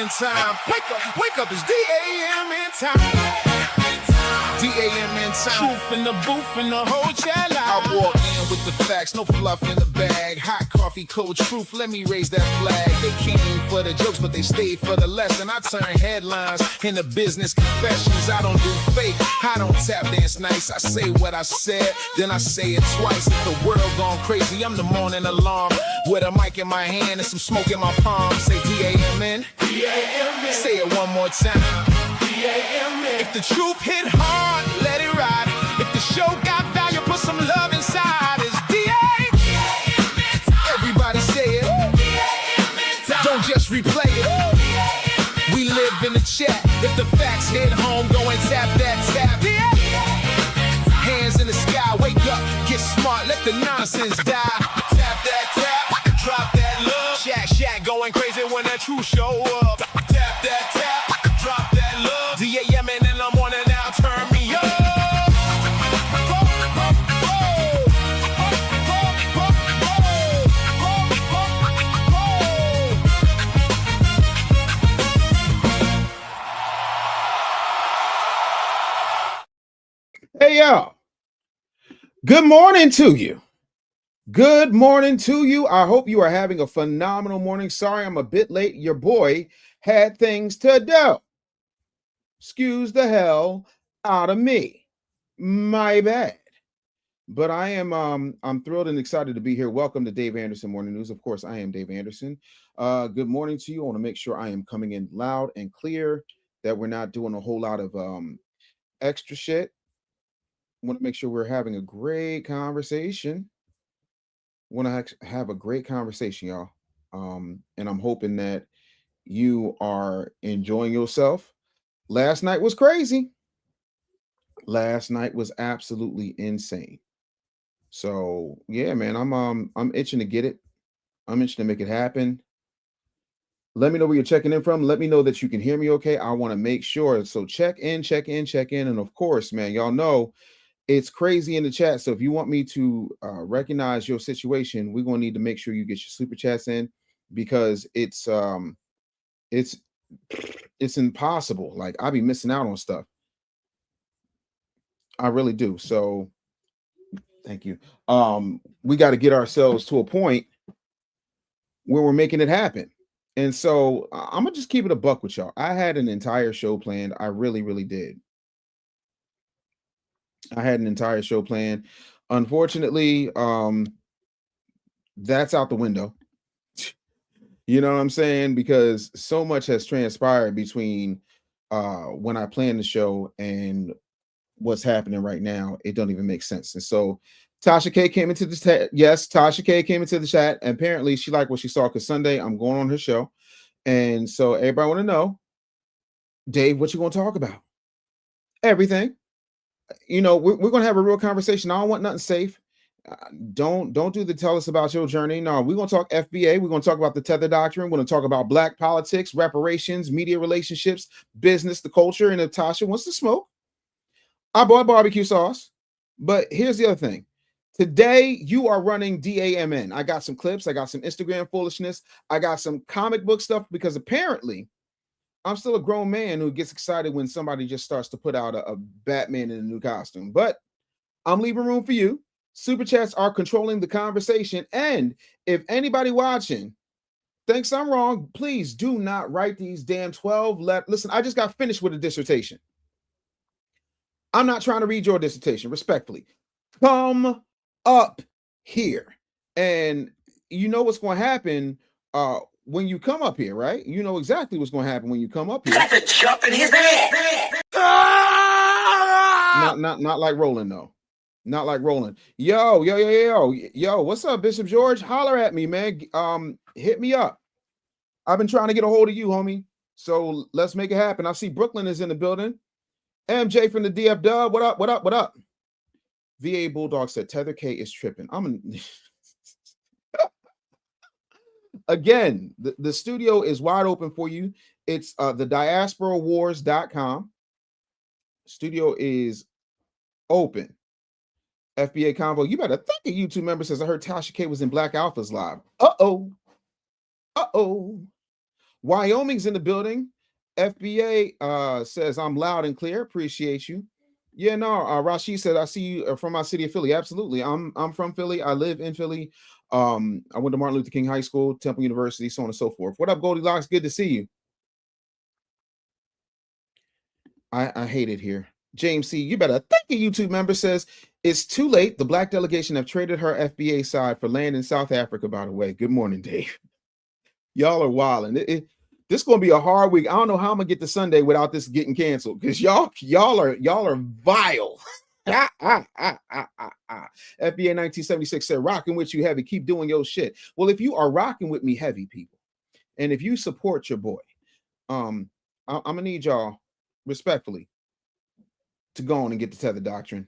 D.A.M.N time. Wake up, it's D.A.M.N time. D.A.M.N time. Truth in the booth and the whole chat line. I walk in with the facts, no fluff in the bag. Hot coffee, cold truth, let me raise that flag. They came for the jokes, but they stayed for the lesson. I turn headlines into business confessions. I don't do fake, I don't tap dance nice. I say what I said, then I say it twice. If the world gone crazy, I'm the morning alarm. With a mic in my hand and some smoke in my palm. Say D.A.M.N. D.A.M.N. Say it one more time. D.A.M.N. If the truth hit hard, let it ride. If the show got value, put some love inside. It's D.A.M.N. time. Everybody say it. D.A.M.N. time. Don't just replay it. D.A.M.N. We live in the chat. If the facts hit home, go and tap that tab. D.A.M.N. Hands in the sky, wake up, get smart, let the nonsense die. Tap that tap, drop that love. Shack going crazy when that truth show up. Tap that tap, drop that love. D.A.M.N. in the morning now, turn me up. Hey, y'all. Good morning to you. Good morning to you. I hope you are having a phenomenal morning. Sorry, I'm a bit late. Your boy had things to do. Excuse the hell out of me. My bad. But I am I'm thrilled and excited to be here. Welcome to Dave Anderson Morning News. Of course, I am Dave Anderson. Good morning to you. I want to make sure I am coming in loud and clear, that we're not doing a whole lot of extra shit. Want to make sure we're having a great conversation. Want to have a great conversation, y'all. And I'm hoping that you are enjoying yourself. Last night was crazy. Last night was absolutely insane. So yeah, man, I'm itching to get it. I'm itching to make it happen. Let me know where you're checking in from. Let me know that you can hear me okay. I want to make sure. So check in. And of course, man, y'all know it's crazy in the chat. So if you want me to recognize your situation, we're going to need to make sure you get your super chats in, because it's impossible. Like, I'll be missing out on stuff. I really do. So thank you. We got to get ourselves to a point where we're making it happen. And so I'm gonna just keep it a buck with y'all. I had an entire show planned. I really, really did. I had an entire show planned. Unfortunately, that's out the window. You know what I'm saying? Because so much has transpired between when I planned the show and what's happening right now. It don't even make sense. And so Tasha K came into the chat. Yes, Tasha K came into the chat. And apparently she liked what she saw, because Sunday I'm going on her show. And so everybody want to know, Dave, what you going to talk about? Everything. You know, we're going to have a real conversation. I don't want nothing safe. Don't do the tell us about your journey. No, we're going to talk FBA. We're going to talk about the Tether Doctrine. We're going to talk about black politics, reparations, media relationships, business, the culture. And if Tasha wants to smoke, I bought barbecue sauce. But here's the other thing. Today, you are running D.A.M.N. I got some clips. I got some Instagram foolishness. I got some comic book stuff, because apparently I'm still a grown man who gets excited when somebody just starts to put out a Batman in a new costume. But I'm leaving room for you. Super chats are controlling the conversation. And if anybody watching thinks I'm wrong, please do not write these damn 12 letters. Listen, I just got finished with a dissertation. I'm not trying to read your dissertation, respectfully. Come up here. And you know what's going to happen when you come up here, right? You know exactly what's going to happen when you come up here. That's a jump in his head. Not like Roland, though. Not like Roland. Yo, what's up, Bishop George? Holler at me, man. Hit me up. I've been trying to get a hold of you, homie. So let's make it happen. I see Brooklyn is in the building. MJ from the DF Dub. What up? VA Bulldog said Tether K is tripping. Again, the studio is wide open for you. It's the diasporawars.com. Studio is open. FBA Convo. You better thank a YouTube member says, I heard Tasha K was in Black Alpha's live. Uh-oh. Wyoming's in the building. FBA says I'm loud and clear. Appreciate you. Yeah, no. Rashid said I see you from my city of Philly. Absolutely. I'm from Philly. I live in Philly. I went to Martin Luther King High School, Temple University, so on and so forth. What up, Goldilocks? Good to see you. I hate it here. James C, you better thank a YouTube member says it's too late. The black delegation have traded her FBA side for land in South Africa, by the way. Good morning, Dave. Y'all are wilding. This is gonna be a hard week. I don't know how I'm gonna get to Sunday without this getting canceled because y'all are vile. FBA 1976 said, rocking with you heavy. Keep doing your shit. Well, if you are rocking with me heavy, people, and if you support your boy, I'm gonna need y'all respectfully to go on and get the Tether Doctrine.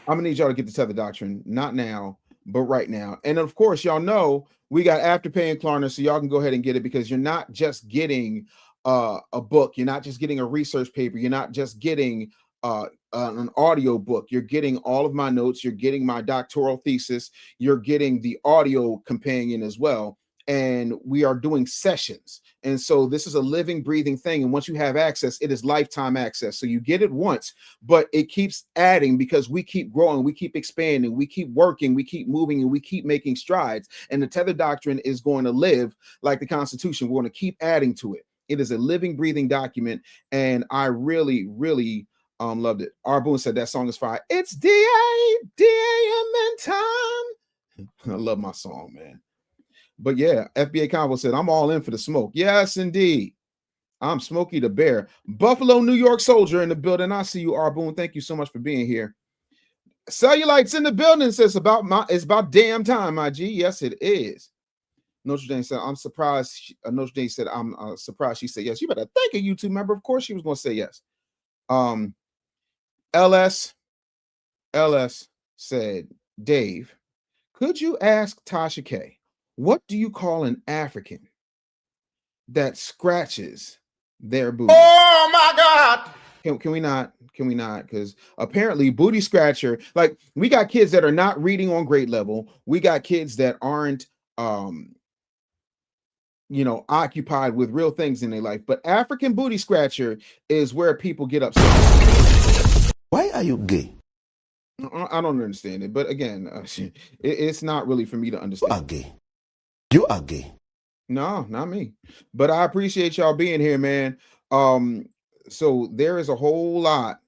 I'm gonna need y'all to get the Tether Doctrine, not now, but right now. And of course, y'all know we got Afterpay and Klarna, so y'all can go ahead and get it because you're not just getting a book, you're not just getting a research paper, you're not just getting an audio book, you're getting all of my notes, you're getting my doctoral thesis, you're getting the audio companion as well. And we are doing sessions. And so this is a living, breathing thing. And once you have access, it is lifetime access. So you get it once, but it keeps adding because we keep growing, we keep expanding, we keep working, we keep moving, and we keep making strides. And the Tether Doctrine is going to live like the Constitution. We're going to keep adding to it. It is a living, breathing document. And I really, really loved it. R. Boone said that song is fire. It's D.A.M.N time. I love my song, man. But yeah, FBA Convo said, I'm all in for the smoke. Yes, indeed. I'm Smokey the Bear. Buffalo, New York soldier in the building. I see you, R. Boone. Thank you so much for being here. Cellulite's in the building. Says it's about damn time, my G. Yes, it is. Notre Dame said, I'm surprised. Notre Dame said, I'm surprised. She said yes. You better thank a YouTube member. Of course she was going to say yes. LS said, Dave, could you ask Tasha K, what do you call an African that scratches their booty? Oh my God. Can we not? Can we not? Because apparently booty scratcher, like we got kids that are not reading on grade level. We got kids that aren't occupied with real things in their life. But African booty scratcher is where people get upset. Why are you gay? I don't understand it. But again, it's not really for me to understand. You are gay. You are gay. No, not me. But I appreciate y'all being here, man. So there is a whole lot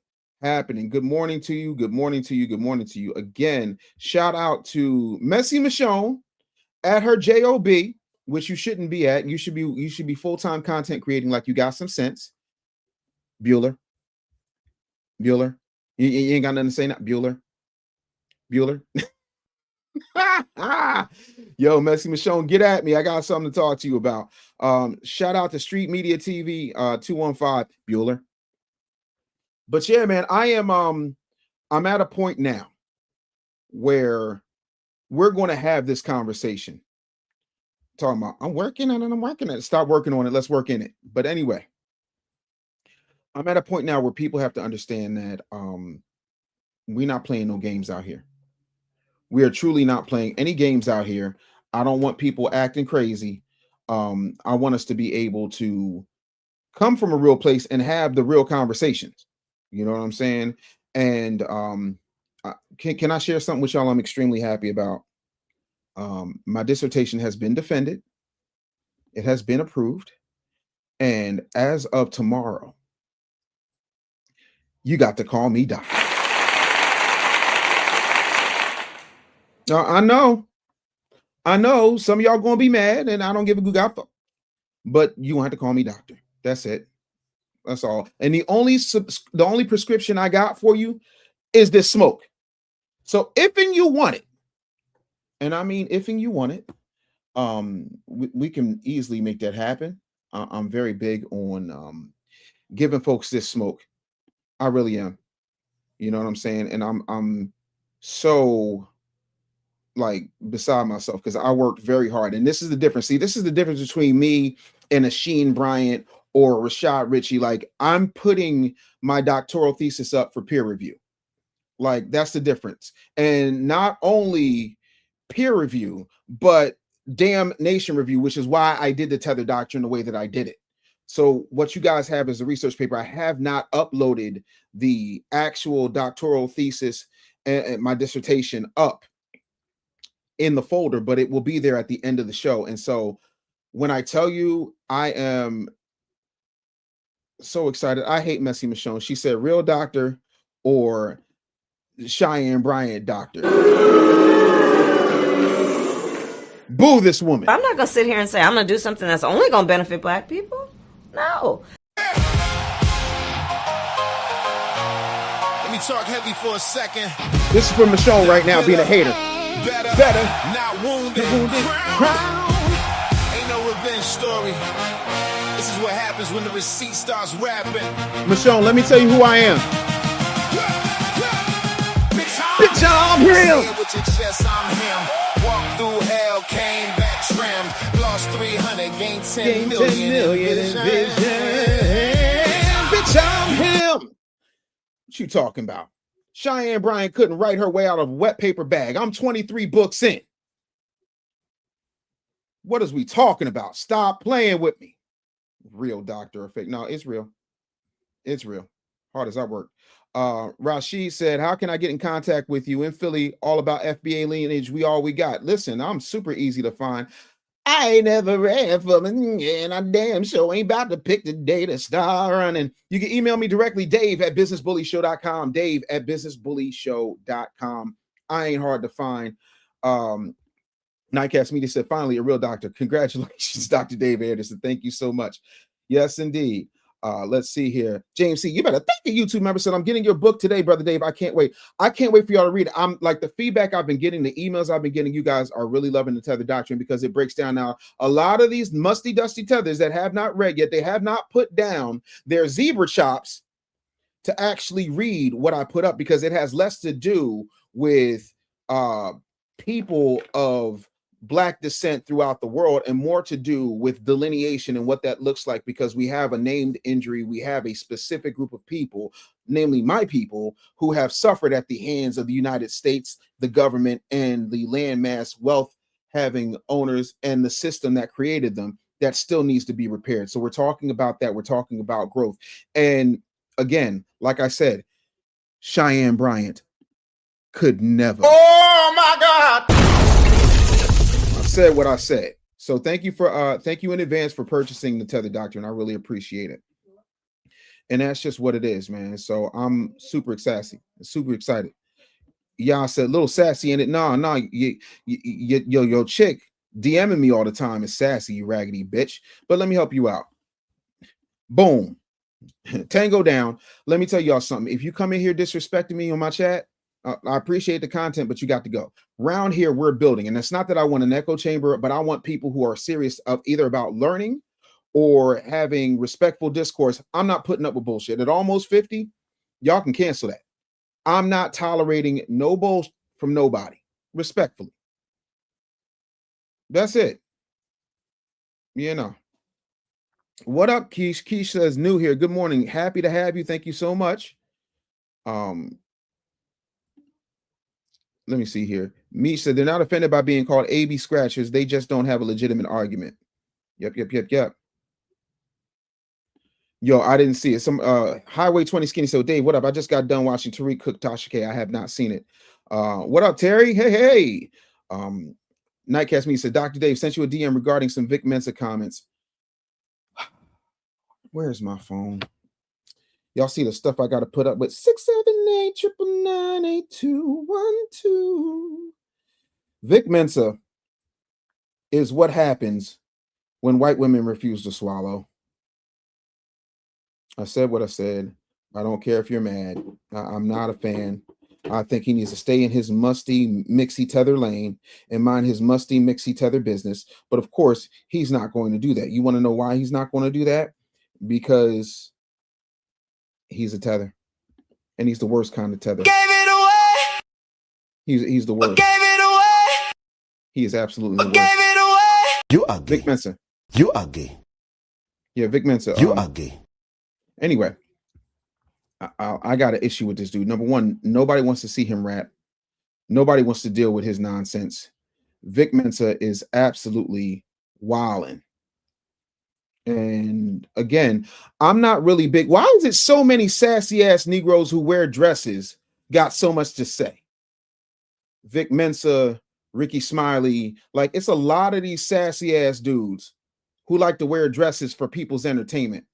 happening. Good morning to you. Good morning to you. Good morning to you. Again, shout out to Messy Michonne at her job, which you shouldn't be at. You should be full-time content creating like you got some sense. Bueller. You ain't got nothing to say now. Bueller. Yo, Messy Michonne, get at me. I got something to talk to you about. Shout out to Street Media TV 215 Bueller. But yeah, man, I'm at a point now where we're going to have this conversation. Talking about I'm working on it. Stop working on it. Let's work in it. But anyway, I'm at a point now where people have to understand that we're not playing no games out here. We are truly not playing any games out here. I don't want people acting crazy. I want us to be able to come from a real place and have the real conversations. You know what I'm saying? And can I share something with y'all I'm extremely happy about? My dissertation has been defended. It has been approved. And as of tomorrow, you got to call me doctor. I know some of y'all gonna be mad, and I don't give a good but you won't have to call me doctor. That's it. That's all. And the only prescription I got for you is this smoke. So if you want it, and I mean if you want it, we can easily make that happen. I'm very big on giving folks this smoke. I really am. You know what I'm saying? And I'm so like beside myself because I worked very hard. And this is the difference. See, this is the difference between me and a Sheen Bryant or Rashad Ritchie. Like I'm putting my doctoral thesis up for peer review. Like that's the difference. And not only peer review, but Damnation review, which is why I did the Tether Doctrine the way that I did it. So what you guys have is a research paper. I have not uploaded the actual doctoral thesis and my dissertation up in the folder, but it will be there at the end of the show. And so when I tell you, I am so excited. I hate Messy Michonne. She said real doctor or Cheyenne Bryant doctor. Boo this woman. I'm not gonna sit here and say I'm gonna do something that's only gonna benefit black people. No. Let me talk heavy for a second. This is for Michonne right now, being a hater. Better, not wounded. Crown. Ain't no revenge story. This is what happens when the receipt starts rapping. Michonne, let me tell you who I am. Bitch, I'm him. With your chest, I'm him. Walked through hell, came back trimmed. Lost 300, gained 10 million in vision. Bitch, I'm him. What you talking about? Cheyenne Bryant couldn't write her way out of a wet paper bag. I'm 23 books in. What is we talking about? Stop playing with me. Real doctor or fake? No, it's real. It's real. Hard as I work. Rashid said, how can I get in contact with you in Philly? All about FBA lineage. We all we got. Listen, I'm super easy to find. I ain't never read for me, and I damn sure ain't about to pick the day to start running. You can email me directly, Dave@businessbullyshow.com. Dave@businessbullyshow.com. I ain't hard to find. Nightcast Media said, finally, a real doctor. Congratulations, Dr. Dave Anderson. Thank you so much. Yes, indeed. Let's see here. James C. You better thank the YouTube member. Said, I'm getting your book today, Brother Dave. I can't wait. I can't wait for y'all to read it. I'm like the feedback I've been getting, the emails I've been getting, you guys are really loving the Tether Doctrine because it breaks down now a lot of these musty, dusty tethers that have not read yet. They have not put down their zebra chops to actually read what I put up because it has less to do with people of Black descent throughout the world and more to do with delineation and what that looks like, because we have a named injury. We have a specific group of people, namely my people, who have suffered at the hands of the United States, the government, and the landmass wealth having owners and the system that created them that still needs to be repaired. So we're talking about that. We're talking about growth. And again, like I said, Cheyenne Bryant could never. Oh my God. Said what I said. So thank you in advance for purchasing the Tether Doctrine. I really appreciate it. And that's just what it is, man. So I'm super excited. Y'all said a little sassy in it. No, your chick DMing me all the time is sassy, you raggedy bitch. But let me help you out. Boom. Tango down. Let me tell y'all something. If you come in here disrespecting me on my chat, I appreciate the content, but you got to go. Round here, we're building. And it's not that I want an echo chamber, but I want people who are serious of either about learning or having respectful discourse. I'm not putting up with bullshit. At almost 50, y'all can cancel that. I'm not tolerating no bullshit from nobody, respectfully. That's it. You know. What up, Keish? Keish says, new here. Good morning. Happy to have you. Thank you so much. Let me see here. Meech said they're not offended by being called AB scratchers. They just don't have a legitimate argument. Yep. Yo, I didn't see it. Some Highway 20 Skinny. So Dave, what up? I just got done watching Tariq cook Tasha K. I have not seen it. What up, Terry? Hey. Nightcast Me said, Dr. Dave sent you a DM regarding some Vic Mensa comments. Where's my phone? Y'all see the stuff I got to put up with 678-999-8212. Vic Mensa is what happens when white women refuse to swallow. I said what I said. I don't care if you're mad. I'm not a fan. I think he needs to stay in his musty, mixy tether lane and mind his musty, mixy tether business. But of course, he's not going to do that. You want to know why he's not going to do that? Because he's a tether, and he's the worst kind of tether. Gave it away. He's the worst. Gave it away. He is absolutely the worst. Gave it away. You are gay. Vic Mensa. You are gay. Yeah, Vic Mensa. You are gay. Anyway, I got an issue with this dude. Number one, nobody wants to see him rap. Nobody wants to deal with his nonsense. Vic Mensa is absolutely wilding. And again, I'm not really big. Why is it so many sassy ass Negroes who wear dresses got so much to say? Vic Mensa, Ricky Smiley, like it's a lot of these sassy ass dudes who like to wear dresses for people's entertainment.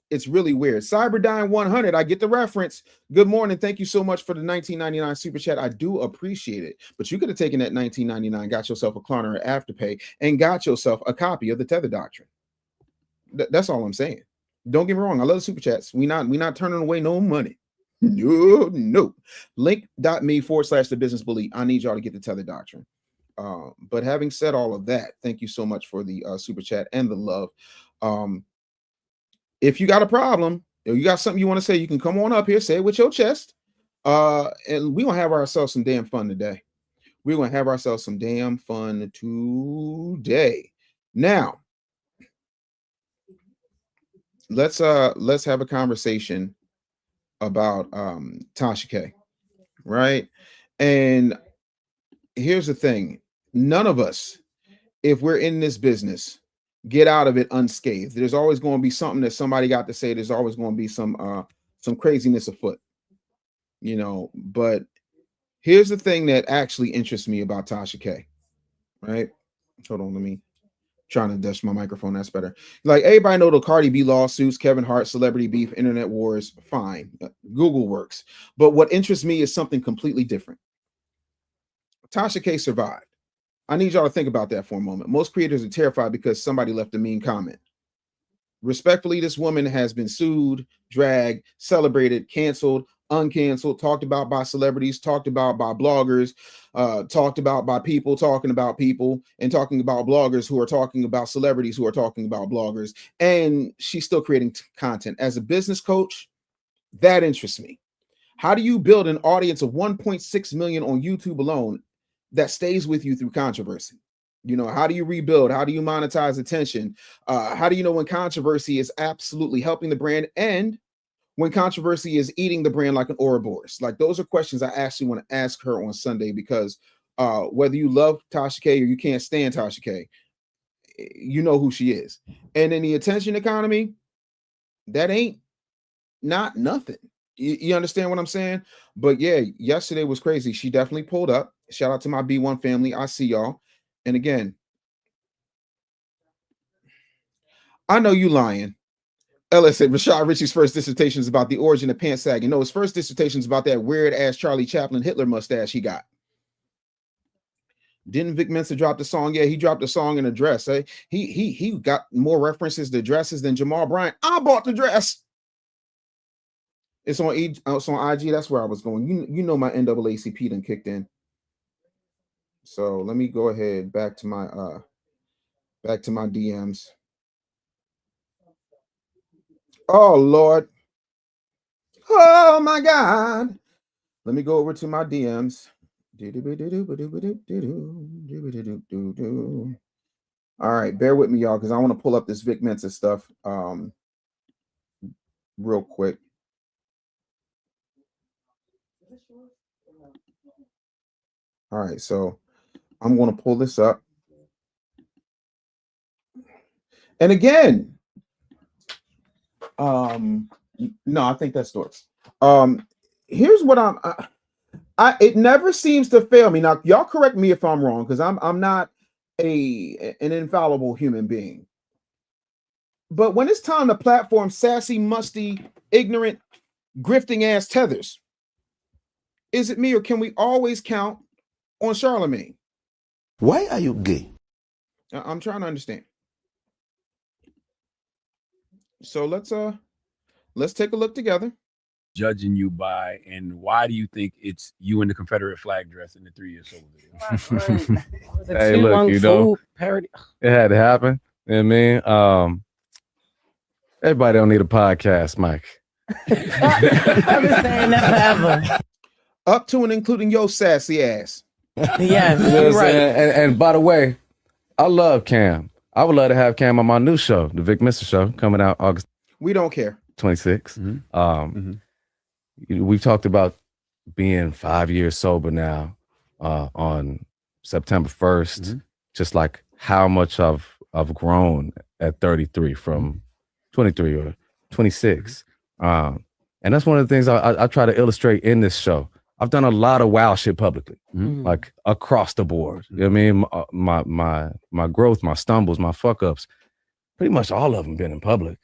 It's really weird. Cyberdyne 100, I get the reference. Good morning. Thank you so much for the 1999 super chat. I do appreciate it. But you could have taken that 1999, got yourself a Klarna or Afterpay, and got yourself a copy of the Tether Doctrine. That's all I'm saying. Don't get me wrong. I love the super chats. We not turning away no money. No. Link.me/the business bully. I need y'all to get the Tether Doctrine. But having said all of that, thank you so much for the super chat and the love. If you got a problem, or you got something you want to say, you can come on up here, say it with your chest. And we're gonna have ourselves some damn fun today. We're gonna have ourselves some damn fun today. Now, let's have a conversation about Tasha K, right? And here's the thing: none of us, if we're in this business, get out of it unscathed. There's always going to be something that somebody got to say. There's always going to be some craziness afoot, you know. But here's the thing that actually interests me about Tasha K, right? Hold on, let me trying to dust my microphone. That's better. Like everybody know the Cardi B lawsuits, Kevin Hart, celebrity beef, internet wars. Fine, Google works. But what interests me is something completely different. Tasha K survived. I need y'all to think about that for a moment. Most creators are terrified because somebody left a mean comment. Respectfully, this woman has been sued, dragged, celebrated, canceled, uncanceled, talked about by celebrities, talked about by bloggers, talked about by people talking about people, and talking about bloggers who are talking about celebrities who are talking about bloggers. And she's still creating content. As a business coach, that interests me. How do you build an audience of 1.6 million on YouTube alone that stays with you through controversy? You know, how do you rebuild? How do you monetize attention? How do you know when controversy is absolutely helping the brand and when controversy is eating the brand like an Ouroboros? Like, those are questions I actually want to ask her on Sunday, because whether you love Tasha K or you can't stand Tasha K, you know who she is. And in the attention economy, that ain't not nothing. You understand what I'm saying? But yeah, yesterday was crazy. She definitely pulled up. Shout out to my B1 family. I see y'all. And again, I know you lying. Ella said Rashad Ritchie's first dissertation is about the origin of pants sagging. No, his first dissertation is about that weird ass Charlie Chaplin Hitler mustache he got. Didn't Vic Mensa drop the song? Yeah, he dropped a song in a dress. Eh? He got more references to dresses than Jamal Bryant. I bought the dress. It's on IG. That's where I was going. You know my NAACP done kicked in. So let me go ahead back to my DMs. Oh Lord. Oh my God. Let me go over to my DMs. All right, bear with me, y'all, because I want to pull up this Vic Mensa stuff real quick. All right, so I'm going to pull this up. And again, no, I think that's Storks. Here's what it never seems to fail me. Now, y'all correct me if I'm wrong, because I'm not an infallible human being. But when it's time to platform sassy, musty, ignorant, grifting ass tethers, is it me or can we always count on Charlemagne? Why are you gay? I'm trying to understand. So let's take a look together. Judging you by, and why do you think it's you in the Confederate flag dress in the 3 years sober video? Hey, look, you know, parody. it had to happen. You know what I mean? Everybody don't need a podcast, Mike. I've been saying that forever. Up to and including your sassy ass. Yes, You know you're what I'm right. saying? And by the way, I love Cam. I would love to have Cam on my new show, the Vic Mensa Show, coming out August We don't care. 26th. We've talked about being 5 years sober now on September 1st, just like how much I've grown at 33 from 23 or 26. And that's one of the things I try to illustrate in this show. I've done a lot of wild shit publicly, like across the board. You know what I mean? My growth, my stumbles, my fuck ups, pretty much all of them been in public.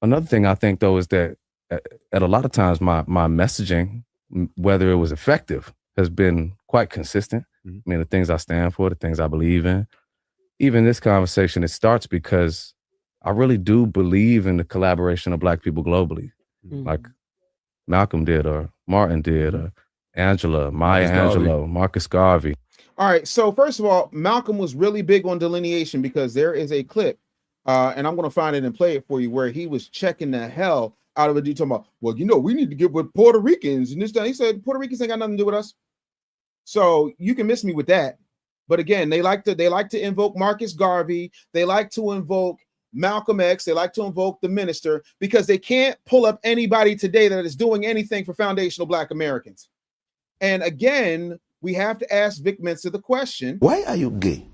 Another thing I think though is that at a lot of times my messaging, whether it was effective, has been quite consistent. I mean, the things I stand for, the things I believe in. Even this conversation, it starts because I really do believe in the collaboration of Black people globally, like Malcolm did, or Martin did, or Angela, Maya Angelou, Marcus Garvey. All right. So first of all, Malcolm was really big on delineation because there is a clip, and I'm going to find it and play it for you, where he was checking the hell out of a dude talking about, well, you know, we need to get with Puerto Ricans and this. He said Puerto Ricans ain't got nothing to do with us. So you can miss me with that. But again, they like to invoke Marcus Garvey. They like to invoke Malcolm X. They like to invoke the minister because they can't pull up anybody today that is doing anything for foundational Black Americans. And again, we have to ask Vic Mensa the question, Why are you gay?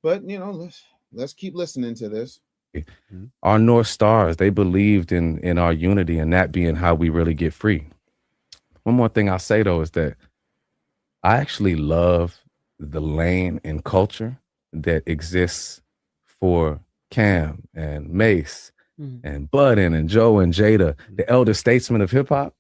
But you know, let's keep listening to this. Our North Stars, they believed in our unity and that being how we really get free. One more thing I'll say though is that I actually love the lane and culture that exists for Cam and Mace and Budden and Joe and Jada, the elder statesmen of hip hop,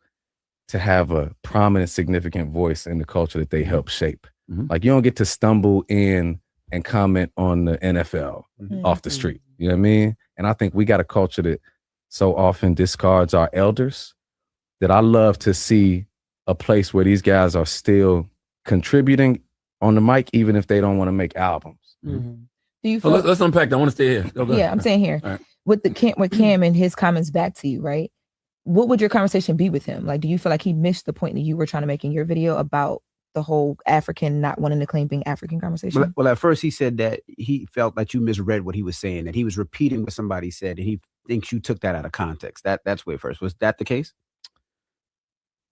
to have a prominent, significant voice in the culture that they help shape. Like you don't get to stumble in and comment on the NFL off the street. You know what I mean? And I think we got a culture that so often discards our elders that I love to see a place where these guys are still contributing on the mic, even if they don't want to make albums. Do you feel, let's unpack that. I want to stay here. Yeah, I'm saying here. Right. With Cam and his comments back to you, right? What would your conversation be with him? Like, do you feel like he missed the point that you were trying to make in your video about the whole African not wanting to claim being African conversation? Well, at first he said that he felt that you misread what he was saying, that he was repeating what somebody said, and he thinks you took that out of context. That's where first. Was that the case?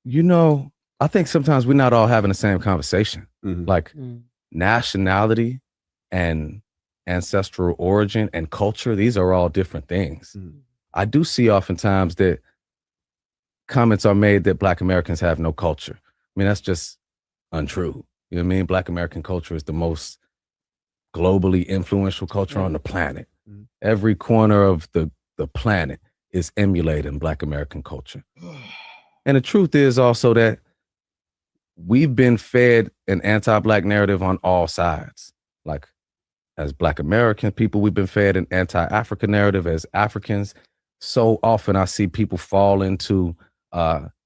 You know, I think sometimes we're not all having the same conversation. Like nationality and ancestral origin and culture, these are all different things. I do see oftentimes that comments are made that Black Americans have no culture. I mean, that's just untrue. You know what I mean? Black American culture is the most globally influential culture on the planet. Every corner of the planet is emulating Black American culture. And the truth is also that we've been fed an anti-Black narrative on all sides. Like as Black American people, we've been fed an anti-African narrative. As Africans, so often I see people fall into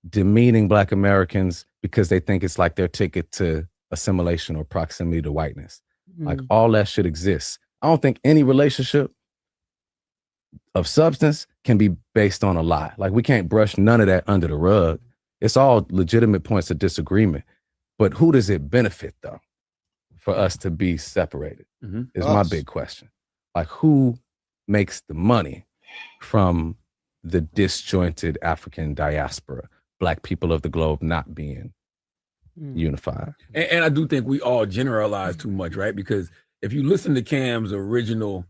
demeaning Black Americans because they think it's like their ticket to assimilation or proximity to whiteness. Like all that shit exists. I don't think any relationship of substance can be based on a lie. Like we can't brush none of that under the rug. It's all legitimate points of disagreement. But who does it benefit though for us to be separated is my big question. Like who makes the money from the disjointed African diaspora, Black people of the globe not being unified? And I do think we all generalize too much, right? Because if you listen to Cam's original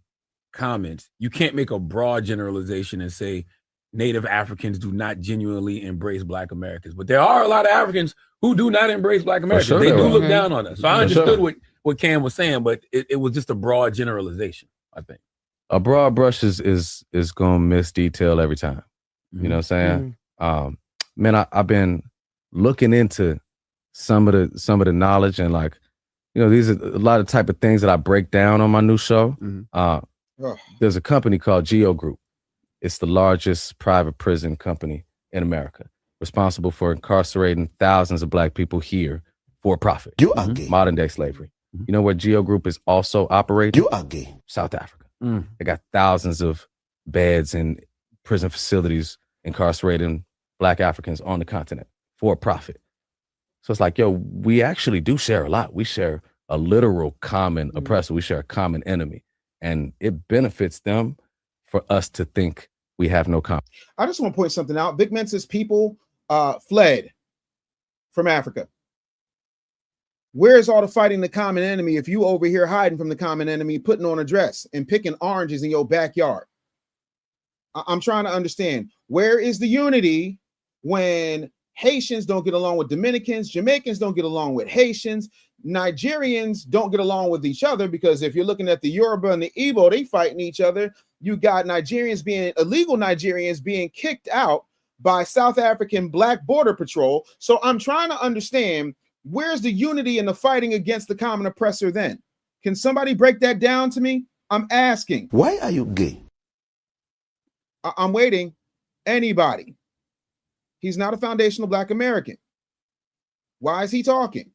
comments, you can't make a broad generalization and say Native Africans do not genuinely embrace Black Americans. But there are a lot of Africans who do not embrace Black Americans. Sure they do are. look down on us. So I understood what Cam was saying, but it was just a broad generalization, I think. A broad brush is gonna miss detail every time. You know what I'm saying? Man, I've been looking into some of the knowledge, and like, you know, these are a lot of type of things that I break down on my new show. There's a company called Geo Group. It's the largest private prison company in America, responsible for incarcerating thousands of Black people here for profit. You are gay. Modern day slavery. You know where Geo Group is also operating? You are gay. South Africa. They got thousands of beds in prison facilities incarcerating Black Africans on the continent for profit. So it's like, yo, we actually do share a lot. We share a literal common oppressor. We share a common enemy. And it benefits them for us to think we have no common. I just want to point something out. Vic Mensa's people fled from Africa. Where's all the fighting the common enemy if you over here hiding from the common enemy, putting on a dress and picking oranges in your backyard? I'm trying to understand, where is the unity when Haitians don't get along with Dominicans, Jamaicans don't get along with Haitians, Nigerians don't get along with each other? Because if you're looking at the Yoruba and the Igbo, they fighting each other. You got illegal Nigerians being kicked out by South African Black Border Patrol. So I'm trying to understand, where's the unity in the fighting against the common oppressor then? Can somebody break that down to me? I'm asking. Why are you gay? I'm waiting. Anybody. He's not a foundational Black American. Why is he talking?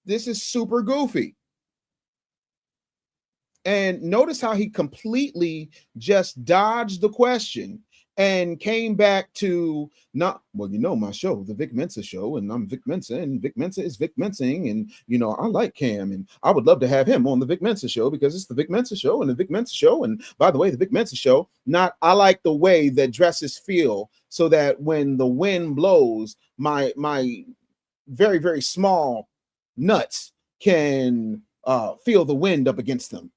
This is super goofy. And notice how he completely just dodged the question and came back to my show, the Vic Mensa show, and I'm Vic Mensa, and Vic Mensa is Vic Mensing, and I like Cam, and I would love to have him on the Vic Mensa show because it's the Vic Mensa show and the Vic Mensa show. And by the way, the Vic Mensa show, I like the way that dresses feel, so that when the wind blows, my very, very small nuts can feel the wind up against them.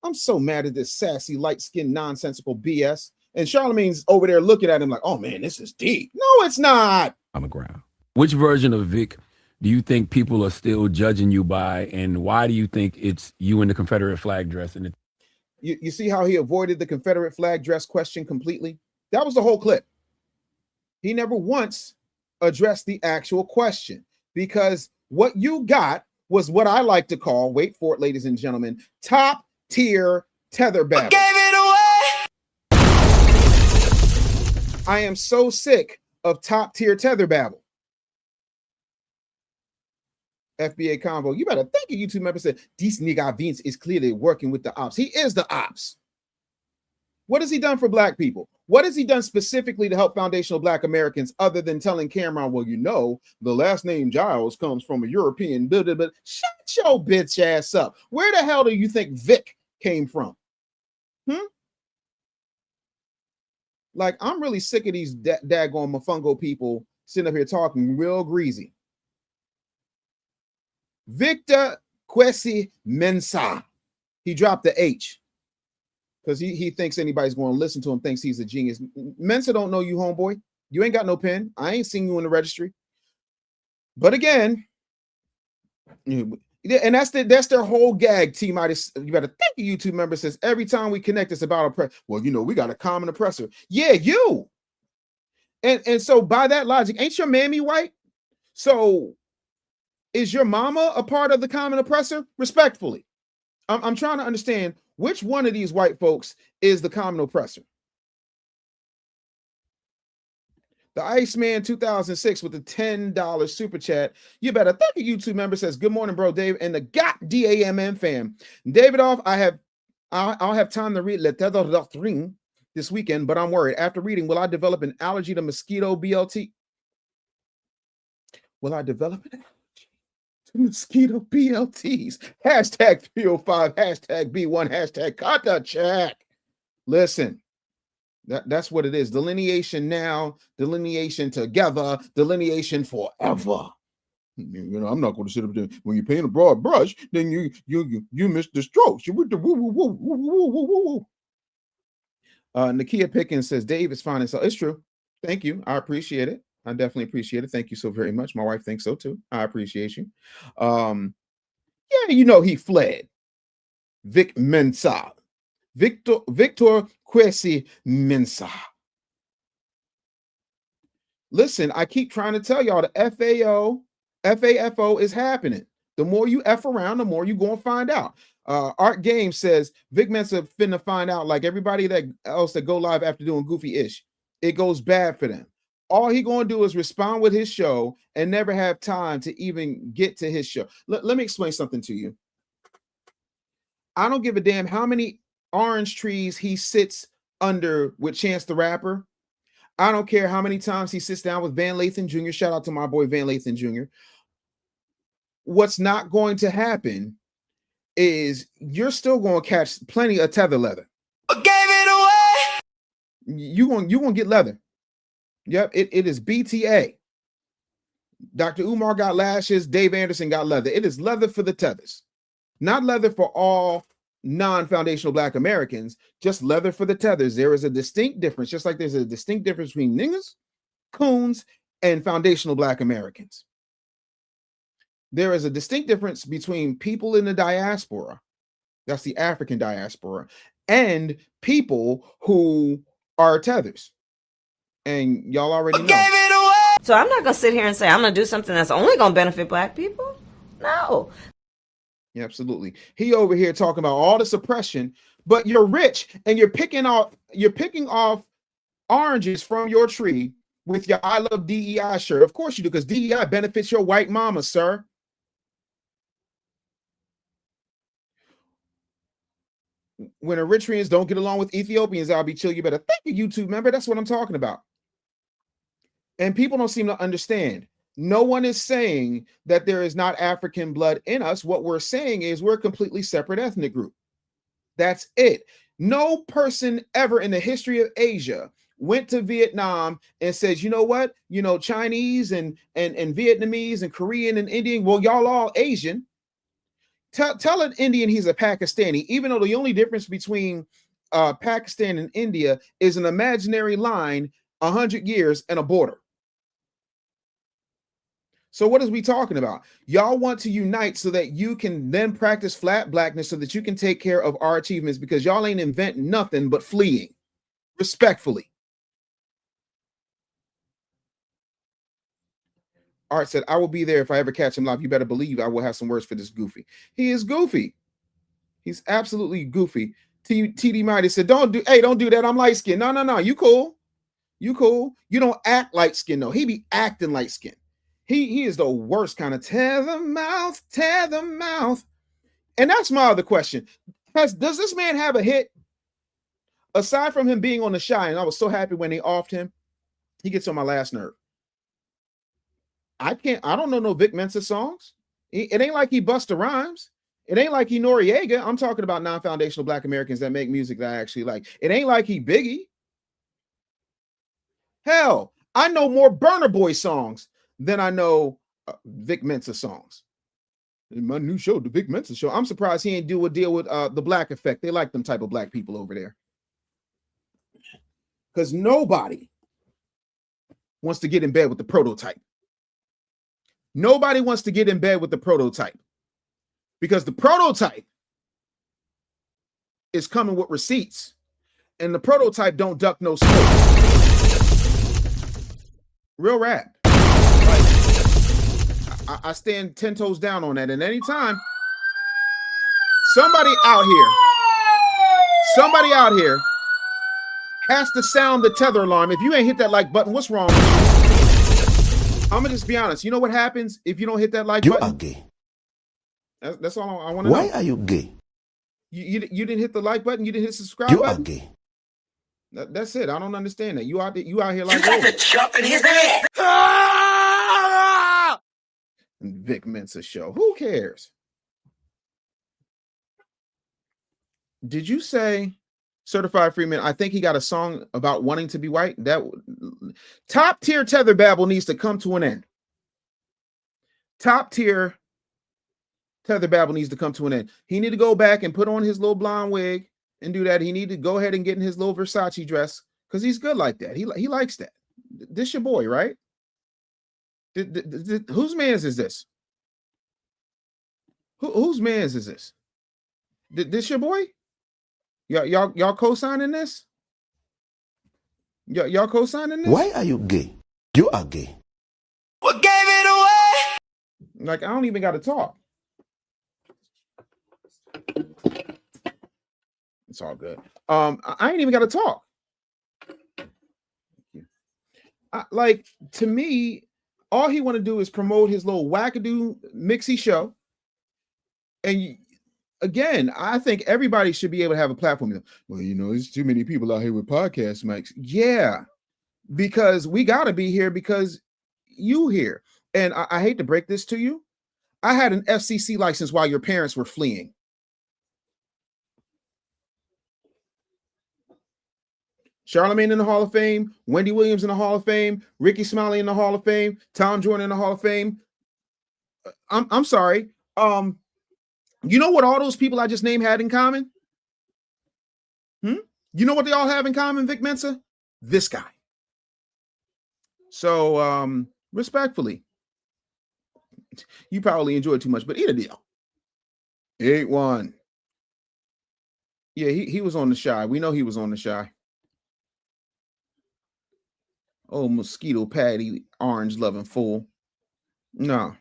I'm so mad at this sassy, light-skinned, nonsensical BS. And Charlemagne's over there looking at him like, oh man, this is deep. No, it's not. On the ground. Which version of Vic do you think people are still judging you by, and why do you think it's you in the Confederate flag dress? And you see how he avoided the Confederate flag dress question completely? That was the whole clip. He never once addressed the actual question, because what you got was what I like to call, wait for it, ladies and gentlemen, top tier tether babble. Gave it away. I am so sick of top tier tether babble. FBA Convo, you better thank a YouTube member said, this nigga Vince is clearly working with the ops. He is the ops. What has he done for Black people? What has he done specifically to help foundational Black Americans other than telling Cameron, well, the last name Giles comes from a European, but shut your bitch ass up. Where the hell do you think Vic came from? Like, I'm really sick of these daggone mofongo people sitting up here talking real greasy. Victor Kwesi Mensah. He dropped the H because he thinks anybody's going to listen to him, thinks he's a genius. Mensah don't know you, homeboy. You ain't got no pen. I ain't seen you in the registry. But again, and that's their whole gag. You better thank a YouTube member says every time we connect, it's about oppressor. Well, we got a common oppressor. Yeah, you. And so by that logic, ain't your mammy white? So is your mama a part of the common oppressor? Respectfully, I'm trying to understand which one of these white folks is the common oppressor. The Iceman 2006 with the $10 super chat. You better thank a YouTube member says, good morning, bro, Dave, and the D.A.M.N fam. David off, I'll have time to read Le Tether Doctrine this weekend, but I'm worried. After reading, will I develop an allergy to mosquito BLT? Will I develop an allergy to mosquito BLTs? Hashtag 305, hashtag B1, hashtag contact check. Listen. That's what it is. Delineation now, delineation together, delineation forever. I'm not going to sit up there. When you paint a broad brush, then you miss the strokes. You with the woo woo woo woo woo woo woo. Nakia Pickens says Dave is fine, and so it's true. Thank you. I appreciate it. I definitely appreciate it. Thank you so very much. My wife thinks so too. I appreciate you. Yeah, he fled. Vic Mensa. Victor Kwesi Mensah. Listen, I keep trying to tell y'all the FAFO is happening. The more you F around, the more you going to find out. Art Game says Vic Mensa finna find out, like everybody else that go live after doing goofy ish. It goes bad for them. All he going to do is respond with his show and never have time to even get to his show. Let me explain something to you. I don't give a damn how many orange trees he sits under with Chance the Rapper. I don't care how many times he sits down with Van Lathan Jr. Shout out to my boy Van Lathan Jr. What's not going to happen is you're still going to catch plenty of tether leather. Gave it away. You going to get leather. Yep, it is BTA. Dr. Umar got lashes. Dave Anderson got leather. It is leather for the tethers, not leather for all non-foundational Black Americans, just leather for the tethers. There is a distinct difference, just like there's a distinct difference between niggas, coons, and foundational Black Americans. There is a distinct difference between people in the diaspora, that's the African diaspora, and people who are tethers. And y'all already know. So I'm not going to sit here and say I'm going to do something that's only going to benefit Black people. No. Yeah, absolutely. He over here talking about all this oppression, but you're rich and you're picking off oranges from your tree with your I love DEI shirt. Of course you do, because DEI benefits your white mama, sir. When Eritreans don't get along with Ethiopians, I'll be chill. You better thank you, YouTube member. That's what I'm talking about. And people don't seem to understand. No one is saying that there is not African blood in us. What we're saying is we're a completely separate ethnic group. That's it. No person ever in the history of Asia went to Vietnam and says, you know what? You know, Chinese and Vietnamese and Korean and Indian, well, y'all all Asian. Tell an Indian he's a Pakistani, even though the only difference between Pakistan and India is an imaginary line 100 years and a border. So what is we talking about? Y'all want to unite so that you can then practice flat blackness so that you can take care of our achievements, because y'all ain't inventing nothing but fleeing. Respectfully. Art said, I will be there if I ever catch him live. You better believe I will have some words for this goofy. He is goofy. He's absolutely goofy. TD Mighty said, don't do that. I'm light skinned. No. You cool. You cool. You don't act light skinned though. He be acting light skinned. He is the worst kind of tear the mouth. And that's my other question. Does this man have a hit? Aside from him being on the Shy, and I was so happy when they offed him, he gets on my last nerve. I don't know no Vic Mensa songs. It ain't like he Busta Rhymes. It ain't like he Noriega. I'm talking about non-foundational Black Americans that make music that I actually like. It ain't like he Biggie. Hell, I know more Burna Boy songs than I know Vic Mensa songs. In my new show, the Vic Mensa Show, I'm surprised he ain't do a deal with the Black Effect. They like them type of Black people over there. Because nobody wants to get in bed with the prototype. Nobody wants to get in bed with the prototype, because the prototype is coming with receipts, and the prototype don't duck no smoke. Real rap. Like, I stand 10 toes down on that. And anytime somebody out here has to sound the tether alarm, if you ain't hit that like button, what's wrong with you? I'm gonna just be honest. You know what happens if you don't hit that like button? You are gay. That's all I want to know. Why are you gay? You didn't hit the like button. You didn't hit the subscribe You button. are gay. That's it. I don't understand that. You out here like Jump in his head. Vic Mensa Show. Who cares? Did you say Certified Freeman? I think he got a song about wanting to be white. That top tier tether babble needs to come to an end. Top tier tether babble needs to come to an end. He need to go back and put on his little blonde wig and do that. He need to go ahead and get in his little Versace dress, because he's good like that. He likes that. This your boy, right? Whose man's is this? Whose man's is this? This your boy? Y'all co-signing this? Y'all co-signing this? Why are you gay? You are gay. What gave it away? Like, I don't even got to talk. It's all good. I ain't even got to talk. Like, to me, all he want to do is promote his little wackadoo mixy show. And again, I think everybody should be able to have a platform. Well, you know, there's too many people out here with podcast mics. Yeah, because we got to be here because you here. And I hate to break this to you. I had an FCC license while your parents were fleeing. Charlamagne in the Hall of Fame, Wendy Williams in the Hall of Fame, Ricky Smiley in the Hall of Fame, Tom Jordan in the Hall of Fame. I'm sorry. You know what all those people I just named had in common? You know what they all have in common, Vic Mensa? This guy. So respectfully, you probably enjoyed too much, but eat a deal. 8-1. Yeah, he was on the shy. We know he was on the shy. Oh, mosquito patty, orange loving fool. No.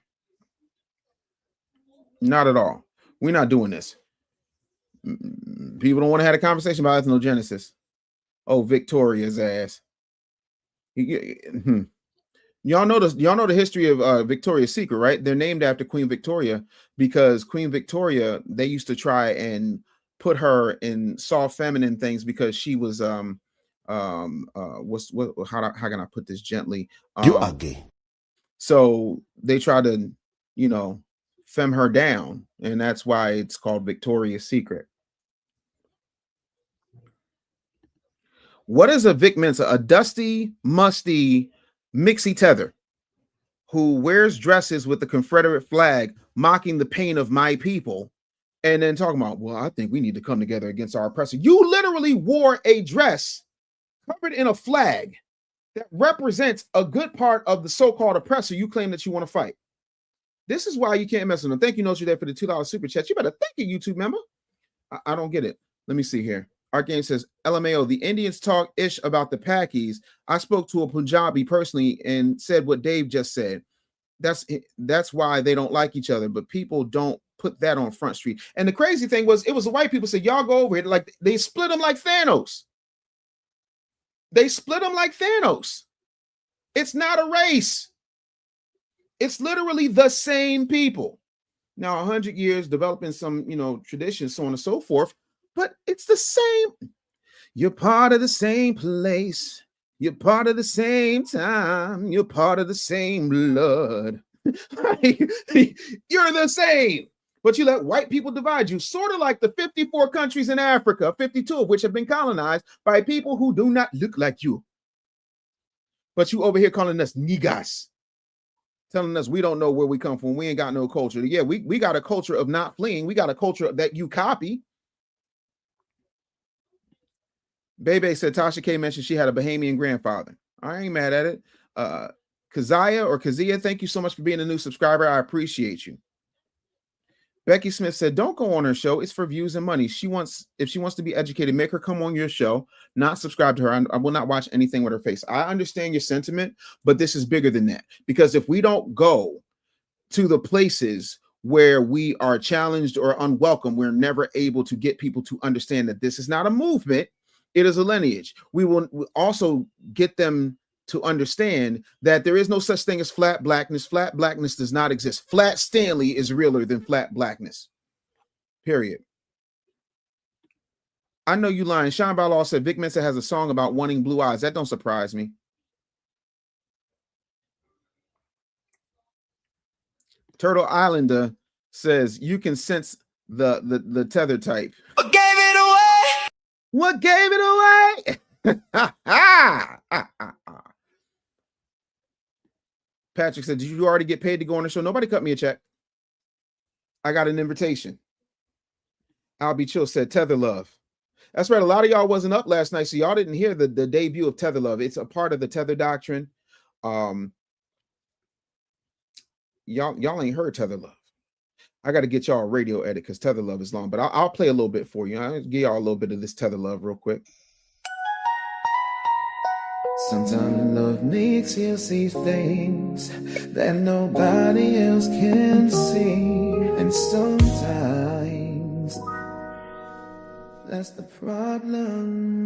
Not at all. We're not doing this. People don't want to have a conversation about ethnogenesis. Oh, Victoria's ass. Y'all know the history of Victoria's Secret, right? They're named after Queen Victoria because Queen Victoria, they used to try and put her in soft feminine things because she was how can I put this gently? You are gay. So they try to, femme her down, and that's why it's called Victoria's Secret. What is a Vic Mensa? A dusty, musty, mixy tether who wears dresses with the Confederate flag, mocking the pain of my people, and then talking about, well, I think we need to come together against our oppressor. You literally wore a dress covered in a flag that represents a good part of the so-called oppressor you claim that you want to fight. This is why you can't mess with them. Thank you, Notre Dame, for the $2 super chat. You better thank a YouTube member. I don't get it. Let me see here. Our game says, LMAO, the Indians talk ish about the Pakis. I spoke to a Punjabi personally and said what Dave just said. That's why they don't like each other, but people don't put that on Front Street. And the crazy thing was, it was the white people said, y'all go over here. Like they split them like Thanos. They split them like Thanos. It's not a race. It's literally the same people. Now, 100 years developing some, traditions, so on and so forth, but it's the same. You're part of the same place. You're part of the same time. You're part of the same blood. You're the same. But you let white people divide you, sort of like the 54 countries in Africa, 52 of which have been colonized by people who do not look like you. But you over here calling us niggas, telling us we don't know where we come from. We ain't got no culture. Yeah, we got a culture of not fleeing. We got a culture that you copy. Bebe said Tasha K mentioned she had a Bahamian grandfather. I ain't mad at it. Kazia, thank you so much for being a new subscriber. I appreciate you. Becky Smith said, don't go on her show. It's for views and money. If she wants to be educated, make her come on your show, not subscribe to her. I will not watch anything with her face. I understand your sentiment, but this is bigger than that. Because if we don't go to the places where we are challenged or unwelcome, we're never able to get people to understand that this is not a movement. It is a lineage. We will also get them to understand that there is no such thing as flat blackness. Flat blackness does not exist. Flat Stanley is realer than flat blackness. Period. I know you lying. Sean Balaw said Vic Mensa has a song about wanting blue eyes. That don't surprise me. Turtle Islander says you can sense the tether type. What gave it away? What gave it away? Patrick said, did you already get paid to go on the show? Nobody cut me a check. I got an invitation. I'll be chill said Tether Love. That's right. A lot of y'all wasn't up last night, so y'all didn't hear the debut of Tether Love. It's a part of the Tether Doctrine. Y'all ain't heard Tether Love. I got to get y'all a radio edit because Tether Love is long, but I'll play a little bit for you. I'll give y'all a little bit of this Tether Love real quick. Sometimes love makes you see things that nobody else can see. And sometimes that's the problem.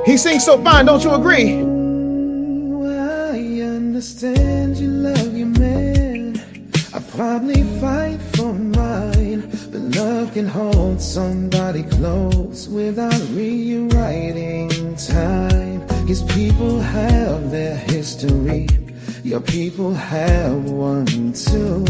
He sings so fine, don't you agree? Understand you love your man. I probably fight for mine, but love can hold somebody close without rewriting in time. His people have their history. Your people have one too.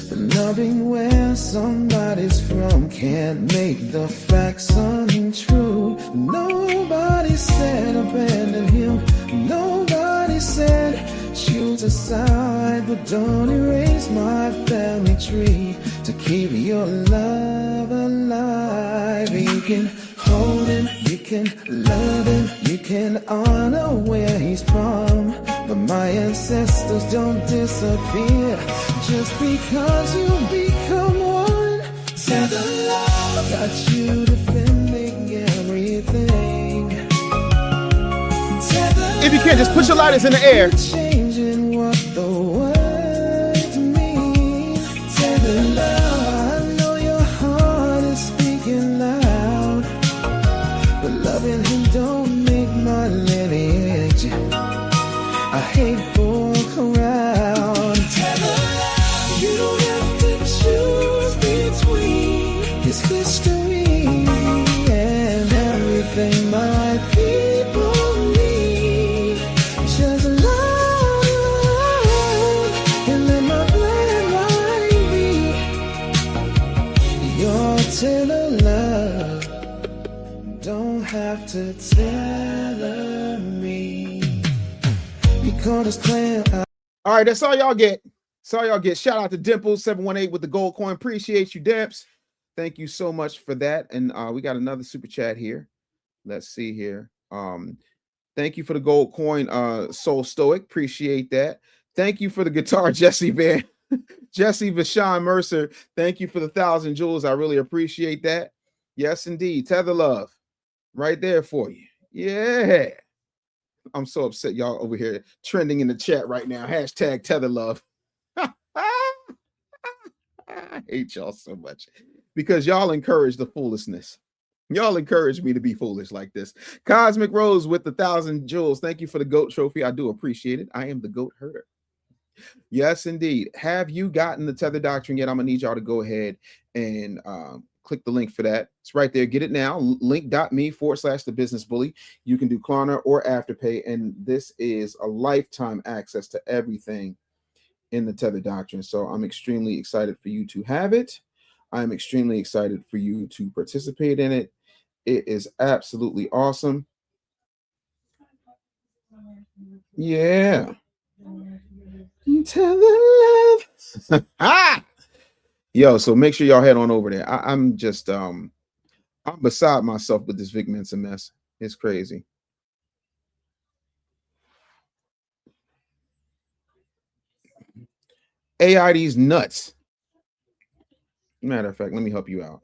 But loving where somebody's from can't make the facts untrue. Nobody said abandon him. Nobody said choose a side. But don't erase my family tree to keep your love alive. You can hold him, you can love him, you can honor where he's from. But my ancestors don't disappear just because you become one. Tether love got you defending everything. Tether If you can, just put your lighters in the air. changing what the words mean. Tether love, I know your heart is speaking loud, but loving him don't make my lineage a hateful crowd. Tether love, you don't have to choose between his history and everything my people need. Just love and let my bloodline be. Your Tether love don't have to tether me. Because clan. All right, that's all y'all get. That's all y'all get. Shout out to Dimples718 with the gold coin. Appreciate you, Dimps. Thank you so much for that. And we got another super chat here. Let's see here. Thank you for the gold coin, Soul Stoic. Appreciate that. Thank you for the guitar, Jesse Van. Jesse Vashon Mercer. Thank you for the 1,000 jewels. I really appreciate that. Yes, indeed. Tether love. Right there for you. Yeah. I'm so upset y'all over here trending in the chat right now. Hashtag Tether love. I hate y'all so much because y'all encourage the foolishness. Y'all encourage me to be foolish like this. Cosmic Rose with the 1,000 jewels. Thank you for the GOAT trophy. I do appreciate it. I am the GOAT herder. Yes, indeed. Have you gotten the Tether Doctrine yet? I'm going to need y'all to go ahead and click the link for that. It's right there. Get it now. Link.me/the business bully. You can do Klarna or Afterpay. And this is a lifetime access to everything in the Tether Doctrine. So I'm extremely excited for you to have it. I'm extremely excited for you to participate in it. It is absolutely awesome. Yeah. Tether love. Ah! Yo, so make sure y'all head on over there. I'm just I'm beside myself with this Vic Mensa mess. It's crazy. AID's nuts. Matter of fact, let me help you out.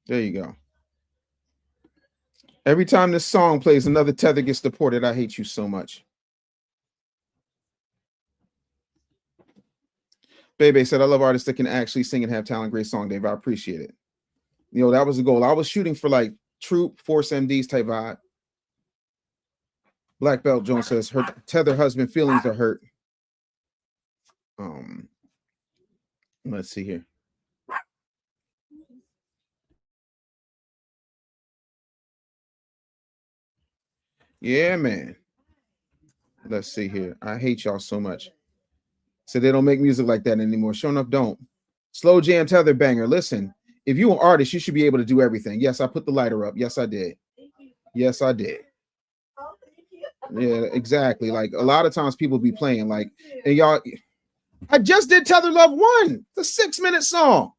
There you go. Every time this song plays, another Tether gets deported. I hate you so much. Bebe said, I love artists that can actually sing and have talent. Great song, Dave. I appreciate it. You know, that was the goal. I was shooting for like Troop, Force MDs type vibe. Black Belt Jones says, her Tether husband feelings are hurt. Let's see here. Yeah, man. Let's see here. I hate y'all so much. So they don't make music like that anymore. Sure enough, don't. Slow jam Tether banger. Listen, if you're an artist, you should be able to do everything. Yes, I put the lighter up. Yes, I did. Yes, I did. Yeah, exactly. Like a lot of times people be playing like, and y'all, I just did Tether Love 1. It's a 6-minute song.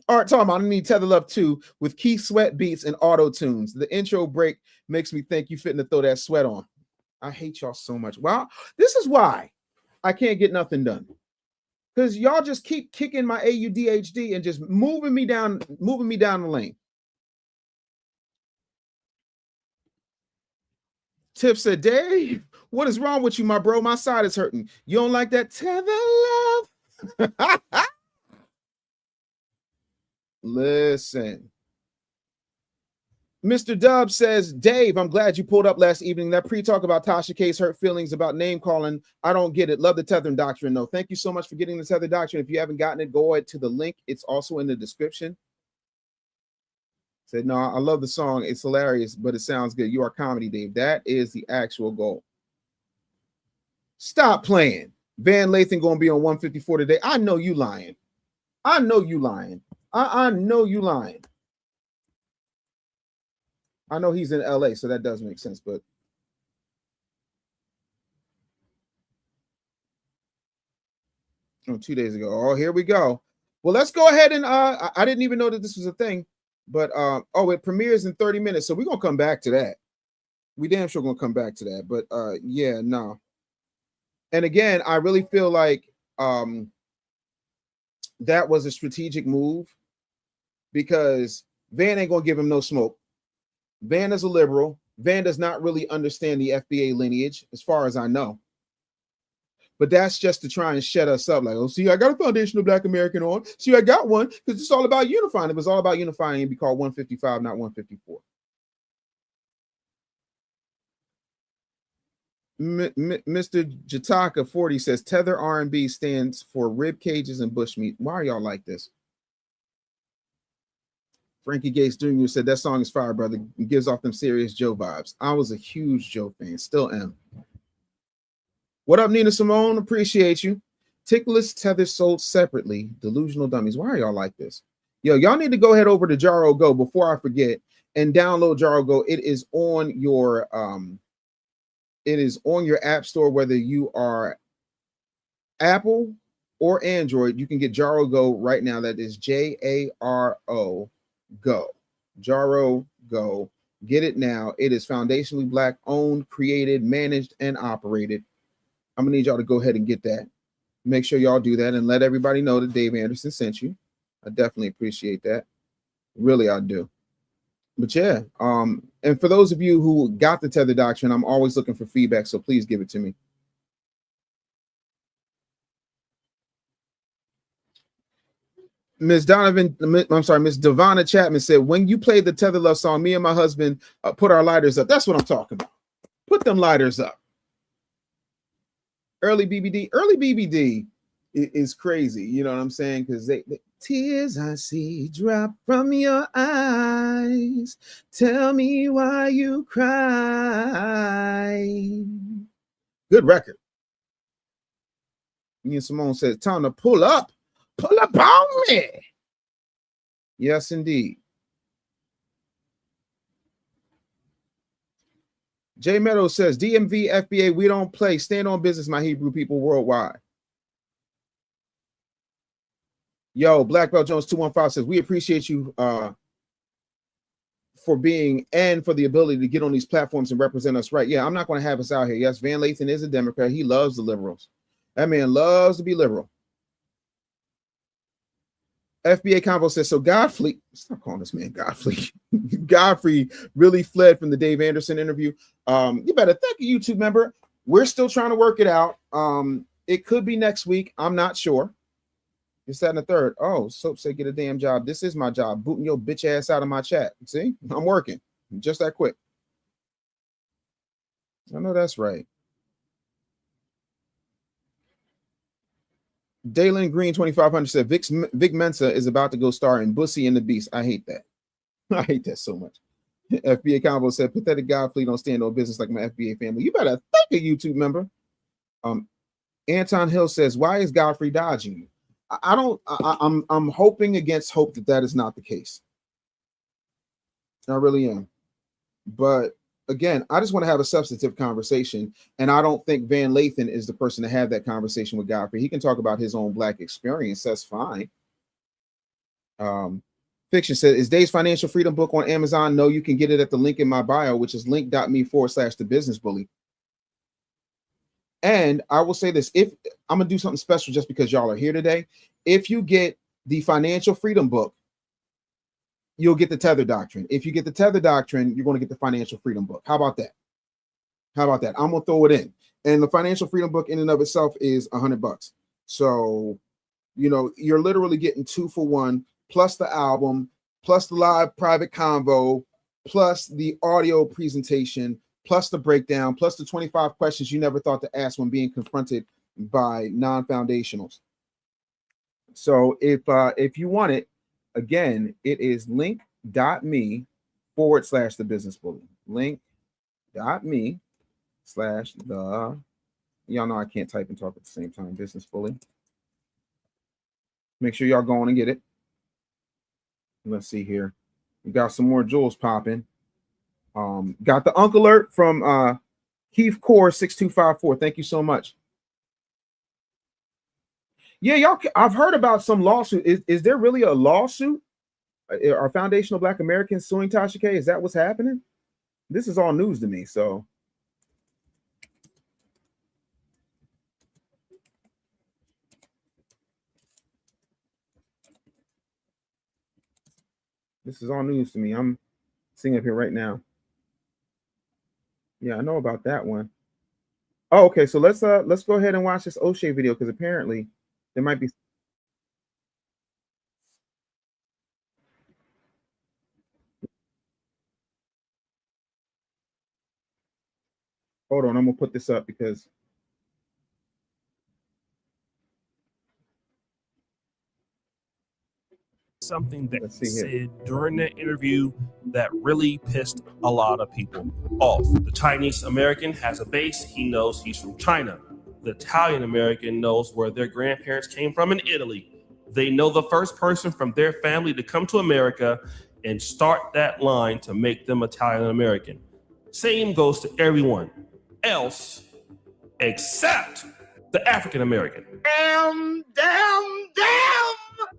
All right, talking about I need Tether Love 2 with Keith Sweat beats and auto tunes. The intro break makes me think you fitting to throw that sweat on. I hate y'all so much. Well, this is why I can't get nothing done. Because y'all just keep kicking my AUDHD and just moving me down the lane. Tip said, Dave, what is wrong with you, my bro? My side is hurting. You don't like that Tether love? Listen. Mr. Dub says, Dave, I'm glad you pulled up last evening. That pre-talk about Tasha K's hurt feelings about name calling. I don't get it. Love the Tether Doctrine, though. Thank you so much for getting the Tether Doctrine. If you haven't gotten it, go ahead to the link. It's also in the description. Said, no, I love the song. It's hilarious, but it sounds good. You are comedy, Dave. That is the actual goal. Stop playing. Van Lathan going to be on 154 today. I know you lying. I know you lying. I know you lying. I know he's in LA, so that does make sense, but oh, 2 days ago. Oh, here we go. Well, let's go ahead and I didn't even know that this was a thing, but oh, it premieres in 30 minutes, so we're gonna come back to that. We damn sure gonna come back to that, but yeah, no. And again, I really feel like that was a strategic move because Van ain't gonna give him no smoke. Van is a liberal. Van does not really understand the FBA lineage, as far as I know. But that's just to try and shut us up. Like, oh, see, I got a foundational Black American on. See, I got one because it's all about unifying. It was all about unifying and be called 155, not 154. Mr. Jataka 40 says Tether R&B stands for rib cages and bushmeat. Why are y'all like this? Frankie Gates Jr. said that song is fire, brother. It gives off them serious Joe vibes. I was a huge Joe fan, still am. What up, Nina Simone? Appreciate you. Tickless Tether sold separately. Delusional dummies. Why are y'all like this? Yo, y'all need to go head over to Jaro Go before I forget and download Jaro Go. It is on your app store, whether you are Apple or Android. You can get Jaro Go right now. That is Jaro Go. Jaro Go. Get it now. It is foundationally Black owned, created, managed, and operated. I'm gonna need y'all to go ahead and get that. Make sure y'all do that and let everybody know that Dave Anderson sent you. I definitely appreciate that. Really, I do. But yeah, and for those of you who got the Tether Doctrine, I'm always looking for feedback, so please give it to me. Miss Devonna Chapman said, when you played the Tether Love song, me and my husband put our lighters up. That's what I'm talking about. Put them lighters up. Early BBD is crazy. You know what I'm saying? Because they tears I see drop from your eyes. Tell me why you cry. Good record. Me and Simone says, time to pull up. Pull up on me. Yes, indeed. Jay Meadows says, DMV, FBA, we don't play. Stand on business, my Hebrew people worldwide. Yo, Black Belt Jones 215 says, we appreciate you for being and for the ability to get on these platforms and represent us right. Yeah, I'm not going to have us out here. Yes, Van Lathan is a Democrat. He loves the liberals. That man loves to be liberal. FBA Convo says, so Godfrey, stop calling this man Godfrey. Godfrey really fled from the Dave Anderson interview. You better thank a YouTube member. We're still trying to work it out. It could be next week. I'm not sure. It's that and the third. Oh, Soap said, get a damn job. This is my job. Booting your bitch ass out of my chat. See, I'm working just that quick. I know that's right. Dalen Green 2500 said Vic Mensa is about to go star in Bussy and the Beast. I hate that. I hate that so much. FBA Convo said pathetic Godfrey don't stand on business like my FBA family. You better thank a YouTube member. Anton Hill says, why is Godfrey dodging you? I'm hoping against hope that is not the case. I really am. But again, I just want to have a substantive conversation, and I don't think Van Lathan is the person to have that conversation with Godfrey. He can talk about his own Black experience. That's fine. Fiction said, is Dave's Financial Freedom book on Amazon? No, you can get it at the link in my bio, which is link.me/thebusinessbully. And I will say this, if I'm going to do something special just because y'all are here today, if you get the Financial Freedom book, you'll get the Tether Doctrine. If you get the Tether Doctrine, you're going to get the Financial Freedom book. How about that? How about that? I'm going to throw it in. And the Financial Freedom book in and of itself is $100. So, you know, you're literally getting 2 for 1, plus the album, plus the live private convo, plus the audio presentation, plus the breakdown, plus the 25 questions you never thought to ask when being confronted by non-foundationals. So if you want it, again, it is link link.me/the business bully. Link.me/the, y'all know I can't type and talk at the same time, business bully. Make sure y'all go on and get it. Let's see here. We got some more jewels popping. Got the Uncle Alert from Keith Core 6254. Thank you so much. Yeah, y'all. I've heard about some lawsuit. Is there really a lawsuit? Are foundational Black Americans suing Tasha K? Is that what's happening? This is all news to me. So this is all news to me. I'm seeing up here right now. Yeah, I know about that one. Oh, okay. So let's go ahead and watch this O'Shea video, because apparently there might be. Hold on, I'm gonna put this up because something that he said during that interview that really pissed a lot of people off. The Chinese American has a base. He knows he's from China. The Italian American knows where their grandparents came from in Italy. They know the first person from their family to come to America and start that line to make them Italian American. Same goes to everyone else except the African American. Damn.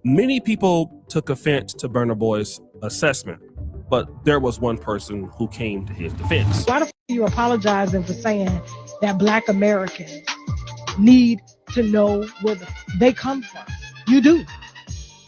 Many people took offense to Burna Boy's assessment, but there was one person who came to his defense. Why the f are you apologizing for saying that Black Americans need to know where they come from? You do.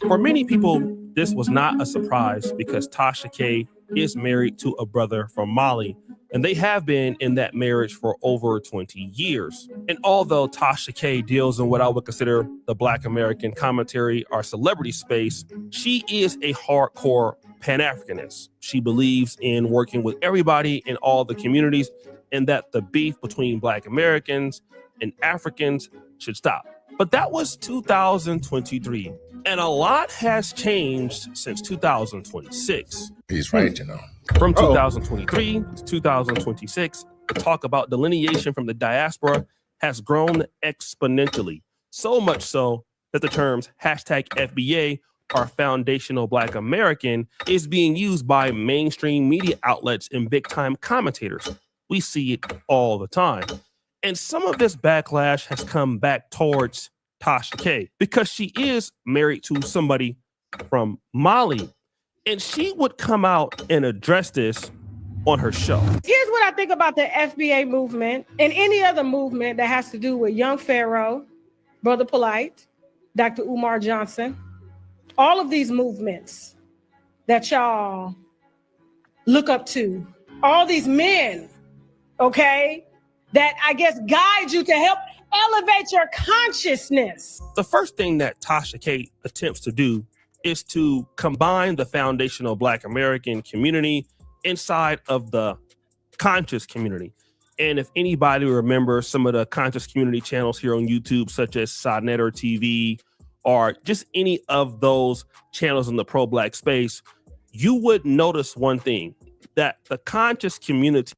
For many people, this was not a surprise because Tasha K is married to a brother from Mali, and they have been in that marriage for over 20 years. And although Tasha K deals in what I would consider the Black American commentary or celebrity space, she is a hardcore Pan-Africanist. She believes in working with everybody in all the communities and that the beef between Black Americans and Africans should stop. But that was 2023, and a lot has changed since 2026. He's right, you know. From 2023 to 2026, the talk about delineation from the diaspora has grown exponentially. So much so that the terms #FBA or Foundational Black American is being used by mainstream media outlets and big-time commentators. We see it all the time. And some of this backlash has come back towards Tasha K because she is married to somebody from Mali. And she would come out and address this on her show. Here's what I think about the FBA movement and any other movement that has to do with Young Pharaoh, Brother Polite, Dr. Umar Johnson, all of these movements that y'all look up to, all these men, okay, that I guess guide you to help elevate your consciousness. The first thing that Tasha K attempts to do is to combine the foundational Black American community inside of the conscious community. And if anybody remembers some of the conscious community channels here on YouTube, such as Sodnetter TV, or just any of those channels in the pro-Black space, you would notice one thing, that the conscious community.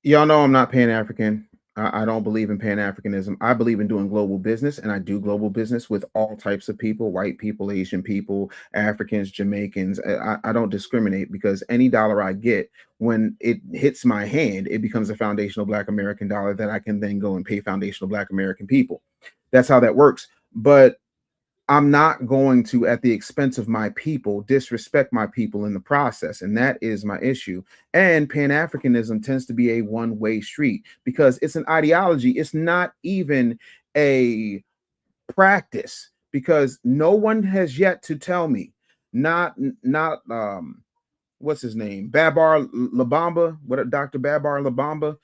Y'all know I'm not Pan-African. I don't believe in Pan-Africanism. I believe in doing global business, and I do global business with all types of people, white people, Asian people, Africans, Jamaicans. I don't discriminate, because any dollar I get, when it hits my hand, it becomes a foundational Black American dollar that I can then go and pay foundational Black American people. That's how that works. But I'm not going to, at the expense of my people, disrespect my people in the process. And that is my issue. And Pan-Africanism tends to be a one-way street because it's an ideology. It's not even a practice, because no one has yet to tell me, not what's his name? Babar Labamba, what Dr. Babar Labamba,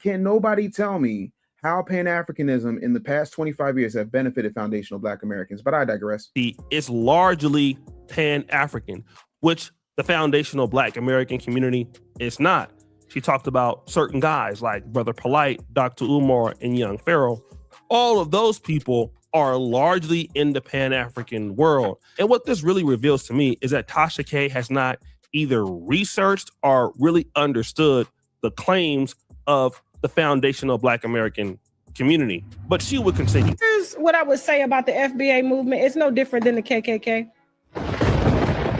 can nobody tell me how Pan-Africanism in the past 25 years have benefited foundational Black Americans. But I digress. It's largely Pan-African, which the foundational Black American community is not. She talked about certain guys like Brother Polite, Dr. Umar, and Young Pharaoh. All of those people are largely in the Pan-African world. And what this really reveals to me is that Tasha K has not either researched or really understood the claims of the foundational Black American community. But she would continue. Here's what I would say about the FBA movement. It's no different than the KKK.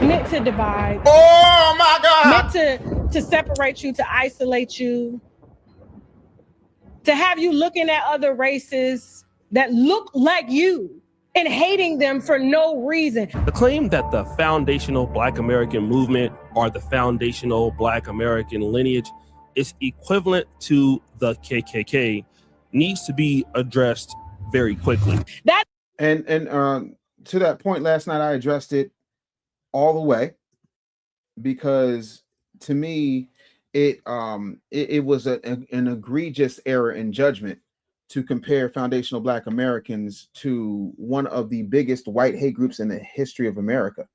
Meant to divide. Oh my God! Meant to separate you, to isolate you, to have you looking at other races that look like you and hating them for no reason. The claim that the foundational Black American movement or the foundational Black American lineage is equivalent to the KKK needs to be addressed very quickly. And to that point, last night I addressed it all the way, because to me it was an egregious error in judgment to compare foundational Black Americans to one of the biggest white hate groups in the history of America.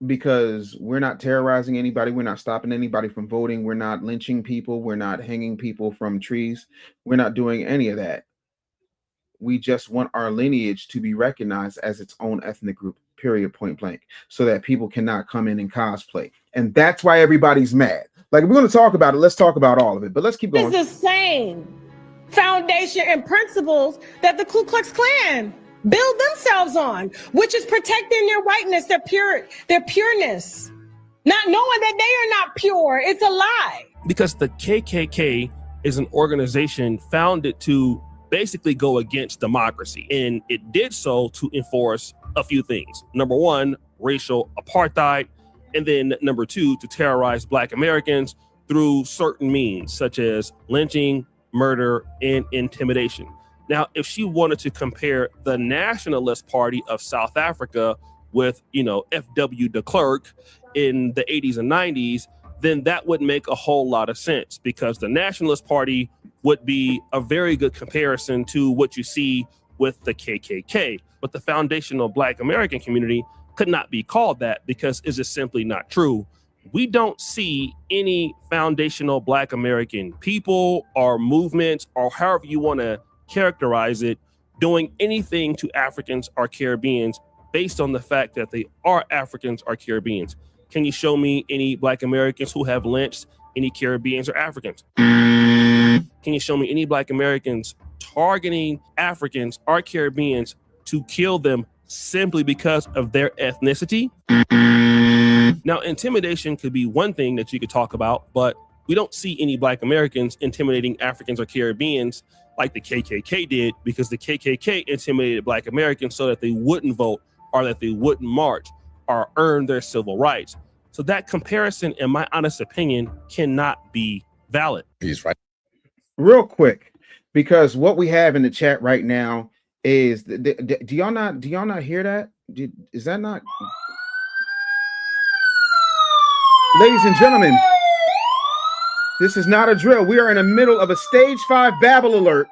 Because we're not terrorizing anybody, we're not stopping anybody from voting, we're not lynching people, we're not hanging people from trees, we're not doing any of that. We just want our lineage to be recognized as its own ethnic group, period, point blank, so that people cannot come in and cosplay. And that's why everybody's mad. Like, if we're going to talk about it, let's talk about all of it, but let's keep going. It's the same foundation and principles that the Ku Klux Klan build themselves on, which is protecting their whiteness, their pureness, not knowing that they are not pure. It's a lie. Because the KKK is an organization founded to basically go against democracy. And it did so to enforce a few things. Number one, racial apartheid. And then number two, to terrorize Black Americans through certain means, such as lynching, murder, and intimidation. Now, if she wanted to compare the Nationalist Party of South Africa with, F.W. de Klerk in the 80s and 90s, then that would make a whole lot of sense, because the Nationalist Party would be a very good comparison to what you see with the KKK. But the foundational Black American community could not be called that, because it's just simply not true. We don't see any foundational Black American people or movements, or however you want to characterize it, doing anything to Africans or Caribbeans based on the fact that they are Africans or Caribbeans. Can you show me any Black Americans who have lynched any Caribbeans or Africans? Can you show me any Black Americans targeting Africans or Caribbeans to kill them simply because of their ethnicity? Now, intimidation could be one thing that you could talk about, but we don't see any Black Americans intimidating Africans or Caribbeans like the KKK did, because the KKK intimidated Black Americans so that they wouldn't vote or that they wouldn't march or earn their civil rights. So that comparison, in my honest opinion, cannot be valid. He's right. Real quick, because what we have in the chat right now is, do y'all not hear that? Is that not? Ladies and gentlemen, this is not a drill. We are in the middle of a stage 5 Babel alert.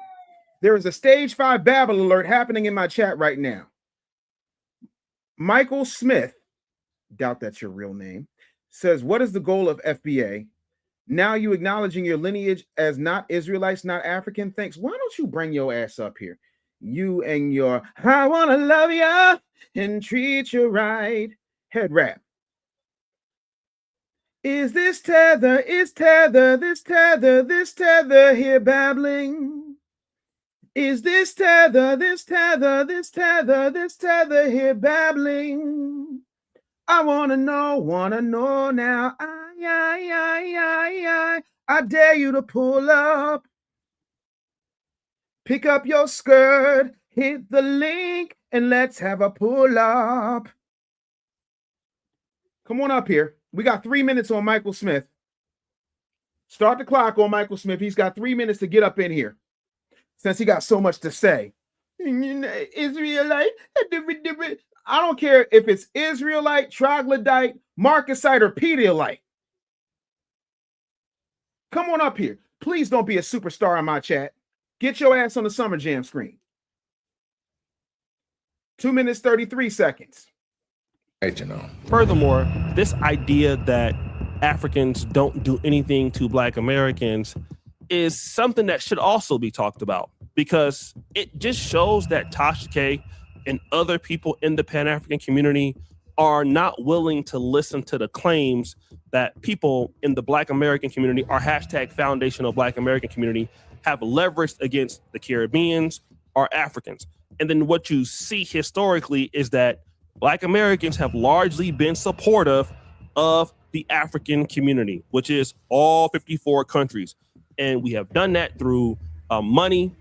There is a stage 5 Babel alert happening in my chat right now. Michael Smith, doubt that's your real name, says, what is the goal of FBA? Now you acknowledging your lineage as not Israelites, not African? Thanks. Why don't you bring your ass up here? You and your I want to love you and treat you right head wrap. Is this tether, this tether here babbling? Is this tether here babbling? I wanna know now. I dare you to pull up. Pick up your skirt, hit the link, and let's have a pull up. Come on up here. We got 3 minutes on Michael Smith. Start the clock on Michael Smith. He's got 3 minutes to get up in here, since he got so much to say. Israelite. I don't care if it's Israelite, troglodyte, Marcusite, or Pedialyte. Come on up here. Please don't be a superstar in my chat. Get your ass on the Summer Jam screen. 2 minutes, 33 seconds. Furthermore, this idea that Africans don't do anything to Black Americans is something that should also be talked about, because it just shows that Tasha K and other people in the Pan-African community are not willing to listen to the claims that people in the Black American community, our hashtag foundational Black American community, have leveraged against the Caribbeans or Africans. And then what you see historically is that Black Americans have largely been supportive of the African community, which is all 54 countries. And we have done that through money.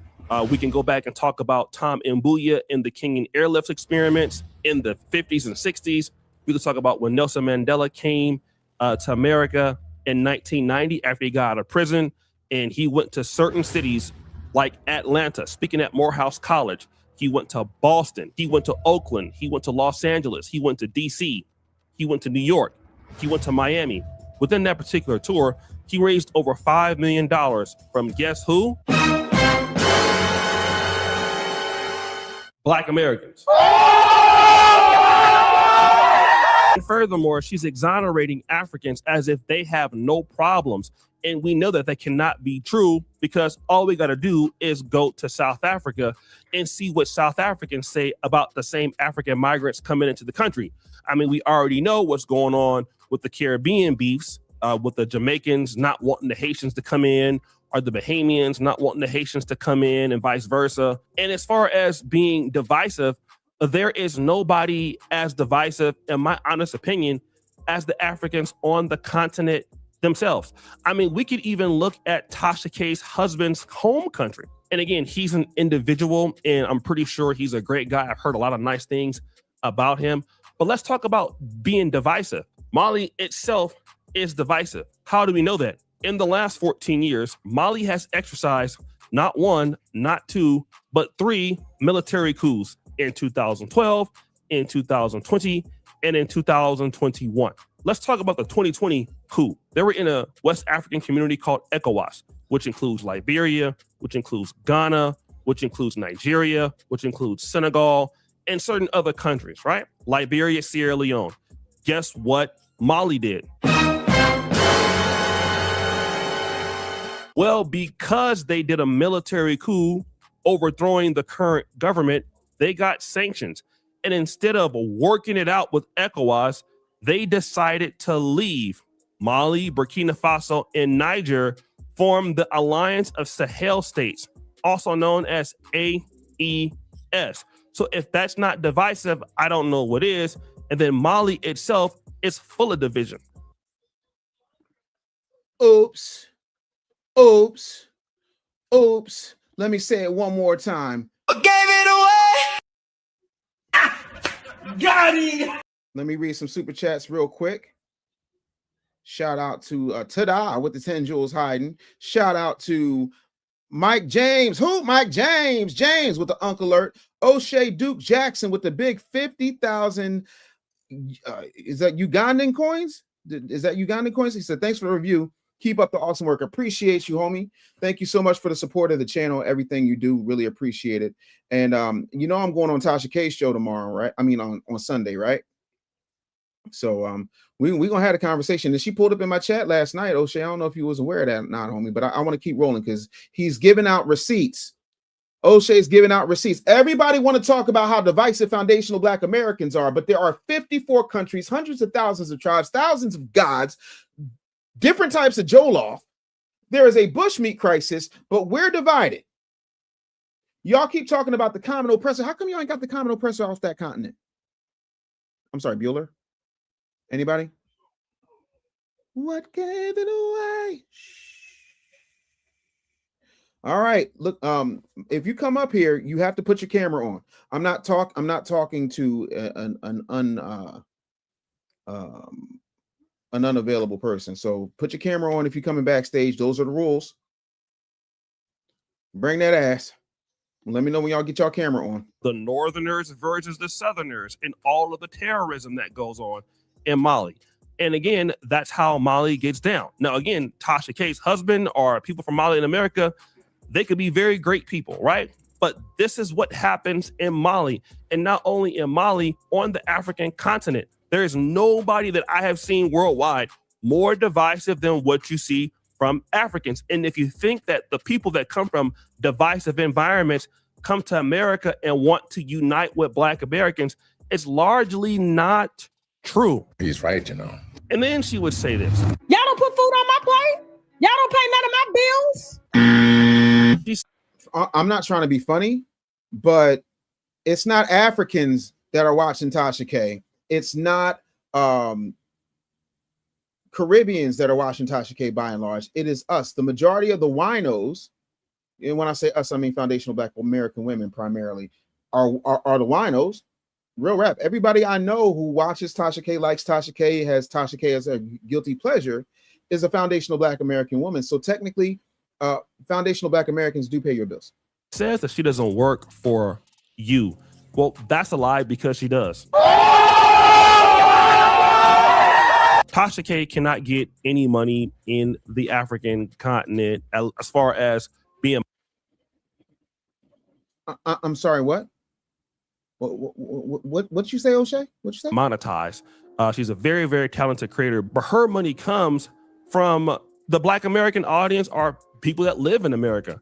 We can go back and talk about Tom Mbuya in the Kenyan airlift experiments in the 50s and 60s. We can talk about when Nelson Mandela came to America in 1990 after he got out of prison, and he went to certain cities like Atlanta, speaking at Morehouse College. He went to Boston. He went to Oakland. He went to Los Angeles. He went to DC. He went to New York. He went to Miami. Within that particular tour, he raised over $5 million from guess who? Black Americans. And furthermore, she's exonerating Africans as if they have no problems. And we know that cannot be true, because all we got to do is go to South Africa and see what South Africans say about the same African migrants coming into the country. I mean, we already know what's going on with the Caribbean beefs, with the Jamaicans not wanting the Haitians to come in, or the Bahamians not wanting the Haitians to come in, and vice versa. And as far as being divisive, there is nobody as divisive, in my honest opinion, as the Africans on the continent themselves. I mean, we could even look at Tasha K's husband's home country. And again, he's an individual, and I'm pretty sure he's a great guy. I've heard a lot of nice things about him. But let's talk about being divisive. Mali itself is divisive. How do we know that? In the last 14 years, Mali has exercised not one, not two, but 3 military coups in 2012, in 2020, and in 2021. Let's talk about the 2020 coup. They were in a West African community called ECOWAS, which includes Liberia, which includes Ghana, which includes Nigeria, which includes Senegal, and certain other countries, right? Liberia, Sierra Leone. Guess what Mali did? Well, because they did a military coup overthrowing the current government, they got sanctions. And instead of working it out with ECOWAS, they decided to leave. Mali, Burkina Faso, and Niger formed the Alliance of Sahel States, also known as AES. So if that's not divisive, I don't know what is. And then Mali itself is full of division. Oops. Oops. Oops. Let me say it one more time. Gave it away. Got it. Let me read some super chats real quick. Shout out to Tada with the 10 jewels hiding. Shout out to Mike James. Who? Mike James. James with the Uncle Alert. O'Shea Duke Jackson with the big 50,000. Is that Ugandan coins? Is that Ugandan coins? He said, thanks for the review. Keep up the awesome work. Appreciate you, homie. Thank you so much for the support of the channel. Everything you do, really appreciate it. And you know I'm going on Tasha K's show tomorrow, right? I mean on Sunday, right? So we gonna have a conversation. And she pulled up in my chat last night. O'Shea, I don't know if you was aware of that or not, homie, but I want to keep rolling because he's giving out receipts. O'Shea's giving out receipts. Everybody want to talk about how divisive foundational Black Americans are, but there are 54 countries, hundreds of thousands of tribes, thousands of gods, different types of Jollof. There is a bushmeat crisis, but we're divided. Y'all keep talking about the common oppressor. How come y'all ain't got the common oppressor off that continent? I'm sorry, Bueller. Anybody? What gave it away? All right. Look, if you come up here, you have to put your camera on. I'm not talking to an unavailable person. So put your camera on if you're coming backstage. Those are the rules. Bring that ass. Let me know when y'all get y'all camera on. The Northerners versus the Southerners and all of the terrorism that goes on in Mali. And again, that's how Mali gets down. Now, again, Tasha K's husband or people from Mali in America, they could be very great people, right? But this is what happens in Mali. And not only in Mali, on the African continent. There is nobody that I have seen worldwide more divisive than what you see from Africans. And if you think that the people that come from divisive environments come to America and want to unite with Black Americans, it's largely not true. He's right, you know. And then she would say this. Y'all don't put food on my plate? Y'all don't pay none of my bills? I'm not trying to be funny, but it's not Africans that are watching Tasha K. It's not Caribbeans that are watching Tasha K by and large. It is us. The majority of the winos, and when I say us, I mean foundational Black American women primarily, are the winos. Real rap. Everybody I know who watches Tasha K, likes Tasha K, has Tasha K as a guilty pleasure, is a foundational Black American woman. So technically, foundational Black Americans do pay your bills. Says that she doesn't work for you. Well, that's a lie because she does. Tasha K cannot get any money in the African continent as far as being. I'm sorry, what? What you say, O'Shea? What you say? Monetized. She's a very, very talented creator, but her money comes from the Black American audience or people that live in America.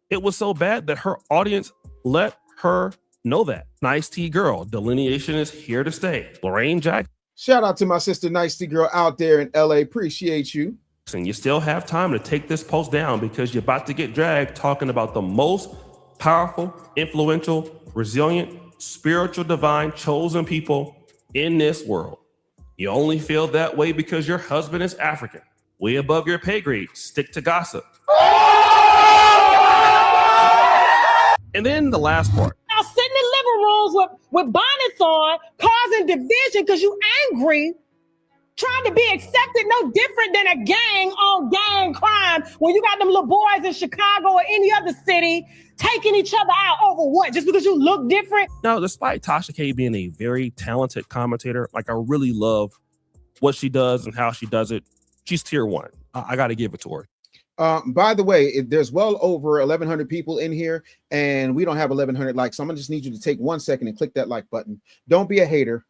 It was so bad that her audience let her know that. Nice T Girl, delineation is here to stay. Lorraine Jackson. Shout out to my sister Nice T Girl out there in LA. Appreciate you. You still have time to take this post down because you're about to get dragged talking about the most powerful, influential, resilient, spiritual, divine, chosen people in this world. You only feel that way because your husband is African. Way above your pay grade. Stick to gossip. And then the last part. Now sitting in living rooms with bonnets on, causing division because you angry, trying to be accepted no different than a gang on gang crime when you got them little boys in Chicago or any other city taking each other out over what? Just because you look different? Now, despite Tasha K being a very talented commentator, like I really love what she does and how she does it, she's tier one. I got to give it to her. By the way, there's well over 1,100 people in here, and we don't have 1,100 likes. So I'm gonna just need you to take 1 second and click that like button. Don't be a hater.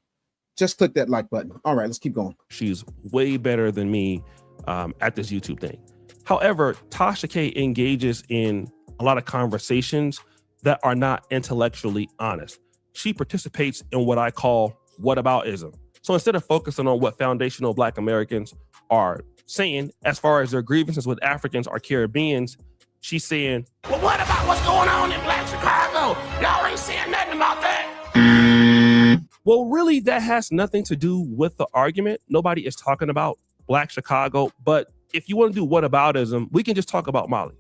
Just click that like button. All right, let's keep going. She's way better than me at this YouTube thing. However, Tasha K engages in a lot of conversations that are not intellectually honest. She participates in what I call whataboutism. So instead of focusing on what foundational Black Americans are saying as far as their grievances with Africans or Caribbeans, she's saying, well, what about what's going on in Black Chicago? Y'all ain't saying nothing about that. Well, really, that has nothing to do with the argument. Nobody is talking about Black Chicago, but if you want to do whataboutism, we can just talk about Mali.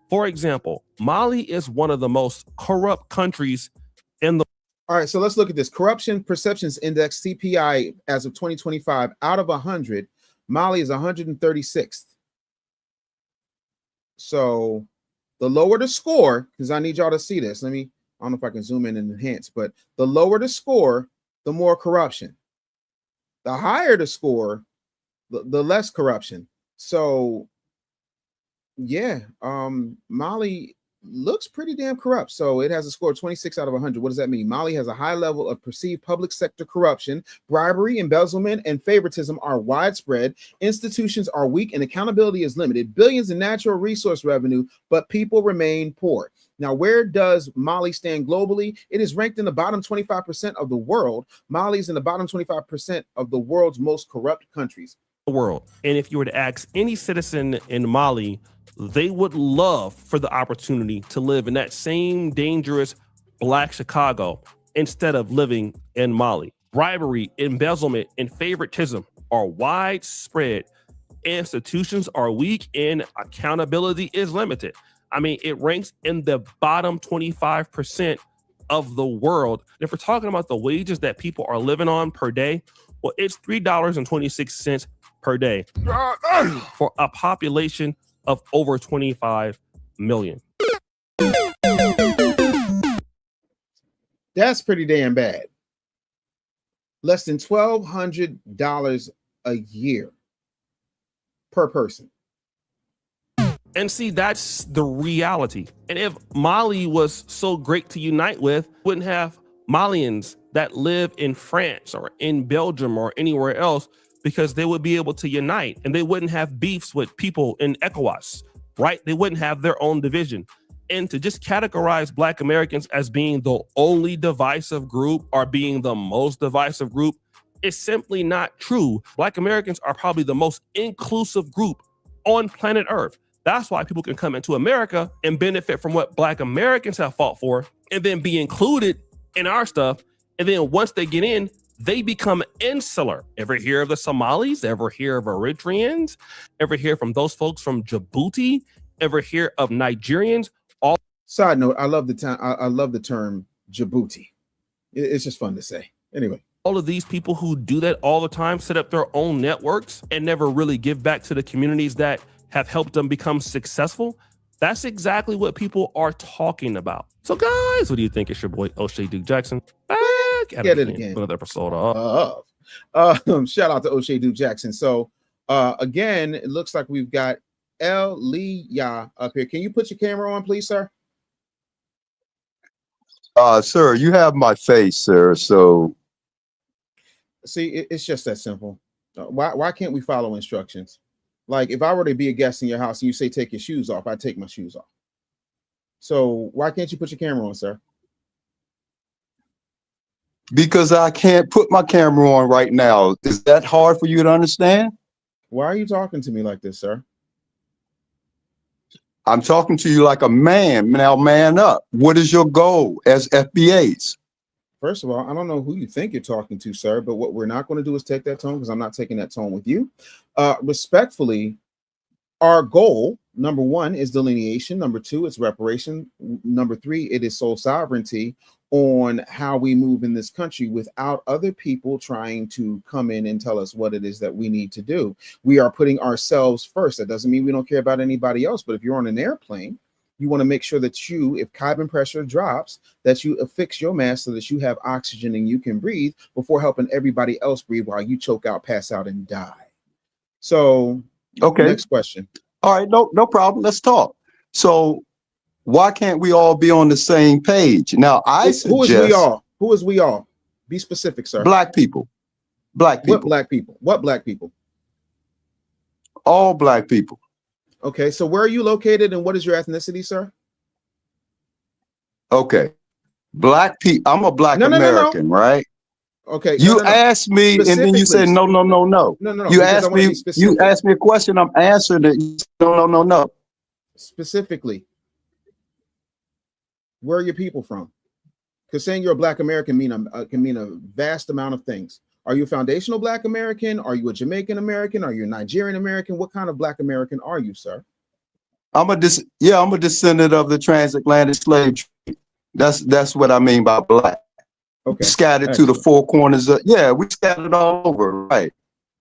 For example, Mali is one of the most corrupt countries in the. All right, so let's look at this. Corruption Perceptions Index, CPI, as of 2025, out of 100, Mali is 136th. So the lower the score, because I need y'all to see this. I don't know if I can zoom in and enhance, but the lower the score, the more corruption. The higher the score, the less corruption. So yeah, Mali looks pretty damn corrupt. So it has a score of 26 out of 100. What does that mean? Mali has a high level of perceived public sector corruption. Bribery, embezzlement, and favoritism are widespread. Institutions are weak and accountability is limited. Billions in natural resource revenue, but people remain poor. Now, where does Mali stand globally? It is ranked in the bottom 25% of the world. Mali is in the bottom 25% of the world's most corrupt countries. World. And if you were to ask any citizen in Mali, they would love for the opportunity to live in that same dangerous Black Chicago instead of living in Mali. Bribery, embezzlement, and favoritism are widespread. Institutions are weak and accountability is limited. It ranks in the bottom 25% of the world. And if we're talking about the wages that people are living on per day, well, it's $3.26 per day for a population of over 25 million. That's pretty damn bad. Less than $1,200 a year per person. And see, that's the reality. And if Mali was so great to unite with, wouldn't have Malians that live in France or in Belgium or anywhere else because they would be able to unite and they wouldn't have beefs with people in ECOWAS, right? They wouldn't have their own division. And to just categorize Black Americans as being the only divisive group or being the most divisive group is simply not true. Black Americans are probably the most inclusive group on planet Earth. That's why people can come into America and benefit from what Black Americans have fought for and then be included in our stuff. And then once they get in, they become insular. Ever hear of the Somalis? Ever hear of Eritreans? Ever hear from those folks from Djibouti? Ever hear of Nigerians? All side note, I love the time. I love the term Djibouti. It's just fun to say. Anyway, all of these people who do that all the time set up their own networks and never really give back to the communities that have helped them become successful. That's exactly what people are talking about. So guys, what do you think? It's your boy O'Shea Duke Jackson back at get it again. Another episode of shout out to O'Shea Duke Jackson. So again, it looks like we've got Elia up here. Can you put your camera on, please, sir? Sir, you have my face, sir. So see, it's just that simple. Why can't we follow instructions? Like if I were to be a guest in your house and you say take your shoes off, I take my shoes off. So why can't you put your camera on, sir? Because I can't put my camera on right now. Is that hard for you to understand? Why are you talking to me like this, sir? I'm talking to you like a man. Now, man up. What is your goal as FBAs? First of all, I don't know who you think you're talking to, sir, but what we're not going to do is take that tone because I'm not taking that tone with you. Respectfully, our goal, number one, is delineation. Number two, it's reparation. Number three, it is sole sovereignty on how we move in this country without other people trying to come in and tell us what it is that we need to do. We are putting ourselves first. That doesn't mean we don't care about anybody else, but if you're on an airplane, you want to make sure that you, if cabin pressure drops, that you affix your mask so that you have oxygen and you can breathe before helping everybody else breathe while you choke out, pass out, and die. So, okay. Next question. All right, no problem. Let's talk. So, why can't we all be on the same page? Now, I suggest... Who is we all? Who is we all? Be specific, sir. Black people. Black people. What black people? What black people? All black people. Okay, so where are you located and what is your ethnicity, sir? Okay. Black people. I'm a Black American, right? Okay. You asked me and then you said no. No. You asked me a question. I'm answering it. No. Specifically. Where are your people from? Because saying you're a Black American can mean a vast amount of things. Are you a foundational Black American? Are you a Jamaican American? Are you a Nigerian American? What kind of Black American are you, sir? I'm a descendant of the transatlantic slave trade. That's what I mean by Black. Okay. Scattered to the four corners of, we scattered all over, right?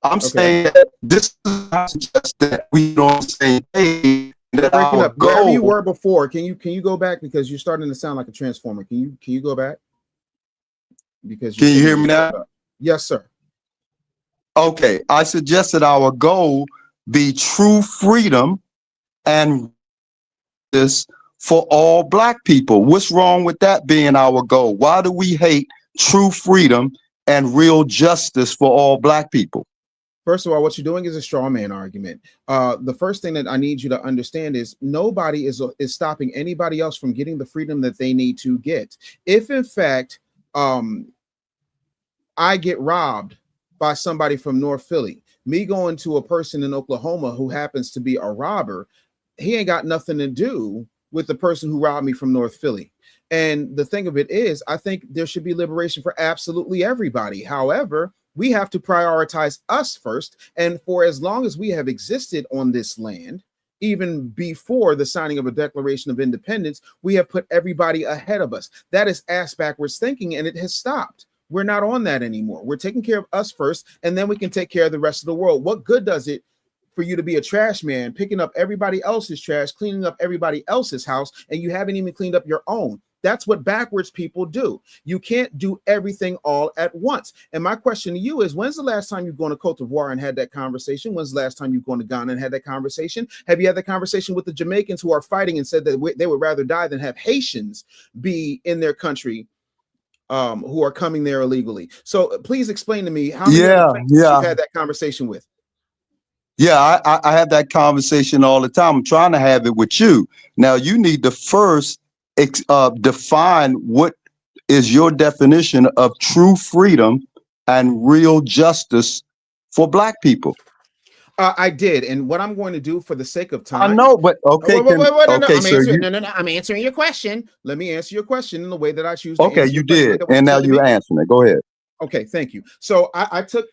I'm saying that this is not just that we don't say hey. Breaking up. Wherever you were before, can you go back because you're starting to sound like a transformer? Can you go back? Because can you hear me now? Yes, sir. Okay, I suggested our goal be true freedom and this for all Black people. What's wrong with that being our goal? Why do we hate true freedom and real justice for all Black people? First of all, what you're doing is a straw man argument. The first thing that I need you to understand is nobody is stopping anybody else from getting the freedom that they need to get. If in fact, I get robbed by somebody from North Philly, me going to a person in Oklahoma who happens to be a robber, he ain't got nothing to do with the person who robbed me from North Philly. And the thing of it is, I think there should be liberation for absolutely everybody. However, we have to prioritize us first. And for as long as we have existed on this land, even before the signing of a Declaration of Independence, we have put everybody ahead of us. That is ass backwards thinking, and it has stopped. We're not on that anymore. We're taking care of us first, and then we can take care of the rest of the world. What good does it for you to be a trash man, picking up everybody else's trash, cleaning up everybody else's house, and you haven't even cleaned up your own? That's what backwards people do. You can't do everything all at once. And my question to you is, when's the last time you've gone to Cote d'Ivoire and had that conversation? When's the last time you've gone to Ghana and had that conversation? Have you had that conversation with the Jamaicans who are fighting and said that they would rather die than have Haitians be in their country who are coming there illegally. So please explain to me how many other places you've had that conversation with. Yeah, I have that conversation all the time. I'm trying to have it with you. Now, you need to first define what is your definition of true freedom and real justice for Black people. I did, and what I'm going to do for the sake of time. I know, but okay. I'm answering your question. Let me answer your question in the way that I choose. Okay, you did, and now you're answering it. Go ahead. Okay, thank you. So I took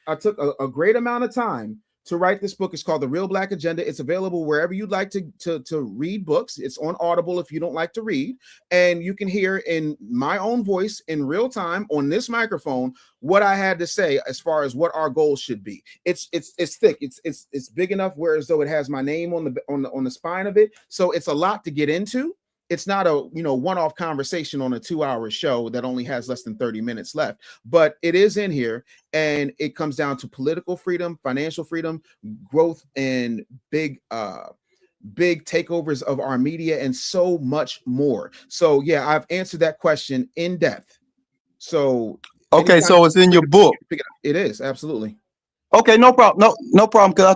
a great amount of time to write this book. It's called The Real Black Agenda. It's available wherever you'd like to read books. It's on Audible if you don't like to read, and you can hear in my own voice in real time on this microphone what I had to say as far as what our goals should be. It's thick. It's big enough where as though it has my name on the spine of it. So it's a lot to get into. It's not a one-off conversation on a 2-hour show that only has less than 30 minutes left, but it is in here, and it comes down to political freedom, financial freedom, growth, and big takeovers of our media, and so much more. So yeah, I've answered that question in depth. So okay, so it's in your book. It is, absolutely. Okay, no problem. No problem, because I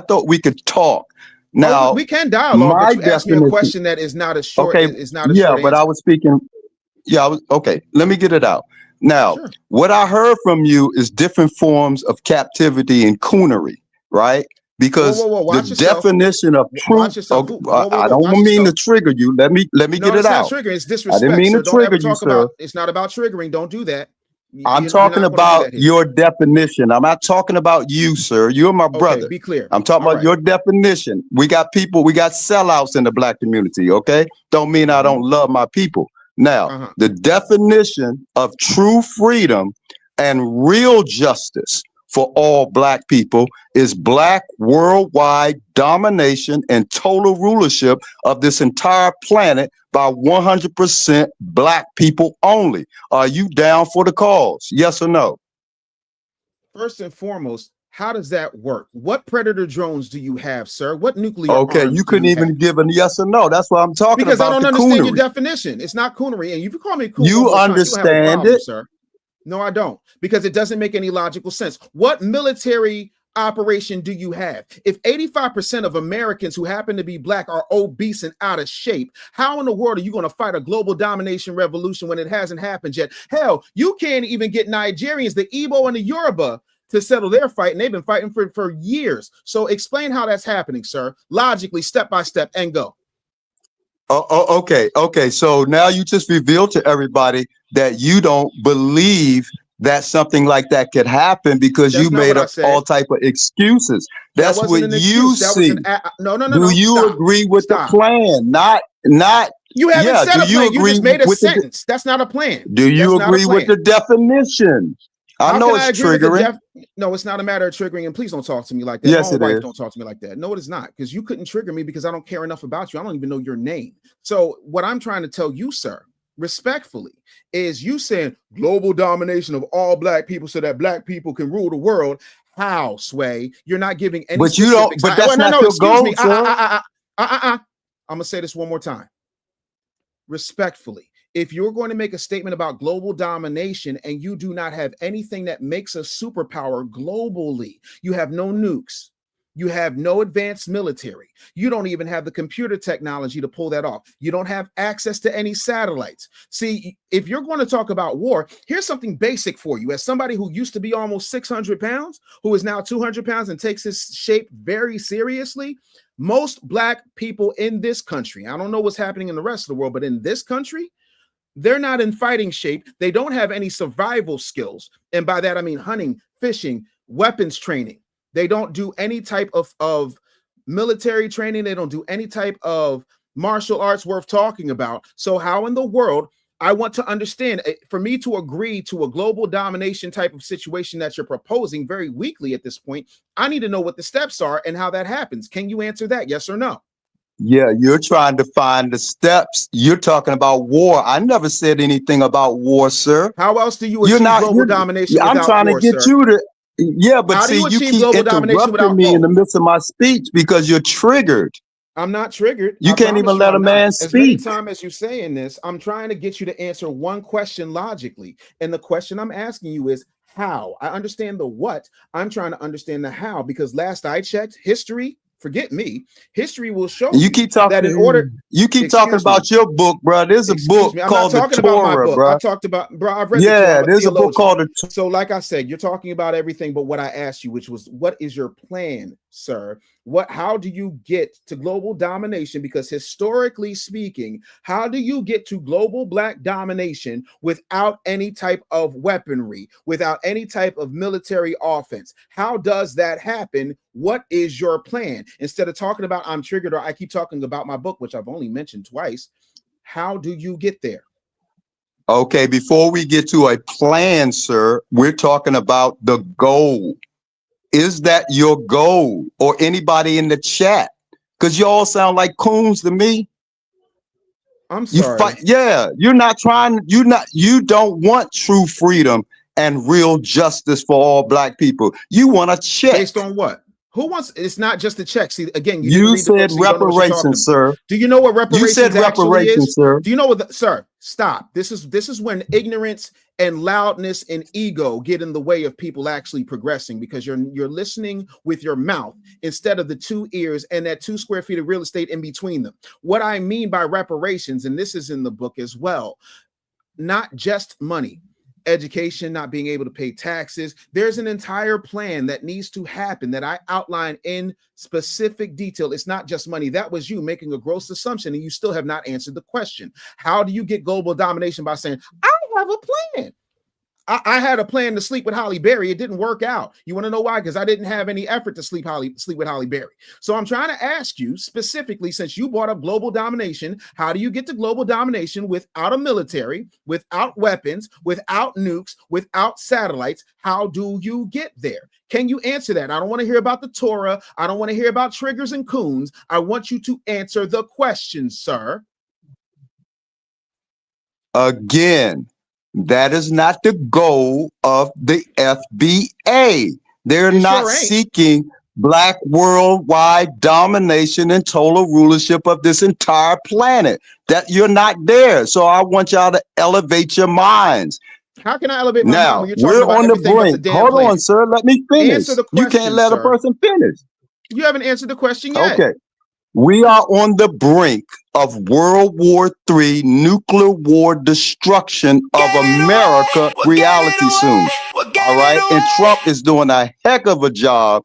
thought we could talk. Now we can dialogue, but you asked me a question that is not a short. Okay, is not a yeah, short but answer. I was speaking. Yeah, okay. Let me get it out. Now, Sure. What I heard from you is different forms of captivity and coonery, right? Because Watch the yourself. definition of truth. I don't mean to trigger you. Let me No, get it it's out. not triggering. It's I disrespect. didn't mean Sir. to Don't ever trigger you, talk sir. about. It's not about triggering. Don't do that. I'm You're talking not gonna do about that here. your definition. I'm not talking about you, sir. You're my brother. Okay, be clear. I'm talking All about your definition. We got sellouts in the Black community, okay? Don't mean I don't love my people. Now, the definition of true freedom and real justice for all Black people is Black worldwide domination and total rulership of this entire planet by 100% Black people only. Are you down for the cause? Yes or no? First and foremost, how does that work? What predator drones do you have, sir? What nuclear Okay, arms you do couldn't you even have? give a yes or no. That's why I'm talking Because about I don't the understand your coonery. definition. It's not coonery, and if you call me coon You one more time, you'll have a understand problem, it? sir. No, I don't, because it doesn't make any logical sense. What military operation do you have? If 85% of Americans who happen to be Black are obese and out of shape, how in the world are you going to fight a global domination revolution when it hasn't happened yet? Hell, you can't even get Nigerians, the Igbo and the Yoruba, to settle their fight, and they've been fighting for years. So explain how that's happening, sir, logically, step by step, and go. Okay. So now you just revealed to everybody that you don't believe that something like that could happen because That's you not made what I up said. all type of excuses. That's That wasn't what an you excuse. That see. was no. Do you Stop. agree with Stop. the plan? Not. You haven't Yeah. said Do a you plan. You agree just made a with sentence. That's not a plan. Do you That's not a agree with plan. the definition? I How know can it's I agree with triggering. No, it's not a matter of triggering, and please don't talk to me like that. Yes, My own it wife is. don't talk to me like that. No, it is not, because you couldn't trigger me because I don't care enough about you. I don't even know your name. So what I'm trying to tell you, sir, respectfully, is you saying global domination of all Black people so that Black people can rule the world. How, Sway? You're not giving any But you don't. specifics. But that's not your Excuse goal, me. sir. I'm gonna say this one more time. Respectfully, if you're going to make a statement about global domination and you do not have anything that makes a superpower globally, you have no nukes, you have no advanced military, you don't even have the computer technology to pull that off, you don't have access to any satellites. See, if you're going to talk about war, here's something basic for you. As somebody who used to be almost 600 pounds, who is now 200 pounds and takes his shape very seriously, most Black people in this country, I don't know what's happening in the rest of the world, but in this country, they're not in fighting shape. They don't have any survival skills. And by that, I mean hunting, fishing, weapons training. They don't do any type of military training. They don't do any type of martial arts worth talking about. So how in the world, I want to understand, for me to agree to a global domination type of situation that you're proposing very weakly at this point, I need to know what the steps are and how that happens. Can you answer that? Yes or no? Yeah, you're trying to find the steps. You're talking about war. I never said anything about war, sir. How else do you achieve global domination I'm without trying war, to get sir? you to. Yeah, but How do see, you you achieve keep global domination interrupting without me in the war? midst of my speech because you're triggered. I'm not triggered. You I can't even promise you let a I'm not. man As many speak. times as you saying this, I'm trying to get you to answer one question logically. And the question I'm asking you is how? I understand the what. I'm trying to understand the how, because last I checked, history, forget me, history will show You you keep that in order. talking. You keep talking Excuse me. about your book, bro. There's a Excuse book me. I'm not called the talking about my Torah, book. I bro. talked about, bro, I've read the Torah. Yeah, I'm a there's a book theologian. called the. So, like I said, you're talking about everything but what I asked you, which was, what is your plan, sir? How do you get to global domination? Because historically speaking, how do you get to global black domination without any type of weaponry, without any type of military offense? How does that happen? What is your plan? Instead of talking about I'm triggered, or I keep talking about my book, which I've only mentioned twice, how do you get there? Okay, before we get to a plan, sir, we're talking about the goal. Is that your goal, or anybody in the chat? Because you all sound like coons to me. I'm sorry. You fight, yeah, you're not trying, you don't want true freedom and real justice for all black people. You want a check. Based on what? Who wants? It's not just a check. See, again, you You didn't read the book, said so you don't know what you're talking reparations, about. sir. Do you know what reparations You said actually reparations, is? sir. Do you know what? Sir, stop. This is when ignorance and loudness and ego get in the way of people actually progressing, because you're listening with your mouth instead of the 2 ears and that 2 square feet of real estate in between them. What I mean by reparations, and this is in the book as well, not just money. Education, not being able to pay taxes. There's an entire plan that needs to happen that I outline in specific detail. It's not just money. That was you making a gross assumption, and you still have not answered the question. How do you get global domination? By saying, I have a plan. I had a plan to sleep with Holly Berry. It didn't work out. You want to know why? Because I didn't have any effort to sleep with Holly Berry. So I'm trying to ask you specifically, since you brought up global domination, how do you get to global domination without a military, without weapons, without nukes, without satellites? How do you get there? Can you answer that? I don't want to hear about the Torah. I don't want to hear about triggers and coons. I want you to answer the question, sir. Again, that is not the goal of the FBA. They're not seeking black worldwide domination and total rulership of this entire planet. That you're not there. So I want y'all to elevate your minds. How can I elevate my mind when you're we're talking about on the everything but the brink. damn Hold plan? on, sir. Let me finish. Answer the question, you can't let sir. a person finish. You haven't answered the question yet. Okay. We are on the brink of World War III, nuclear war destruction of America reality soon. All right. And Trump is doing a heck of a job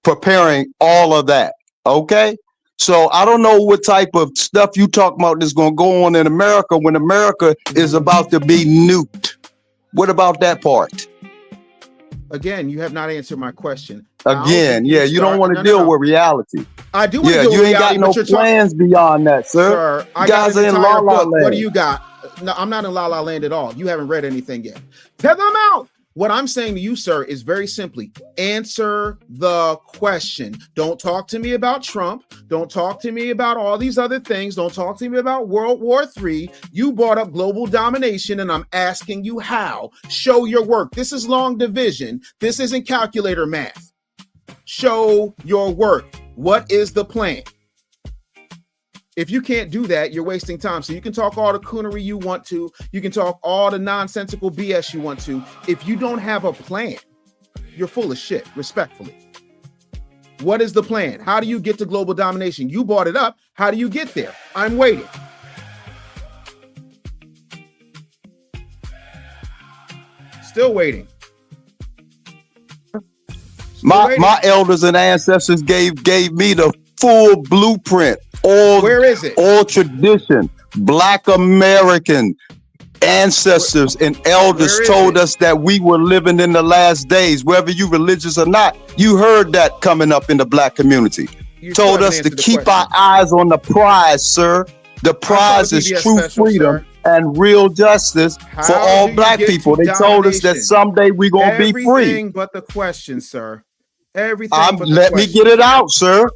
preparing all of that. Okay. So I don't know what type of stuff you talk about that's going to go on in America when America is about to be nuked. What about that part? Again, you have not answered my question. Again, you don't want to deal with reality. I do want to deal with reality, but you ain't got no plans beyond that, sir. I guys got an in entire La La book. Land. What do you got? No, I'm not in La La Land at all. You haven't read anything yet. Tell them out. What I'm saying to you, sir, is very simply answer the question. Don't talk to me about Trump. Don't talk to me about all these other things. Don't talk to me about World War III. You brought up global domination, and I'm asking you how. Show your work. This is long division. This isn't calculator math. Show your work. What is the plan? If you can't do that, you're wasting time. So you can talk all the coonery you want to. You can talk all the nonsensical BS you want to. If you don't have a plan, you're full of shit, respectfully. What is the plan? How do you get to global domination? You brought it up. How do you get there? I'm waiting. Still waiting. My elders and ancestors gave me the full blueprint. Where is it? All tradition, Black American ancestors and elders told us that we were living in the last days. Whether you religious or not, you heard that coming up in the Black community. Told us to keep our eyes on the prize, sir. The prize is true freedom and real justice for all Black people. They told us that someday we're gonna be free. Everything but the question, sir. Everything. Let me get it out, sir.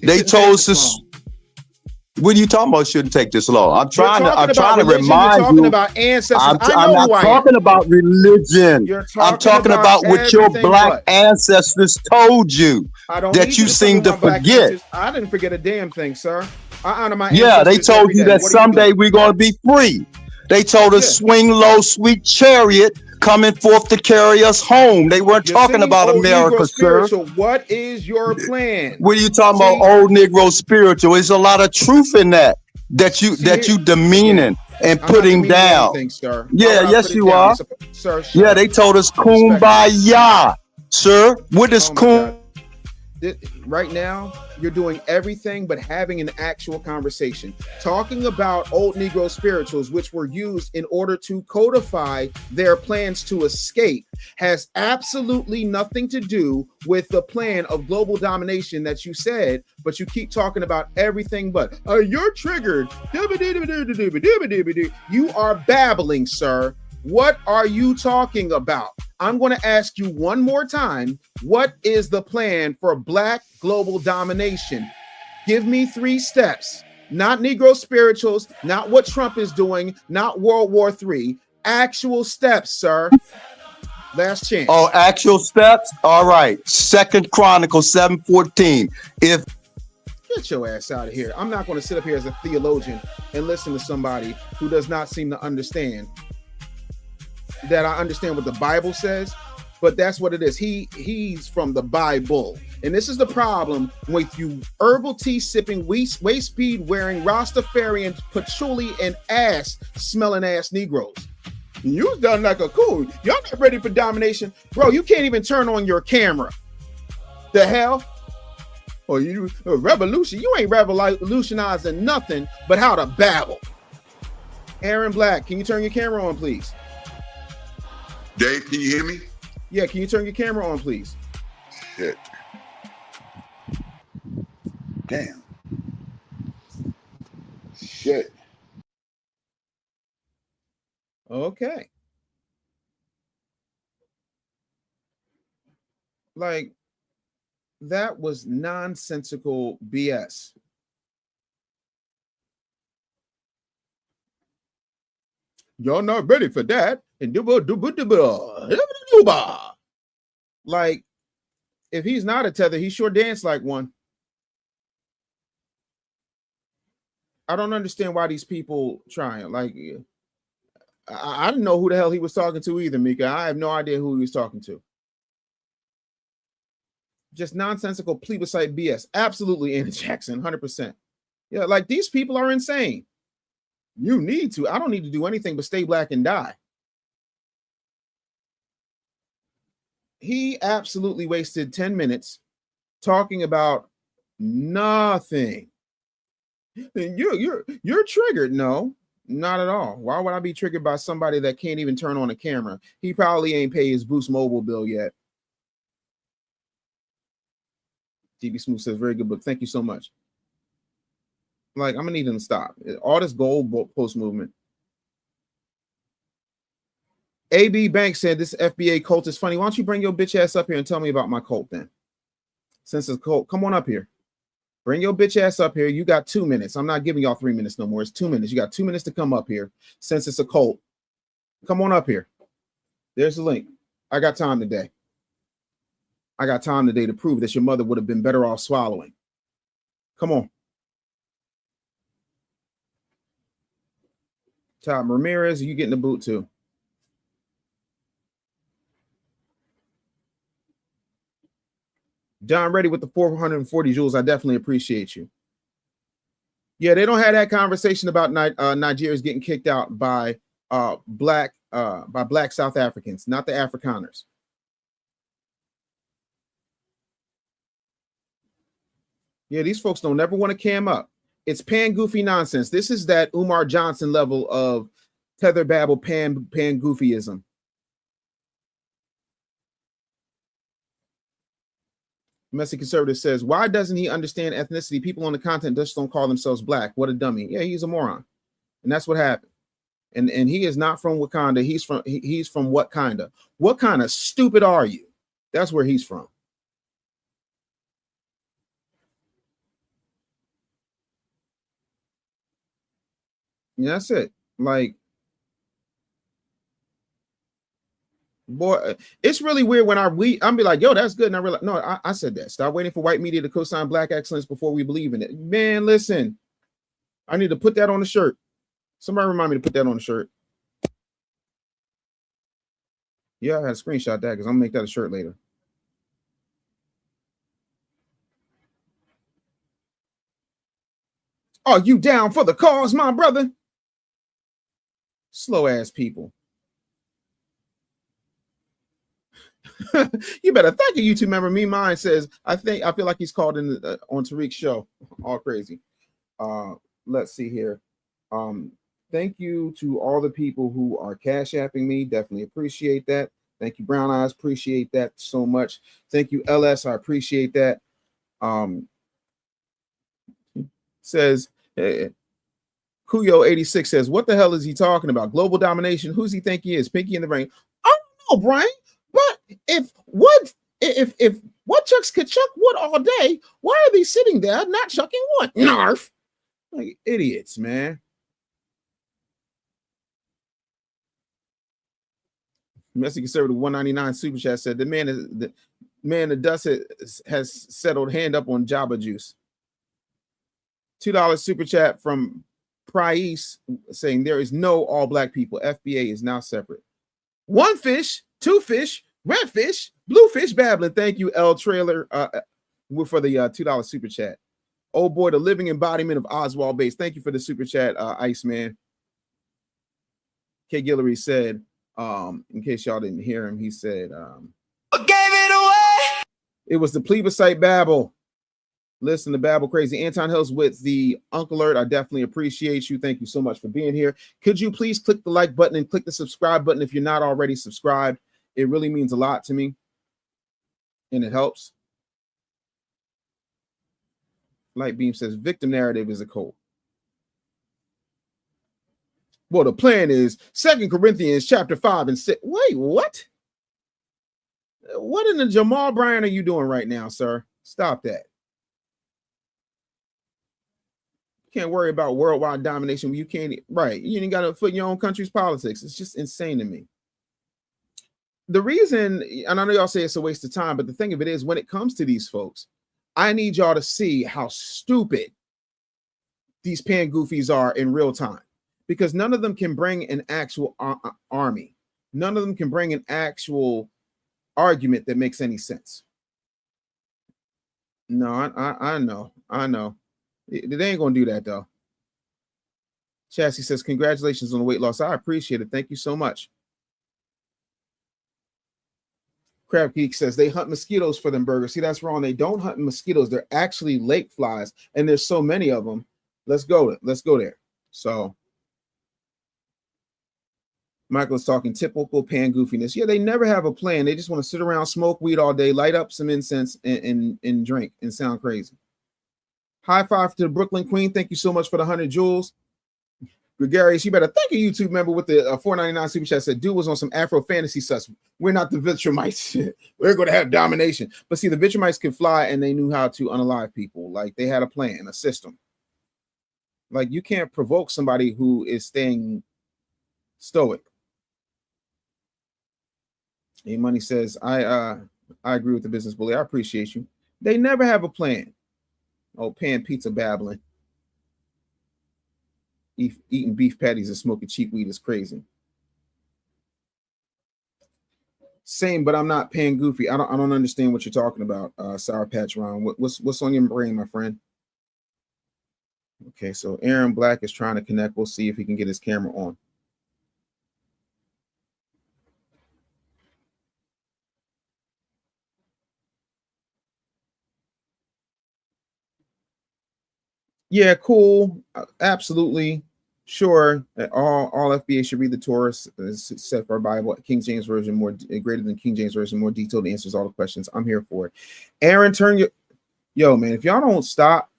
They told us this. What are you talking about? Shouldn't take this long. I'm trying to remind you. About ancestors. I'm not talking about religion. I'm talking about what your Black ancestors told you. I don't that need you to tell me seem to my black forget. ancestors. I didn't forget a damn thing, sir. I honor my Yeah, they ancestors told every you day. that What are you someday doing? we're going to be free. They told us Yeah. swing low, sweet chariot coming forth to carry us home. They weren't You're talking singing about old Negro America, sir. spiritual. What is your plan? What are you talking See, about? Old Negro spiritual. There's a lot of truth in that see here again. demeaning and I'm not putting demeaning down. anything, sir. Why Yeah, would I put yes it you down? are. Sir, shut Yeah, up. they told us Respectfully. kumbaya, sir. What is Oh my God. Right now, you're doing everything but having an actual conversation. Talking about old Negro spirituals, which were used in order to codify their plans to escape, has absolutely nothing to do with the plan of global domination that you said, but you keep talking about everything but. You're triggered. You are babbling, sir. What are you talking about? I'm going to ask you one more time. What is the plan for Black global domination? Give me 3 steps. Not Negro spirituals, not what Trump is doing, not World War III. Actual steps, sir. Last chance. Oh, actual steps? All right. 2nd Chronicles 7:14. If Get your ass out of here. I'm not going to sit up here as a theologian and listen to somebody who does not seem to understand that I understand what the Bible says, but that's what it is. He's from the Bible. And this is the problem with you herbal tea sipping, waist speed wearing, Rastafarian, patchouli, and ass smelling ass Negroes. You done like a cool. Y'all not ready for domination. Bro, you can't even turn on your camera. The hell? Or you revolution. You ain't revolutionizing nothing but how to babble. Aaron Black, can you turn your camera on, please? Dave, can you hear me? Yeah, can you turn your camera on, please? Shit. Damn. Shit. Okay. Like, that was nonsensical BS. Y'all not ready for that. And like, if he's not a tether, he sure danced like one. I don't understand why these people trying. Like, I didn't know who the hell he was talking to either, Mika. I have no idea who he was talking to. Just nonsensical plebiscite BS. Absolutely, Anna Jackson, 100%. Yeah, like these people are insane. You need to. I don't need to do anything but stay black and die. He absolutely wasted 10 minutes talking about nothing. You're triggered. No, not at all. Why would I be triggered by somebody that can't even turn on a camera? He probably ain't paid his Boost Mobile bill yet. DB Smooth says, very good book. Thank you so much. Like, I'm gonna need him to stop. All this gold post movement. AB Bank said this FBA cult is funny. Why don't you bring your bitch ass up here and tell me about my cult then? Since it's cult, come on up here. Bring your bitch ass up here. You got 2 minutes. I'm not giving y'all 3 minutes no more. It's 2 minutes. You got 2 minutes to come up here since it's a cult. Come on up here. There's the link. I got time today. I got time today to prove that your mother would have been better off swallowing. Come on. Tom Ramirez, you getting the boot too? John Reddy with the 440 joules. I definitely appreciate you. Yeah, they don't have that conversation about Nigerians getting kicked out by black South Africans, not the Afrikaners. Yeah, these folks don't ever want to cam up. It's pan goofy nonsense. This is that Umar Johnson level of tether babble pan goofyism. Messy Conservative says, why doesn't he understand ethnicity? People on the continent just don't call themselves black. What a dummy. Yeah, he's a moron. And that's what happened. And he is not from Wakanda. He's from what kind of? What kind of stupid are you? That's where he's from. Yeah, that's it. Like, Boy, it's really weird when I'm be like, yo, that's good. And I realize, no, I said that. Stop waiting for white media to co-sign black excellence before we believe in it. Man, listen, I need to put that on the shirt. Somebody remind me to put that on the shirt. Yeah, I had to screenshot that because I'm gonna make that a shirt later. Are you down for the cause, my brother? Slow ass people. You better thank a YouTube member. Me mine says, I feel like he's called in on Tariq's show. All crazy. Let's see here. Thank you to all the people who are cash apping me. Definitely appreciate that. Thank you, Brown Eyes. Appreciate that so much. Thank you, LS. I appreciate that. Says Kuyo86 says, what the hell is he talking about? Global domination. Who's he think he is? Pinky in the Brain. I don't know, Brian. But if woodchucks could chuck wood all day, why are they sitting there not chucking wood? Narf. Like idiots, man. Messy Conservative 199 Super Chat said the dust has settled. Hand up on Jabba Juice. $2 Super Chat from Price saying there is no all black people. FBA is now separate. One fish, two fish, red fish, blue fish babbling. Thank you, L Trailer, for the $2 Super Chat. Oh boy, the living embodiment of Oswald Bates. Thank you for the Super Chat, Iceman. K. Guillory said, in case y'all didn't hear him, he said, gave it away. It was the plebiscite babble. Listen to Babble Crazy. Anton Hills with the Uncle Alert. I definitely appreciate you. Thank you so much for being here. Could you please click the like button and click the subscribe button if you're not already subscribed? It really means a lot to me, and it helps. Lightbeam says victim narrative is a cult. Well, the plan is 2 Corinthians chapter 5 and 6. Wait, what? What in the Jamal Bryant are you doing right now, sir? Stop that. You can't worry about worldwide domination when you can't, right? You ain't got to foot in your own country's politics. It's just insane to me. The reason, and I know y'all say it's a waste of time, but the thing of it is, when it comes to these folks, I need y'all to see how stupid these pan goofies are in real time, because none of them can bring an actual army. None of them can bring an actual argument that makes any sense. No, I know. They ain't gonna do that though. Chassis says, congratulations on the weight loss. I appreciate it. Thank you so much. Crab Geek says they hunt mosquitoes for them burgers. See, that's wrong. They don't hunt mosquitoes. They're actually lake flies, and there's so many of them. Let's go there. So Michael is talking typical pan goofiness. Yeah, they never have a plan. They just want to sit around, smoke weed all day, light up some incense, and drink and sound crazy. High five to the Brooklyn Queen. Thank you so much for the 100 jewels. Gregarious, you better thank a YouTube member with the $4.99 super chat. Said, dude was on some Afro fantasy sus. We're not the Vitramites. We're going to have domination. But see, the Vitramites could fly, and they knew how to unalive people. Like, they had a plan, a system. Like, you can't provoke somebody who is staying stoic. A-Money says, I agree with the business bully. I appreciate you. They never have a plan. Oh, pan pizza babbling. Eating beef patties and smoking cheap weed is crazy. Same, but I'm not pan goofy. I don't understand what you're talking about, Sour Patch Ron. What's on your brain, my friend? Okay, so Aaron Black is trying to connect. We'll see if he can get his camera on. Yeah, cool. Absolutely. Sure. All FBA should read the Torah, set for Bible, King James Version, more greater than King James Version, more detailed answers all the questions. I'm here for it. Aaron, turn your man. If y'all don't stop.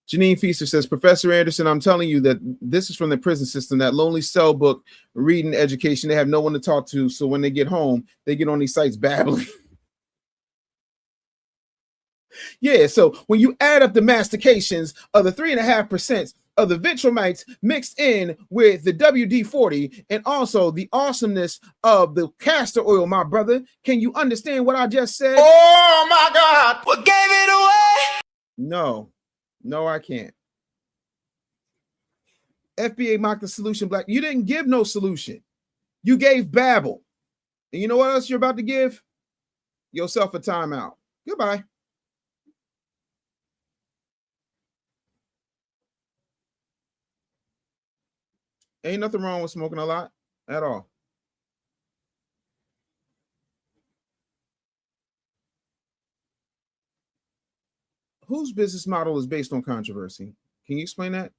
Janine Feaster says, Professor Anderson, I'm telling you that this is from the prison system, that lonely cell book, reading education. They have no one to talk to. So when they get home, they get on these sites babbling. Yeah, so when you add up the mastications of the 3.5%, of the Ventramites mixed in with the WD-40 and also the awesomeness of the castor oil, my brother. Can you understand what I just said? Oh my God, what gave it away? No, I can't. FBA mocked the solution, Black. You didn't give no solution. You gave babble. And you know what else you're about to give? Yourself a timeout. Goodbye. Ain't nothing wrong with smoking a lot at all. Whose business model is based on controversy? Can you explain that?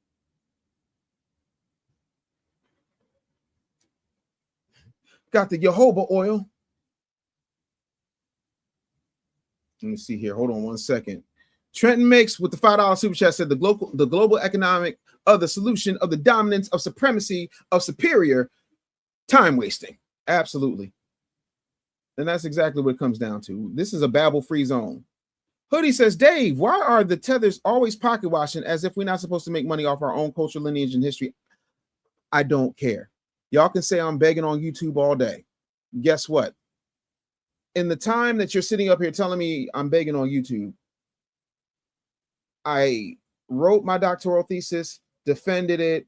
Got the jojoba oil. Let me see here. Hold on one second. Trenton Mix with the $5 super chat said the global economic of the solution of the dominance of supremacy of superior time wasting. Absolutely. And that's exactly what it comes down to. This is a babble-free zone. Hoodie says, Dave, why are the tethers always pocket watching as if we're not supposed to make money off our own culture, lineage, and history? I don't care. Y'all can say I'm begging on YouTube all day. Guess what? In the time that you're sitting up here telling me I'm begging on YouTube, I wrote my doctoral thesis, defended it,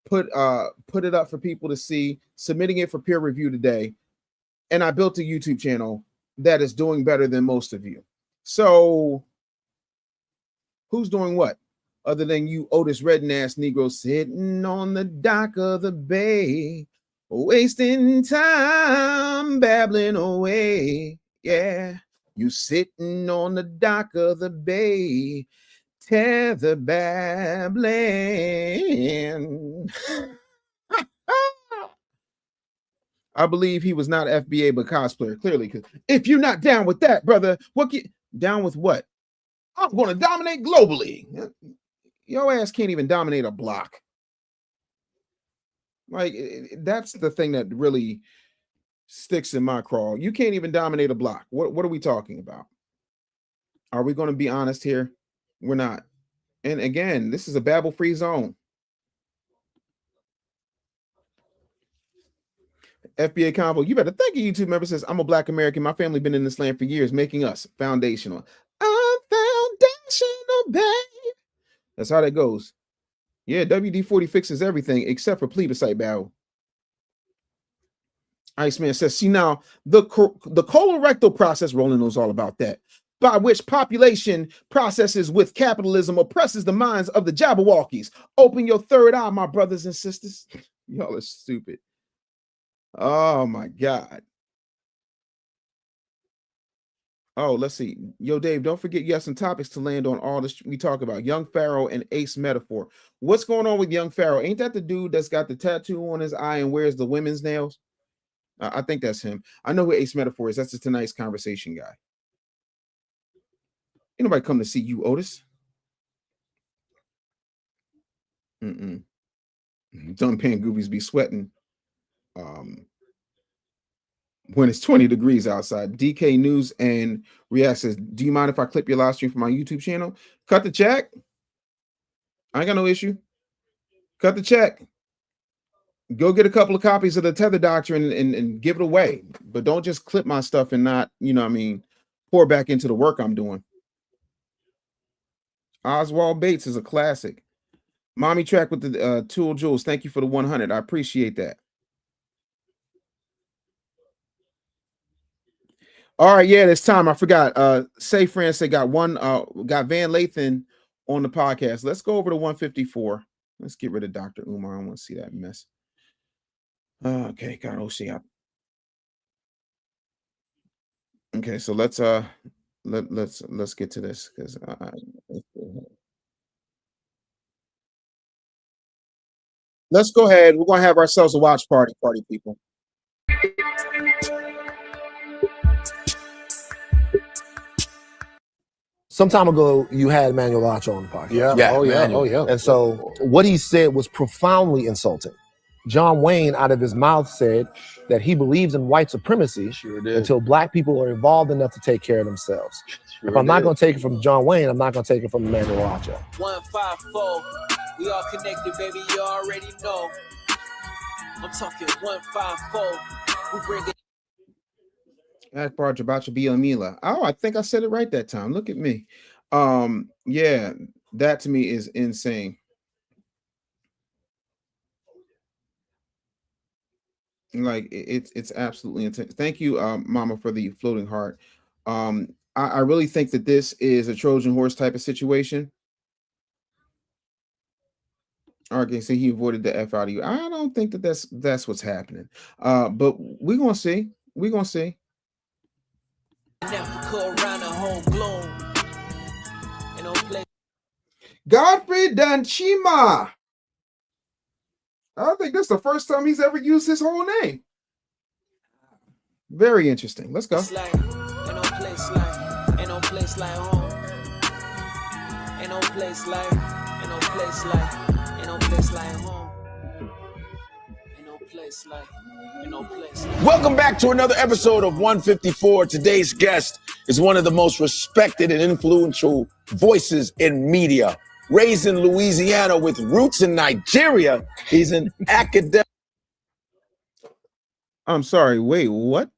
put it up for people to see, submitting it for peer review today, and I built a YouTube channel that is doing better than most of you. So who's doing what? Other than you Otis Redding ass Negroes sitting on the dock of the bay, wasting time, babbling away. Yeah, you sitting on the dock of the bay, tether babbling. I believe he was not FBA but cosplayer, clearly. Because if you're not down with that, brother, down with what? I'm going to dominate globally. Your ass can't even dominate a block. Like, that's the thing that really sticks in my craw. You can't even dominate a block. What are we talking about? Are we going to be honest here? We're not. And again, this is a babble-free zone. FBA Convo, you better thank a YouTube member says, I'm a Black American. My family been in this land for years, making us foundational. I'm foundational, babe. That's how that goes. Yeah, WD-40 fixes everything except for plebiscite battle. Iceman says, see now, the colorectal process, Roland knows all about that, by which population processes with capitalism oppresses the minds of the Jabberwockies. Open your third eye, my brothers and sisters. Y'all are stupid. Oh my God. Oh, let's see. Yo, Dave, don't forget you have some topics to land on all this we talk about. Young Pharaoh and Ace Metaphor. What's going on with Young Pharaoh? Ain't that the dude that's got the tattoo on his eye and wears the women's nails? I think that's him. I know who Ace Metaphor is. That's the tonight's conversation guy. Ain't nobody come to see you, Otis. Done paying goobies be sweating. When it's 20 degrees outside. DK News and React says, do you mind if I clip your live stream from my YouTube channel? Cut the check. I ain't got no issue. Cut the check. Go get a couple of copies of the Tether Doctrine and give it away. But don't just clip my stuff and not, you know what I mean, pour back into the work I'm doing. Oswald Bates is a classic. Mommy Track with the Tool Jewels. Thank you for the 100. I appreciate that. All right, yeah, it's time. I forgot. Say France, they got Van Lathan on the podcast. Let's go over to 154. Let's get rid of Dr. Umar. I want to see that mess. Okay, God, okay, so let's get to this because let's go ahead. We're gonna have ourselves a watch party, people. Some time ago, you had Emmanuel Acho on the podcast. Yeah. Oh, yeah. And so what he said was profoundly insulting. John Wayne, out of his mouth, said that he believes in white supremacy until Black people are evolved enough to take care of themselves. If I'm not going to take it from John Wayne, I'm not going to take it from Emmanuel Acho. 154. We all connected, baby, you already know. I'm talking 154. We bring it. Akbar Jabacha Biamila. Oh, I think I said it right that time. Look at me. Yeah, that to me is insane. Like it's absolutely intense. Thank you, Mama, for the floating heart. I really think that this is a Trojan horse type of situation. Okay, so he avoided the F out of you. I don't think that that's what's happening. But we're gonna see. We're gonna see. Godfrey Danchima. I think that's the first time he's ever used his whole name. Very interesting. Let's go. Ain't no place like home. Ain't no place like home. Ain't no place like. Welcome back to another episode of 154. Today's guest is one of the most respected and influential voices in media. Raised in Louisiana with roots in Nigeria, he's an academic. I'm sorry. Wait, what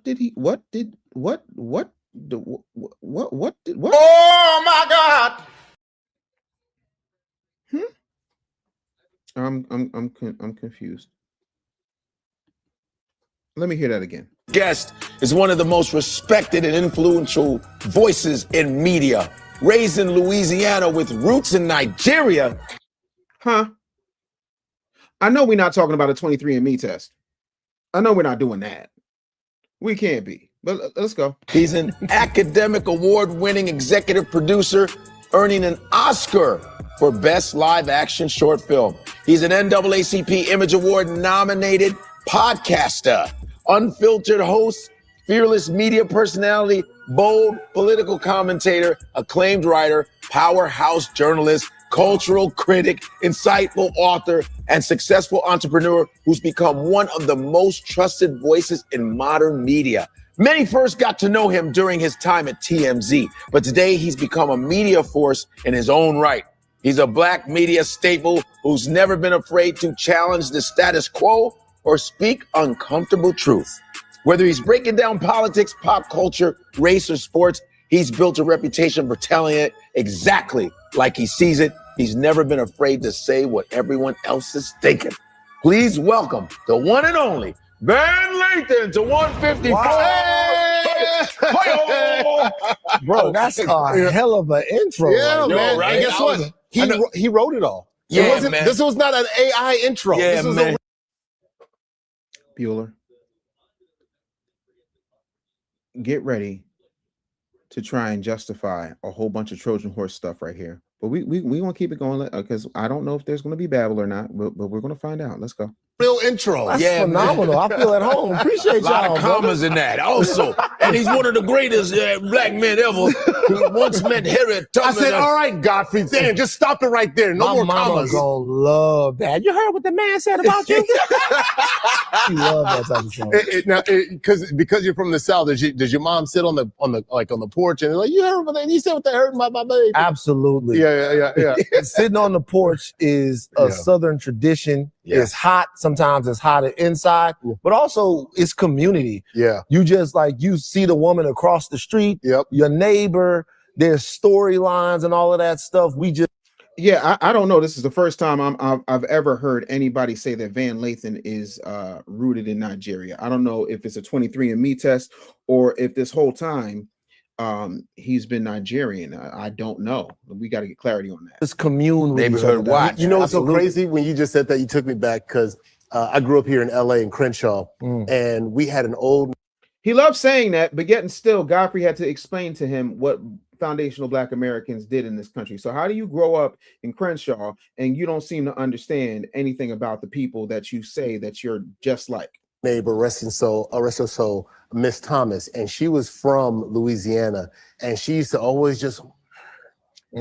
did he? What? Oh my God! I'm confused. Let me hear that again. Guest is one of the most respected and influential voices in media. Raised in Louisiana with roots in Nigeria. Huh? I know we're not talking about a 23andMe test. I know we're not doing that. We can't be, but let's go. He's an academic award-winning executive producer, earning an Oscar for Best Live Action Short Film. He's an NAACP Image Award nominated podcaster, unfiltered host, fearless media personality, bold political commentator, acclaimed writer, powerhouse journalist, cultural critic, insightful author, and successful entrepreneur who's become one of the most trusted voices in modern media. Many first got to know him during his time at TMZ, but today he's become a media force in his own right. He's a Black media staple who's never been afraid to challenge the status quo or speak uncomfortable truth. Whether he's breaking down politics, pop culture, race, or sports, he's built a reputation for telling it exactly like he sees it. He's never been afraid to say what everyone else is thinking. Please welcome the one and only Van Lathan to 154. Wow. Bro, that's a hell of an intro. Yeah, man. Right? And guess what? He wrote it all. Yeah, man. This was not an AI intro. Yeah, this was man. Bueller, get ready to try and justify a whole bunch of Trojan horse stuff right here. But we want to keep it going because I don't know if there's going to be babble or not, but we're going to find out. Let's go. Real intro. That's phenomenal. I feel at home. Appreciate y'all. A lot of commas in that also. And he's one of the greatest Black men ever. He once met Harriet Tubman. I said, all right, Godfrey, damn, just stop it right there. No My more mama commas. gonna love that. You heard what the man said about you? She love that type of song. Because you're from the South, does your mom sit on the porch and like, you heard what they, you said what they heard about my baby? Absolutely. Yeah. Sitting on the porch is a Southern tradition. Yeah. It's hot. Sometimes it's hotter inside, but also it's community. Yeah. You just like, you see the woman across the street, your neighbor, there's storylines and all of that stuff. We just. Yeah, I don't know. This is the first time I've ever heard anybody say that Van Lathan is rooted in Nigeria. I don't know if it's a 23andMe test or if this whole time he's been Nigerian. I don't know. We got to get clarity on that. This commune with Neighborhood watch. You know what's so crazy? When you just said that, you took me back because I grew up here in LA in Crenshaw, and we had an old. He loves saying that, but yet and still, Godfrey had to explain to him what foundational Black Americans did in this country. So how do you grow up in Crenshaw and you don't seem to understand anything about the people that you say that you're just like? Neighbor, rest her soul, Miss Thomas, and she was from Louisiana, and she used to always just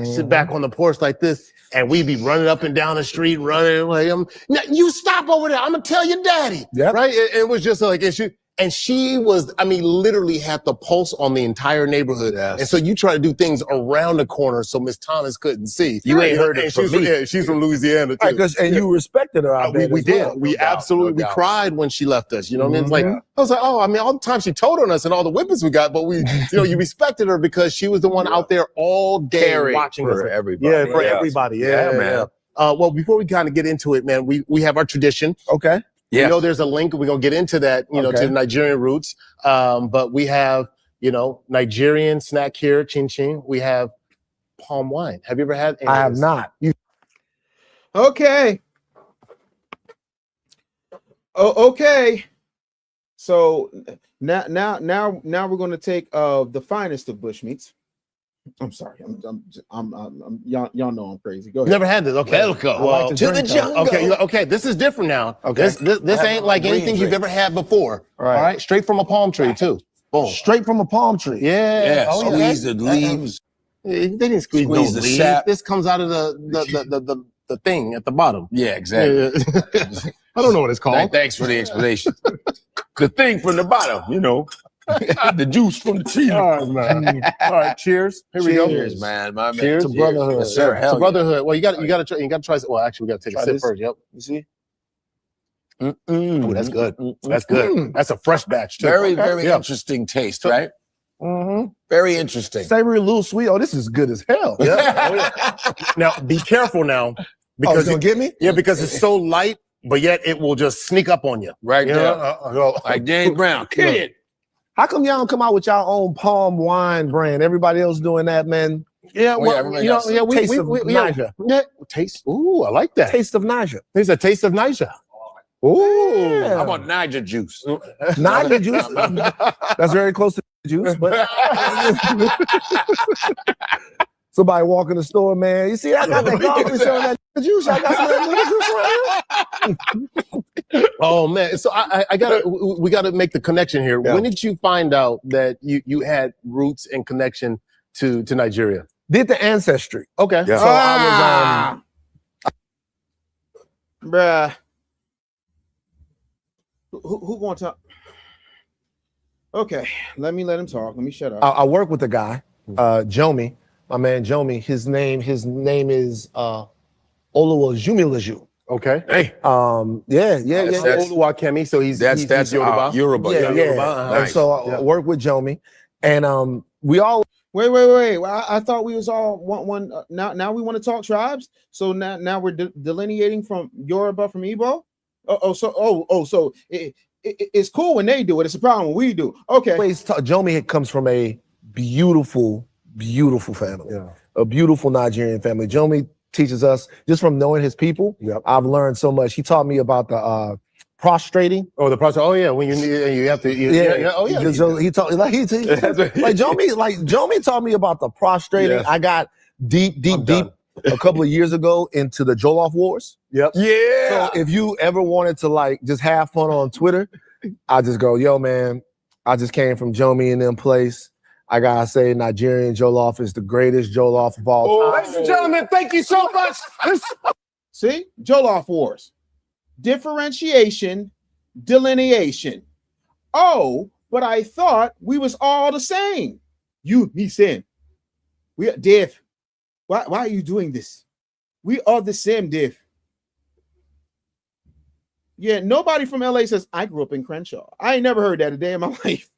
sit back on the porch like this, and we'd be running up and down the street, running like, "Now, you stop over there, I'm gonna tell your daddy." Yep. Right? It was just like, And she was, I mean, literally had the pulse on the entire neighborhood. Yes. And so you try to do things around the corner so Miss Thomas couldn't see. You ain't heard it from me. Yeah, she's from Louisiana too. Right, and you respected her. I bet We as did. well. We absolutely we cried when she left us. You know what I mean? It's like, Mhm. I was like, oh, I mean, all the time she told on us and all the whippings we got, but we, you respected her because she was the one out there all day Caring watching for us. everybody. Yeah, for Yes. everybody. Yeah, Yeah, man. well, before we kind of get into it, man, we have our tradition. Okay. You Yes. know, there's a link. We're gonna get into that. You know, to the Nigerian roots. But we have, Nigerian snack here, chin chin. We have palm wine. Have you ever had? Any I of have this? not. Okay. Oh, okay. So now we're going to take the finest of bushmeats. I'm sorry. I'm y'all know I'm crazy. Go ahead. Never had this. Okay. Welcome Well, to the jungle. Okay. This is different now. Okay. This ain't like anything you've ever had before. All right. Straight from a palm tree too. Boom. Straight from a palm tree. Yeah. Squeeze the leaves. They didn't squeeze no the leaves. sap. This comes out of the thing at the bottom. Yeah, exactly. Yeah. I don't know what it's called. Thanks for the explanation. The thing from the bottom, the juice from the tree. All right, man. All right, cheers. Here we go. Cheers, man. My man. Cheers to brotherhood. Yes, sir. To Hell brotherhood. Well, you got to try. Well, actually, we got to take Try a sip this. first. Yep. You see? Oh, that's good. That's good. That's a fresh batch too. Very, very interesting taste, right? Mm-hmm. Very interesting. Savory, a little sweet. Oh, this is good as hell. Yeah. Now, be careful now because it's gonna get me? Yeah, because it's so light, but yet it will just sneak up on you. Right You there. know? Like James Brown. Kill it. How come y'all don't come out with y'all own palm wine brand? Everybody else doing that, man. Yeah, well, everybody got some. Taste of Niger. Yeah, taste. Ooh, I like that. Taste of Niger. There's a taste of Niger. Ooh. Yeah. How about Niger juice? Niger juice. That's very close to juice, but somebody walk in the store, man. You see, I got that coffee selling that juice. I got some of that juice right here. Oh man, so we gotta make the connection here. Yeah. When did you find out that you had roots and connection to Nigeria? Did the ancestry. Okay. So I was Bruh. Who going to talk? Okay, let him talk. Let me shut up. I work with a guy, Jomi, my man Jomi. His name is Oluwajumilaju. Okay. Hey. Yeah. That's- Oluwakemi, so he's Yoruba. Yoruba. Yeah. Yoruba. And so I work with Jomi, and we all. Wait. Well, I thought we was all one. Now we want to talk tribes. So now we're delineating from Yoruba from Igbo. So it's cool when they do it. It's a problem when we do. Okay. Jomi comes from a beautiful family. Yeah. A beautiful Nigerian family. Jomi teaches us just from knowing his people. Yep. I've learned so much. He taught me about the prostrating. Oh, the process. Oh yeah, when you have to. Oh yeah. So he taught like Jomi taught me about the prostrating. Yes. I got deep done. a couple of years ago into the Jollof Wars. Yep. Yeah. So if you ever wanted to like just have fun on Twitter, I just go, yo man, I just came from Jomi and them place. I gotta say, Nigerian Jollof is the greatest Jollof of all time. Ladies and gentlemen, thank you so much. See, Jollof Wars, differentiation, delineation. Oh, but I thought we was all the same. You, me, Sam. We are Dave. Why are you doing this? We are the same, Dave. Yeah, nobody from LA says I grew up in Crenshaw. I ain't never heard that a day in my life.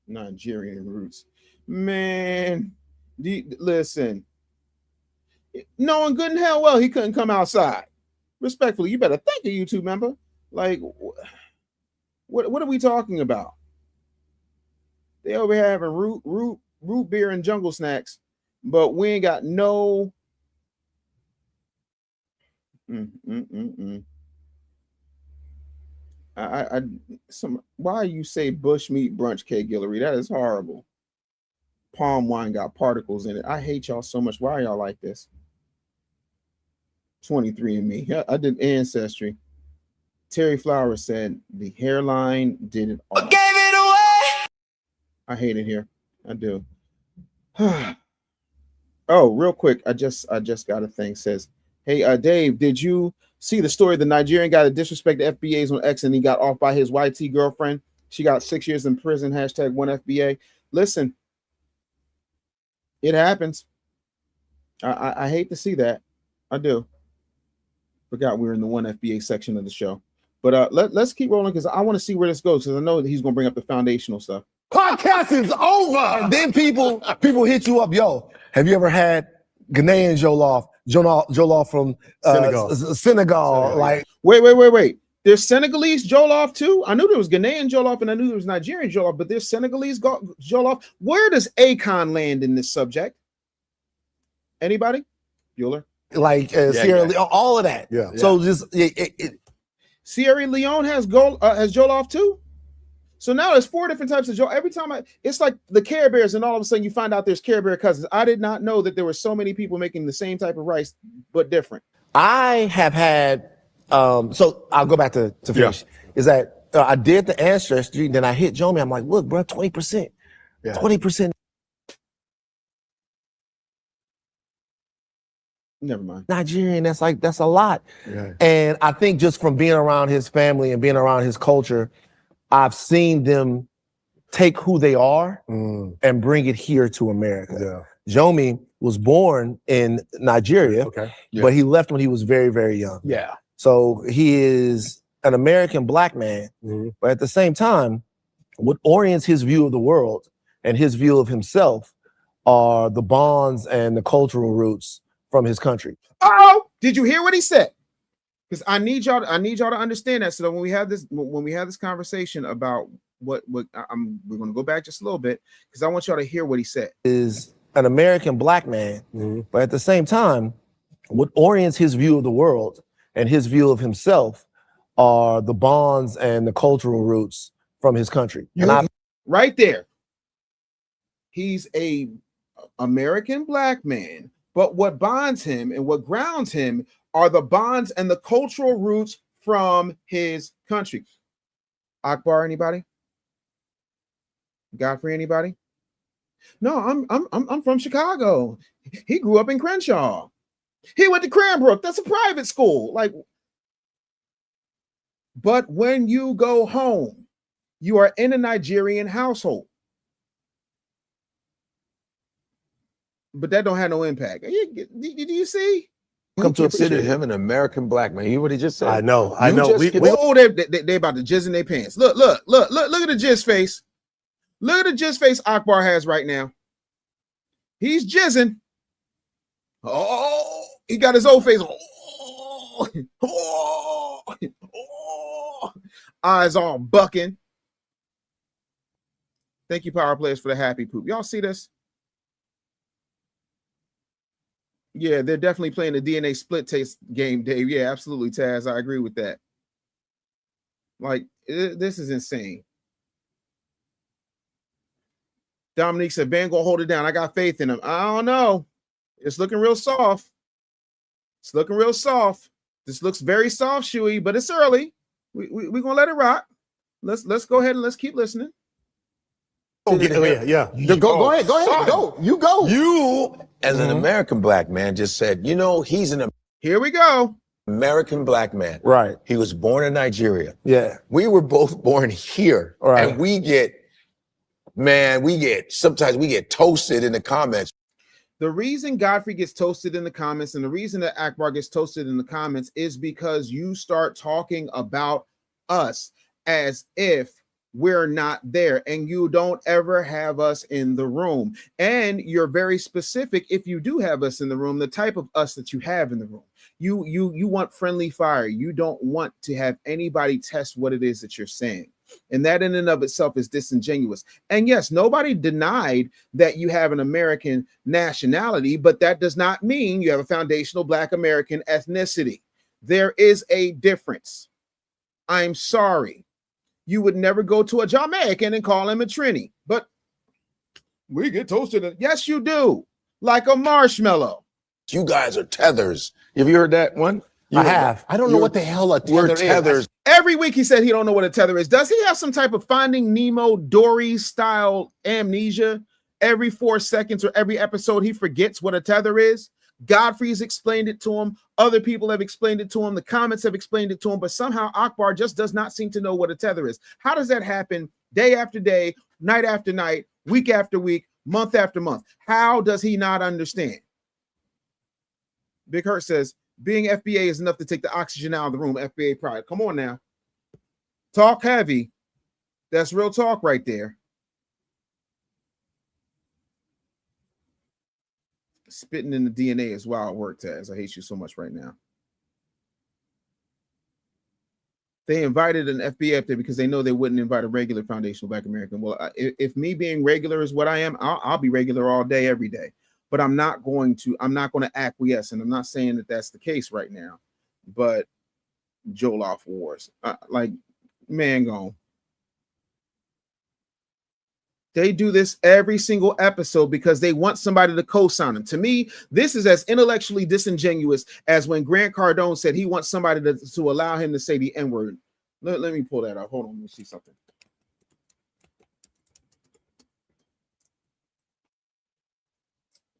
Nigerian roots, man. Listen, knowing good and hell well he couldn't come outside. Respectfully, you better thank a YouTube member. Like, what are we talking about? They over here having root beer and jungle snacks, but we ain't got no. Why you say bushmeat brunch cake, Guillory? That is horrible. Palm wine got particles in it. I hate y'all so much. Why are y'all like this? 23andMe. I did ancestry. Terry Flowers said the hairline did it all. Gave it away. I hate it here. I do. Oh, real quick. I just got a thing. Says, Hey, Dave, did you see the story of the Nigerian guy that disrespected FBAs on X and he got off by his YT girlfriend? She got 6 years in prison, #1FBA. Listen, it happens. I hate to see that. I do. Forgot we were in the 1FBA section of the show. But let's keep rolling because I want to see where this goes because I know that he's going to bring up the foundational stuff. Podcast is over. And then people hit you up. Yo, have you ever had Ghanaian Jollof from Senegal? Like, wait. There's Senegalese Jollof too. I knew there was Ghanaian Jollof and I knew there was Nigerian Jollof, but there's Senegalese Jollof. Where does Akon land in this subject? Anybody? Bueller? Like Sierra Leone, all of that. Yeah. So just Sierra Leone has Jollof too. So now there's 4 different types of Jollof. Every time it's like the Care Bears, and all of a sudden you find out there's Care Bear cousins. I did not know that there were so many people making the same type of rice but different. I have had. So I'll go back to finish. Is that I did the ancestry, then I hit Jomi. I'm like, look, bro, 20%, 20%. Never mind. Nigerian, that's a lot. Yeah. And I think just from being around his family and being around his culture, I've seen them take who they are and bring it here to America. Jomi was born in Nigeria, but he left when he was very, very young. Yeah. So he is an American black man, but at the same time, what orients his view of the world and his view of himself are the bonds and the cultural roots from his country. Oh, did you hear what he said? Because I need y'all to understand that. So that when we have this conversation about we're going to go back just a little bit because I want y'all to hear what he said. Is an American black man, but at the same time, what orients his view of the world and his view of himself are the bonds and the cultural roots from his country. Right there. He's a American black man, but what bonds him and what grounds him are the bonds and the cultural roots from his country. Akbar, anybody? Godfrey, anybody? No, I'm from Chicago. He grew up in Crenshaw. He went to Cranbrook. That's a private school. But when you go home, you are in a Nigerian household. But that don't have no impact. Do you see? Come to consider him an American black man. You hear what he just said? I know. They about to jizz in their pants. Look at the jizz face. Look at the jizz face Akbar has right now. He's jizzing. Oh, he got his old face. Eyes all bucking. Thank you, Power Players, for the happy poop. Y'all see this? Yeah, they're definitely playing the DNA split taste game, Dave. Yeah, absolutely, Taz. I agree with that. This is insane. Dominique said, Van gonna hold it down. I got faith in him. I don't know. It's looking real soft. It's looking real soft. This looks very soft, shoey, but it's early. We're gonna let it rock. Let's go ahead and let's keep listening. Go ahead. Go ahead. Go. You go. You, as an American black man, just said, he's an Here we go. American black man. Right. He was born in Nigeria. Yeah. We were both born here. Right. And sometimes we get toasted in the comments. The reason Godfrey gets toasted in the comments and the reason that Akbar gets toasted in the comments is because you start talking about us as if we're not there and you don't ever have us in the room. And you're very specific if you do have us in the room, the type of us that you have in the room. You want friendly fire. You don't want to have anybody test what it is that you're saying. And that in and of itself is disingenuous. And yes, nobody denied that you have an American nationality, but that does not mean you have a foundational Black American ethnicity. There is a difference. I'm sorry. You would never go to a Jamaican and call him a Trini, but we get toasted. Yes, you do. Like a marshmallow. You guys are tethers. Have you heard that one? I have. I don't know what the hell a tether is. Tethers. Every week he said he don't know what a tether is. Does he have some type of Finding Nemo, Dory style amnesia? Every 4 seconds or every episode he forgets what a tether is? Godfrey's explained it to him. Other people have explained it to him. The comments have explained it to him. But somehow Akbar just does not seem to know what a tether is. How does that happen day after day, night after night, week after week, month after month? How does he not understand? Big Hurt says, being FBA is enough to take the oxygen out of the room. FBA pride. Come on now. Talk heavy. That's real talk right there. Spitting in the DNA is wild work, Taz. I hate you so much right now. They invited an FBA up there because they know they wouldn't invite a regular foundational Black American. Well, if me being regular is what I am, I'll be regular all day, every day. But I'm not going to acquiesce, and I'm not saying that that's the case right now. But Joel off wars, like, man, gone. They do this every single episode because they want somebody to co-sign them. To me, this is as intellectually disingenuous as when Grant Cardone said he wants somebody to allow him to say the N-word. Let me pull that up. Hold on, let me see something.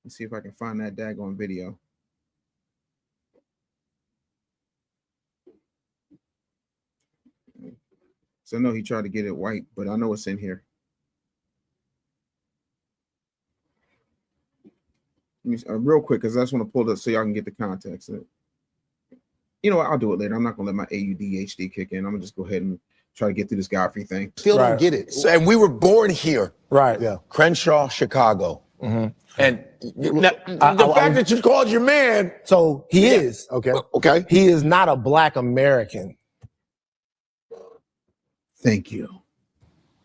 Let's see if I can find that daggone video. So I know he tried to get it white, but I know it's in here. Real quick, because I just want to pull it up so y'all can get the context. You know what? I'll do it later. I'm not going to let my ADHD kick in. I'm going to just go ahead and try to get through this Godfrey thing. Still don't get it. So, and we were born here. Right. Yeah. Crenshaw, Chicago. Mm-hmm. And now, the fact that you called your man. So he is. Okay. Okay. He is not a Black American. Thank you.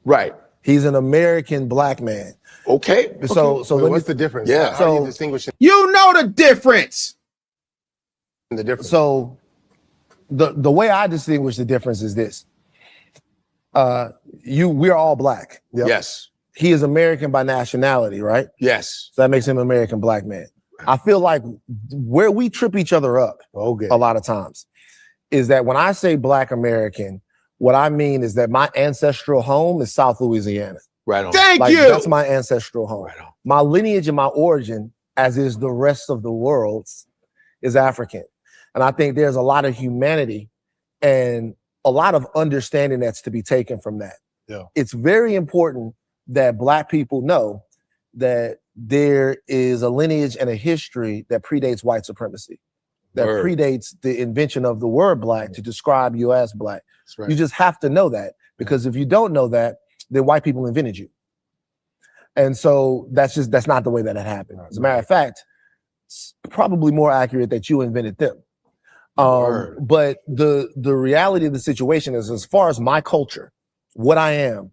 Right. He's an American Black man. Okay. So what's the difference? Yeah. How do you distinguish it? You know the difference. The difference. So the way I distinguish the difference is this. We're all Black. Yep. Yes. He is American by nationality, right? Yes. So that makes him an American Black man. I feel like where we trip each other up a lot of times is that when I say Black American, what I mean is that my ancestral home is South Louisiana. Right on. Thank you. That's my ancestral home. Right on. My lineage and my origin, as is the rest of the world's, is African. And I think there's a lot of humanity and a lot of understanding that's to be taken from that. Yeah. It's very important that Black people know that there is a lineage and a history that predates white supremacy, that predates the invention of the word Black to describe you as Black. That's right. You just have to know that, because if you don't know that, then white people invented you. And so that's not the way that it happened. As a matter of fact, it's probably more accurate that you invented them. But the reality of the situation is, as far as my culture, what I am,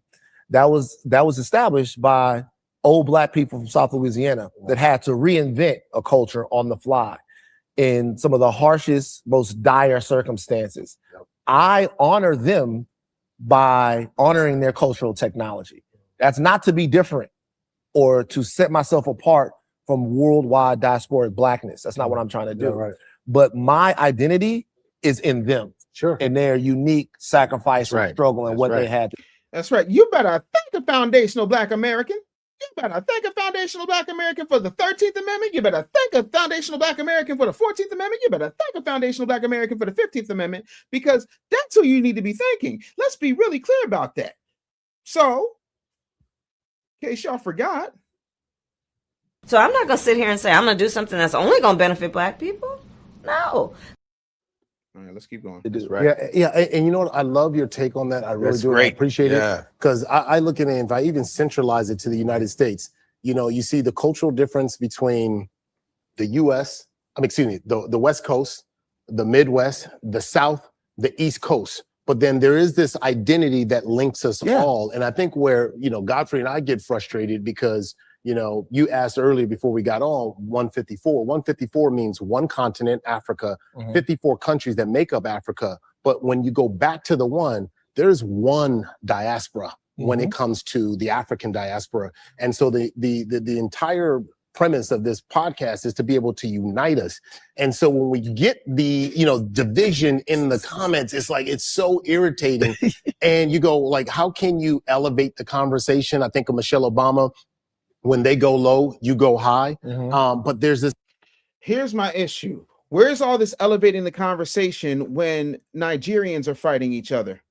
that was established by old Black people from South Louisiana that had to reinvent a culture on the fly in some of the harshest, most dire circumstances. Yep. I honor them by honoring their cultural technology. That's not to be different or to set myself apart from worldwide diasporic Blackness. That's not what I'm trying to do. Yeah, right. But my identity is in them. Sure. In their unique sacrifice and struggle and what they had. That's right. You better thank a foundational Black American. You better thank a foundational Black American for the 13th Amendment. You better thank a foundational Black American for the 14th Amendment. You better thank a foundational Black American for the 15th Amendment, because that's who you need to be thanking. Let's be really clear about that. So, in case y'all forgot. So I'm not going to sit here and say I'm going to do something that's only going to benefit Black people. No. All right, let's keep going. It is right. Yeah, and you know what? I love your take on that. I really That's do. great. I appreciate Yeah. it, because I look at it, and if I even centralize it to the United States, you know, you see the cultural difference between the U.S. The West Coast, the Midwest, the South, the East Coast. But then there is this identity that links us all, and I think where Godfrey and I get frustrated because. You asked earlier before we got on 154. 154 means one continent, Africa, 54 countries that make up Africa. But when you go back to the one, there's one diaspora when it comes to the African diaspora. And so the entire premise of this podcast is to be able to unite us. And so when we get the, division in the comments, it's like, it's so irritating. And you go like, how can you elevate the conversation? I think of Michelle Obama. When they go low, you go high. But there's this. Here's my issue. Where's all this elevating the conversation when Nigerians are fighting each other?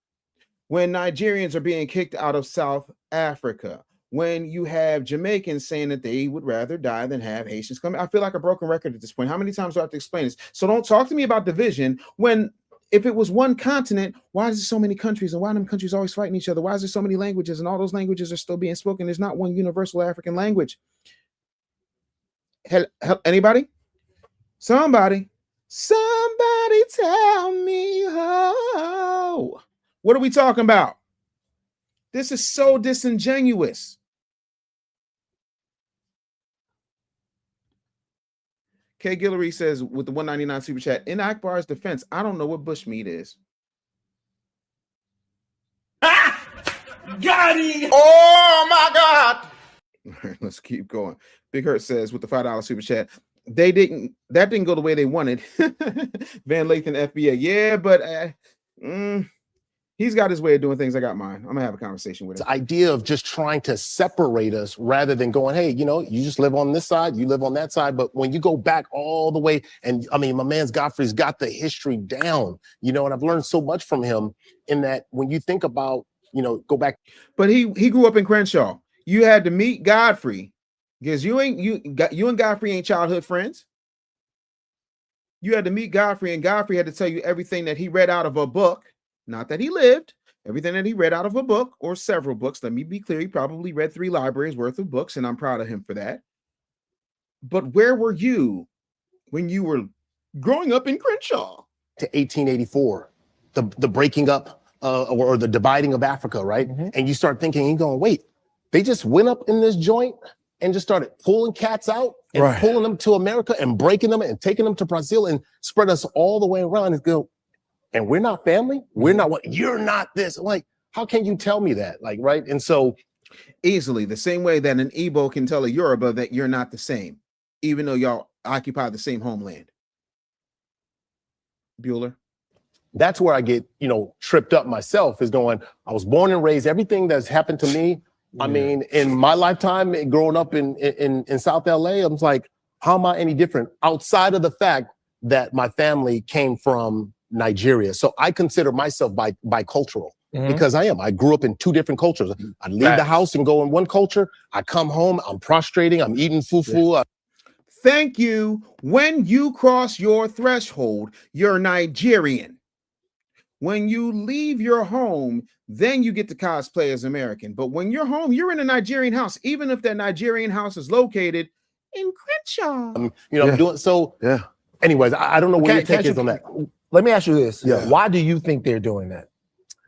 When Nigerians are being kicked out of South Africa? When you have Jamaicans saying that they would rather die than have Haitians come? I feel like a broken record at this point. How many times do I have to explain this? So don't talk to me about division when if it was one continent, why is there so many countries and why are them countries always fighting each other? Why is there so many languages and all those languages are still being spoken? There's not one universal African language. Anybody? Somebody tell me how. What are we talking about? This is so disingenuous. K. Guillory says with the 199 super chat, in Akbar's defense, I don't know what bushmeat is. Got it! Oh my God! All right, let's keep going. Big Hurt says with the $5 super chat, that didn't go the way they wanted. Van Lathan FBA, yeah, but he's got his way of doing things. I got mine. I'm gonna have a conversation with him. The idea of just trying to separate us rather than going, hey, you know, you just live on this side, you live on that side. But when you go back all the way, and I mean, my man's Godfrey's got the history down, you know, and I've learned so much from him in that when you think about, you know, go back. But he grew up in Crenshaw. You had to meet Godfrey because you and Godfrey ain't childhood friends. You had to meet Godfrey, and Godfrey had to tell you everything that he read out of a book. Not that he lived, everything that he read out of a book or several books. Let me be clear. He probably read 3 libraries worth of books, and I'm proud of him for that. But where were you when you were growing up in Crenshaw? To 1884, the breaking up or the dividing of Africa, right? Mm-hmm. And you start thinking, you're going, wait, they just went up in this joint and just started pulling cats out and pulling them to America and breaking them and taking them to Brazil and spread us all the way around and go, and we're not family. We're not what you're not this. Like, how can you tell me that? Like, right. And so easily the same way that an Igbo can tell a Yoruba that you're not the same, even though y'all occupy the same homeland. Bueller. That's where I get, you know, tripped up myself is going, I was born and raised, everything that's happened to me. Yeah. I mean, in my lifetime, growing up in South LA, I was like, how am I any different outside of the fact that my family came from Nigeria? So I consider myself bicultural because I am. I grew up in 2 different cultures. I leave the house and go in one culture. I come home, I'm prostrating, I'm eating fufu. Yeah. Thank you. When you cross your threshold, you're Nigerian. When you leave your home, then you get to cosplay as American. But when you're home, you're in a Nigerian house, even if that Nigerian house is located in Crenshaw. You know, I'm doing so. Yeah. Anyways, I don't know what your take is on that. Let me ask you this. Yeah. Why do you think they're doing that?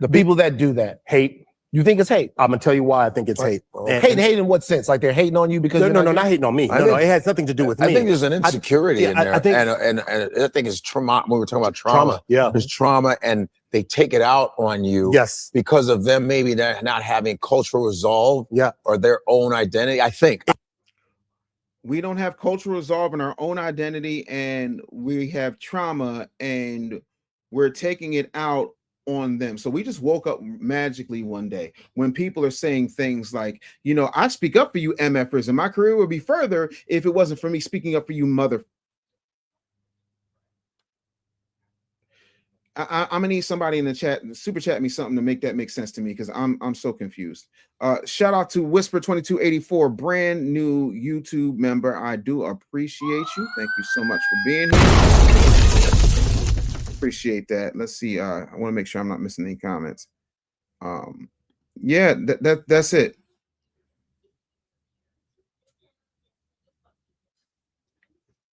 The people that do that. Hate. You think it's hate? I'm gonna tell you why I think it's hate. Hate in what sense? Like they're hating on you because no, not hating on me. No, it has nothing to do with me. I think there's an insecurity in there, and I think it's trauma. When we're talking about trauma, there's trauma, and they take it out on you. Yes, because of them maybe they're not having cultural resolve. Or their own identity. I think we don't have cultural resolve in our own identity, and we have trauma, and we're taking it out on them. So we just woke up magically one day when people are saying things like, you know, I speak up for you MFers, and my career would be further if it wasn't for me speaking up for you mother. I'm gonna need somebody in the chat, super chat me something to make that make sense to me because I'm so confused. Shout out to Whisper 2284, brand new YouTube member. I do appreciate you. Thank you so much for being here. Appreciate that. Let's see. I want to make sure I'm not missing any comments. Yeah, that's it.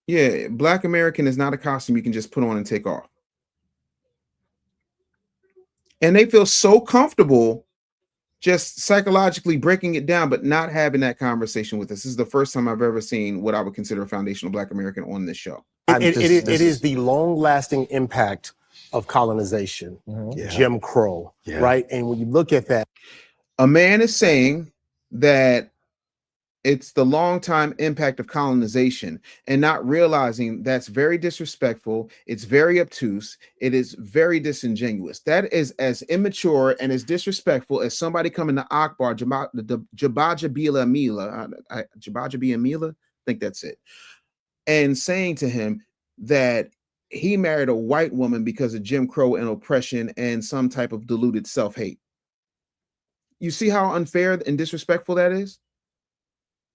Yeah, Black American is not a costume you can just put on and take off. And they feel so comfortable just psychologically breaking it down, but not having that conversation with us. This is the first time I've ever seen what I would consider a foundational Black American on this show. It is the long-lasting impact of colonization, Jim Crow, right? And when you look at that, a man is saying that it's the long-time impact of colonization and not realizing that's very disrespectful. It's very obtuse. It is very disingenuous. That is as immature and as disrespectful as somebody coming to Akbar, Jabaja Bila Mila. I think that's it. and saying to him that he married a white woman because of Jim Crow and oppression and some type of diluted self-hate. You see how unfair and disrespectful that is?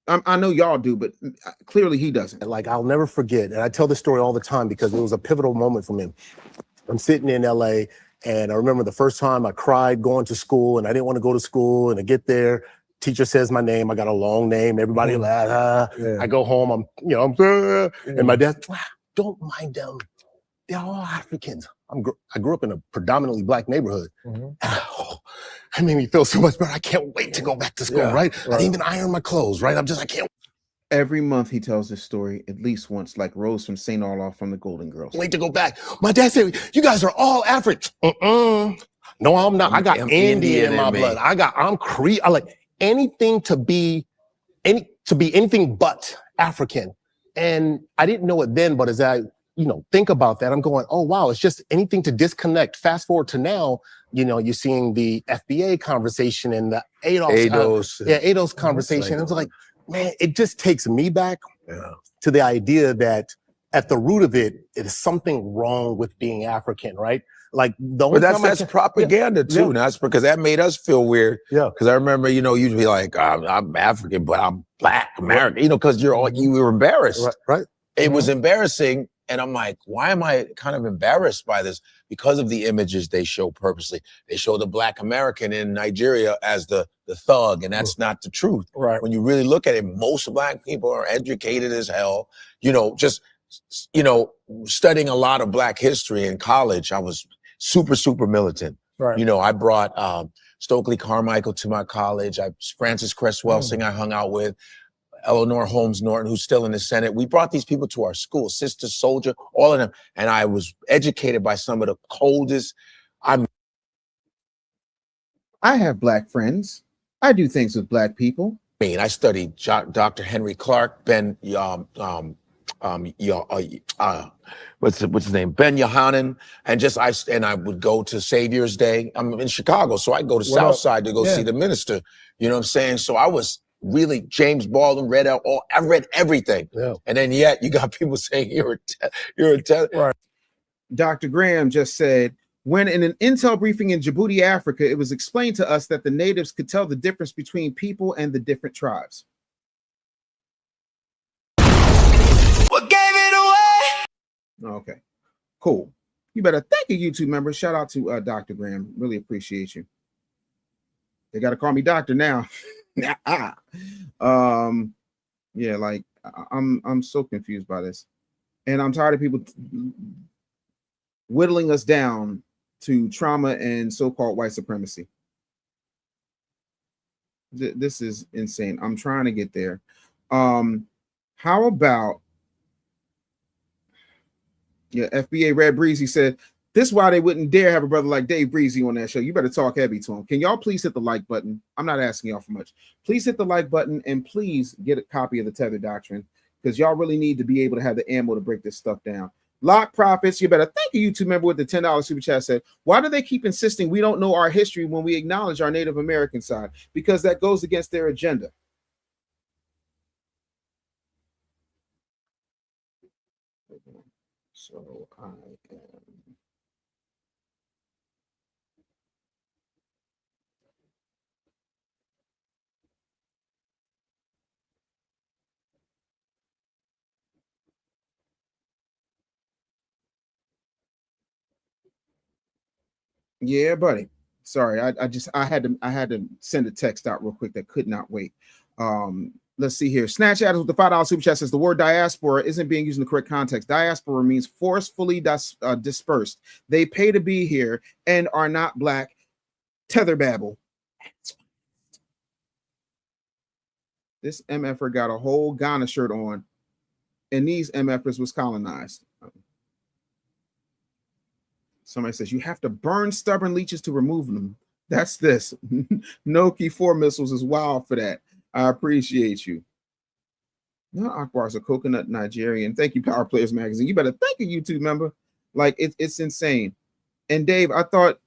I know y'all do, but clearly he doesn't. Like, I'll never forget, and I tell this story all the time because it was a pivotal moment for me. I'm sitting in LA, and I remember the first time I cried going to school, and I didn't want to go to school, and I get there, teacher says my name, I got a long name, everybody laughs, I go home, and my dad, don't mind them, they're all Africans. I grew up in a predominantly black neighborhood. That made me feel so much better. I can't wait to go back to school, right? I didn't even iron my clothes, right? I can't Every month he tells this story at least once, like Rose from St. Olaf from the Golden Girls. wait to go back. My dad said, you guys are all African. No, I'm not. I got Indian in my blood. I'm Cree. I like anything to be anything but African. And I didn't know it then, but as I think about that, I'm going, oh wow, it's just anything to disconnect. Fast forward to now, you're seeing the FBA conversation and the ADOS conversation. It's like, man, it just takes me back to the idea that at the root of it, it is something wrong with being African, right? Like but that's propaganda too. That's because that made us feel weird. Yeah. Because I remember, you'd be like, I'm African, but I'm Black American. Because you were embarrassed. Right. It was embarrassing. And I'm like, why am I kind of embarrassed by this? Because of the images they show purposely. They show the Black American in Nigeria as the thug, and that's not the truth. Right. When you really look at it, most Black people are educated as hell. Studying a lot of Black history in college, I was super, super militant. Right. I brought Stokely Carmichael to my college. Francis Cress Welsing I hung out with. Eleanor Holmes Norton, who's still in the Senate. We brought these people to our school, Sister Soldier, all of them. And I was educated by some of the coldest. I have Black friends. I do things with Black people. I studied Dr. Henry Clark, what's his name? Ben Yohanan. And I would go to Savior's Day. I'm in Chicago, so I go to Southside to go see the minister. You know what I'm saying? So I was really James Baldwin, I read everything. Yeah. And then yet you got people saying you're a Right. Dr. Graham just said, when in an intel briefing in Djibouti, Africa, it was explained to us that the natives could tell the difference between people and the different tribes. What gave it away? Okay, cool. You better thank a YouTube member. Shout out to Dr. Graham. Really appreciate you. They got to call me doctor now. Yeah, like I'm so confused by this, and I'm tired of people whittling us down to trauma and so-called white supremacy. This is insane. I'm trying to get there. How about FBA Red Breezy said, this is why they wouldn't dare have a brother like Dave Breezy on that show. You better talk heavy to him. Can y'all please hit the like button? I'm not asking y'all for much. Please hit the like button and please get a copy of the Tether Doctrine because y'all really need to be able to have the ammo to break this stuff down. Lock Profits, you better thank a YouTube member with the $10 super chat said, why do they keep insisting we don't know our history when we acknowledge our Native American side? Because that goes against their agenda. So I am... Yeah, buddy. Sorry, I had to send a text out real quick that could not wait. Let's see here. Snatch Adams with the $5 super chat says the word diaspora isn't being used in the correct context. Diaspora means forcefully dispersed. They pay to be here and are not Black. Tether babble. This MFer got a whole Ghana shirt on, and these MFers was colonized. Somebody says you have to burn stubborn leeches to remove them. That's this. Noki 4 missiles is wild for that. I appreciate you. Not Akbar's a coconut Nigerian. Thank you, Power Players Magazine. You better thank a YouTube member. Like it's insane. And Dave, I thought,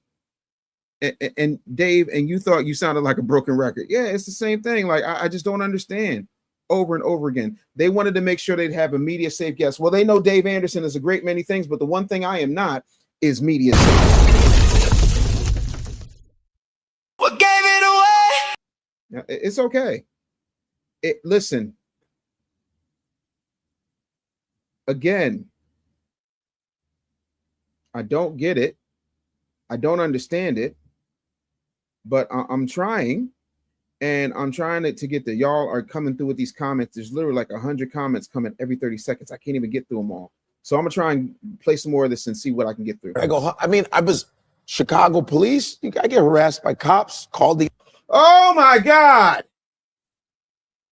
and Dave, and you thought you sounded like a broken record. Yeah, it's the same thing. Like I just don't understand. over and over again. They wanted to make sure they'd have a media safe guest. Well, they know Dave Anderson is a great many things, but the one thing I am not is media safe. What gave it away? Now, it's okay. Listen, again, I don't get it. I don't understand it, but I'm trying. And I'm trying to get there. Y'all are coming through with these comments. There's literally like 100 comments coming every 30 seconds. I can't even get through them all. So I'm gonna try and play some more of this and see what I can get through. I was Chicago police. I get harassed by cops. Called the. Oh my God!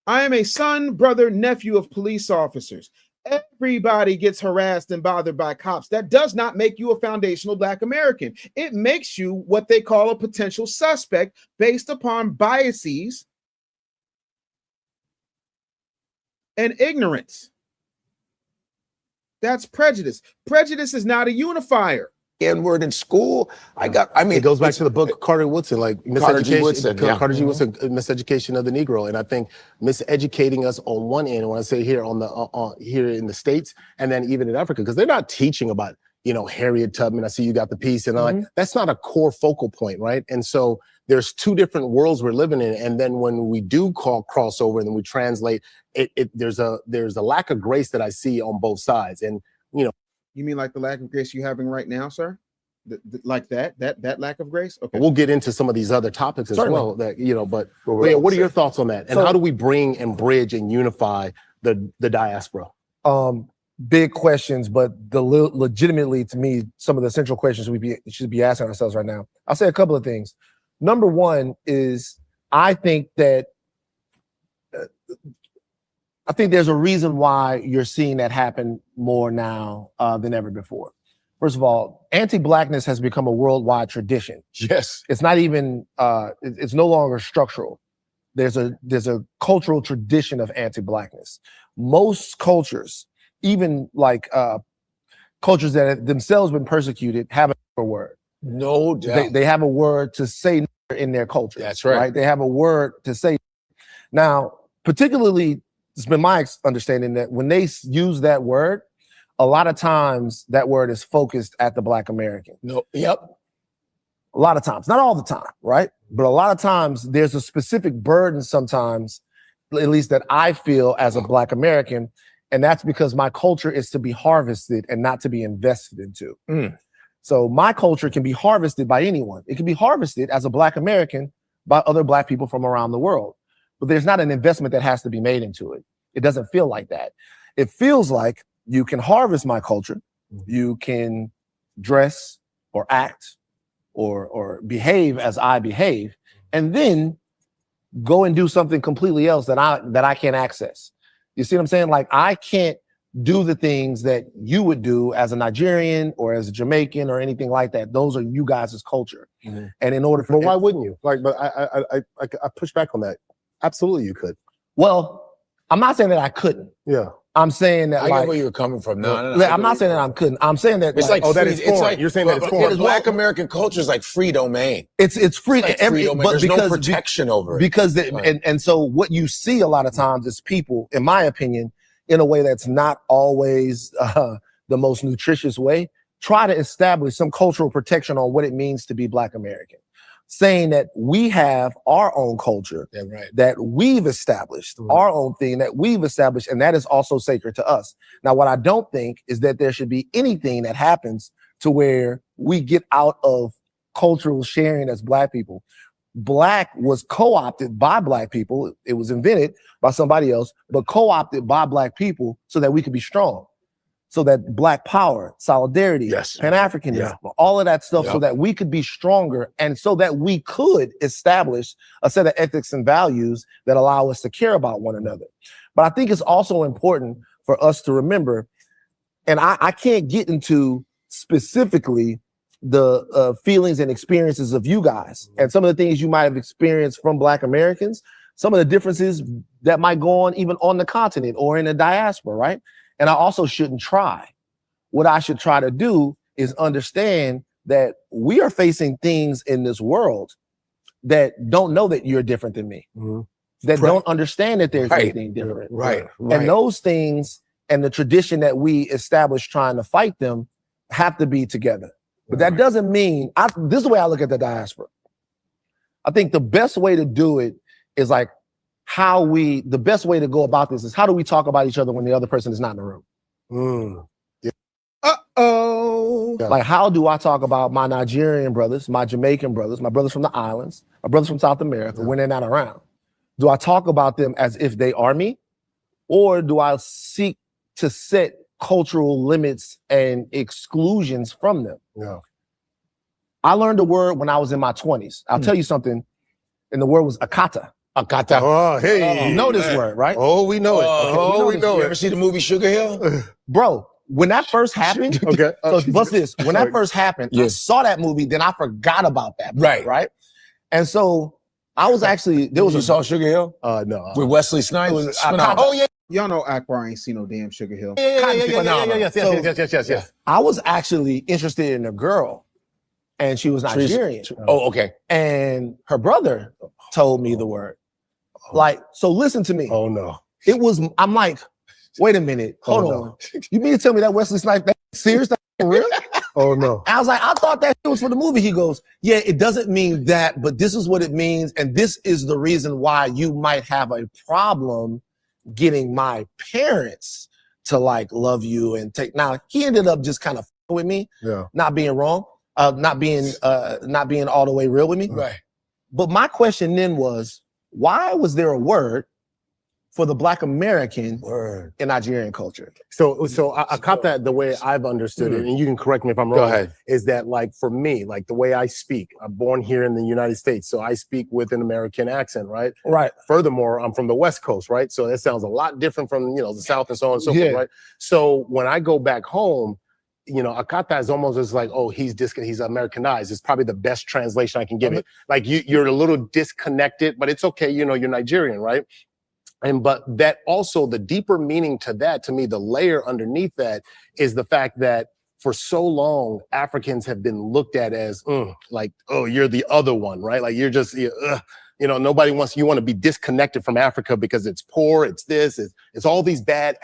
I am a son, brother, nephew of police officers. Everybody gets harassed and bothered by cops. That does not make you a foundational Black American. It makes you what they call a potential suspect based upon biases and ignorance. That's prejudice. Prejudice is not a unifier. N-word in school. It goes back to the book Carter Woodson, like Carter G. Woodson, yeah. Carter G. Woodson, Miseducation of the Negro. And I think miseducating us on one end, when I say here here in the States, and then even in Africa, because they're not teaching about, Harriet Tubman. I see you got the piece, and like that's not a core focal point, right? And so there's two different worlds we're living in. And then when we do call crossover and then we translate, there's a lack of grace that I see on both sides. And You mean like the lack of grace you're having right now, sir? Like that lack of grace? Okay. We'll get into some of these other topics as Certainly. well. That but yeah, what are your thoughts on that? And how do we bring and bridge and unify the diaspora? Big questions, but legitimately to me, some of the central questions we should be asking ourselves right now. I'll say a couple of things. Number one is I think that there's a reason why you're seeing that happen more now than ever before. First of all, anti-Blackness has become a worldwide tradition. Yes. It's not even, it's no longer structural. There's a cultural tradition of anti-Blackness. Most cultures, even like cultures that have themselves been persecuted, have a word. No doubt. They have a word to say in their culture. That's right. They have a word to say. Now, particularly, it's been my understanding that when they use that word, a lot of times that word is focused at the Black American. Yep. A lot of times, not all the time, right? But a lot of times there's a specific burden sometimes, at least that I feel as a Black American, and that's because my culture is to be harvested and not to be invested into. So my culture can be harvested by anyone. It can be harvested as a Black American by other Black people from around the world. But there's not an investment that has to be made into it. It doesn't feel like that. It feels like you can harvest my culture. You can dress or act or behave as I behave, and then go and do something completely else that I can't access. You see what I'm saying? Like I can't do the things that you would do as a Nigerian or as a Jamaican or anything like that. Those are you guys' culture. And in order for why wouldn't you? But I push back on that. Absolutely, you could. Well, I'm not saying that I couldn't. Yeah. I'm saying that I get where you're coming from. No, I'm not saying that I couldn't. I'm saying that it's like that is foreign. It's like, you're saying that it's foreign. Black American culture is like free domain. It's free. Like free domain. There's no protection over it. Because and so what you see a lot of times is people, in my opinion, in a way that's not always the most nutritious way, try to establish some cultural protection on what it means to be Black American. Saying that we have our own culture that we've established, our own thing that we've established, and that is also sacred to us. Now, what I don't think is that there should be anything that happens to where we get out of cultural sharing as Black people. Black was co-opted by Black people. It was invented by somebody else, but co-opted by Black people so that we could be strong. So that Black power, solidarity, Pan-Africanism, all of that stuff, so that we could be stronger and so that we could establish a set of ethics and values that allow us to care about one another. But I think it's also important for us to remember, and I can't get into specifically the feelings and experiences of you guys and some of the things you might have experienced from Black Americans, some of the differences that might go on even on the continent or in the diaspora, right? And I also shouldn't try. What I should try to do is understand that we are facing things in this world that don't know that you're different than me. that don't understand that there's anything different. And those things and the tradition that we establish trying to fight them have to be together. But that doesn't mean, this is the way I look at the diaspora. I think the best way to do it is like the best way to go about this is how do we talk about each other when the other person is not in the room? Like, how do I talk about my Nigerian brothers, my Jamaican brothers, my brothers from the islands, my brothers from South America when they're not around? Do I talk about them as if they are me? Or do I seek to set cultural limits and exclusions from them? I learned a word when I was in my 20s. I'll tell you something, and the word was akata. Akata. Oh, hey. You know this word, right? Oh, we know it. We know it. You ever see the movie Sugar Hill? Bro, when that first happened, so what's this? When that first happened, I saw that movie, then I forgot about that. Right. And so I was actually, You saw Sugar Hill? No. With Wesley Snipes? Oh, yeah. Y'all know Akbar ain't seen no damn Sugar Hill. Yes. I was actually interested in a girl, and she was Nigerian. Oh, okay. And her brother told me the word. Like, so listen to me. Oh, no. I'm like, wait a minute. Hold on. You mean to tell me that Wesley Snipes, that serious? That for real? Oh, no. I was like, I thought that was for the movie. He goes, yeah, it doesn't mean that, but this is what it means. And this is the reason why you might have a problem getting my parents to like love you and take. Now, he ended up just kind of with me, not being wrong, not being all the way real with me. Right. But my question then was, why was there a word for the Black American in Nigerian culture? So I caught that the way I've understood it, and you can correct me if I'm wrong. Go ahead. Is that like for me, like the way I speak, I'm born here in the United States, so I speak with an American accent, right? Right. Furthermore, I'm from the West Coast, right? So that sounds a lot different from the South and so on and so forth, right? So when I go back home, Akata is almost as like, oh, he's Americanized. It's probably the best translation I can give it. Like you're a little disconnected, but it's okay. You're Nigerian, right? But that also, the deeper meaning to that, to me, the layer underneath that is the fact that for so long, Africans have been looked at as like, oh, you're the other one, right? Like you're just, nobody wants, you want to be disconnected from Africa because it's poor, it's this, it's all these bad,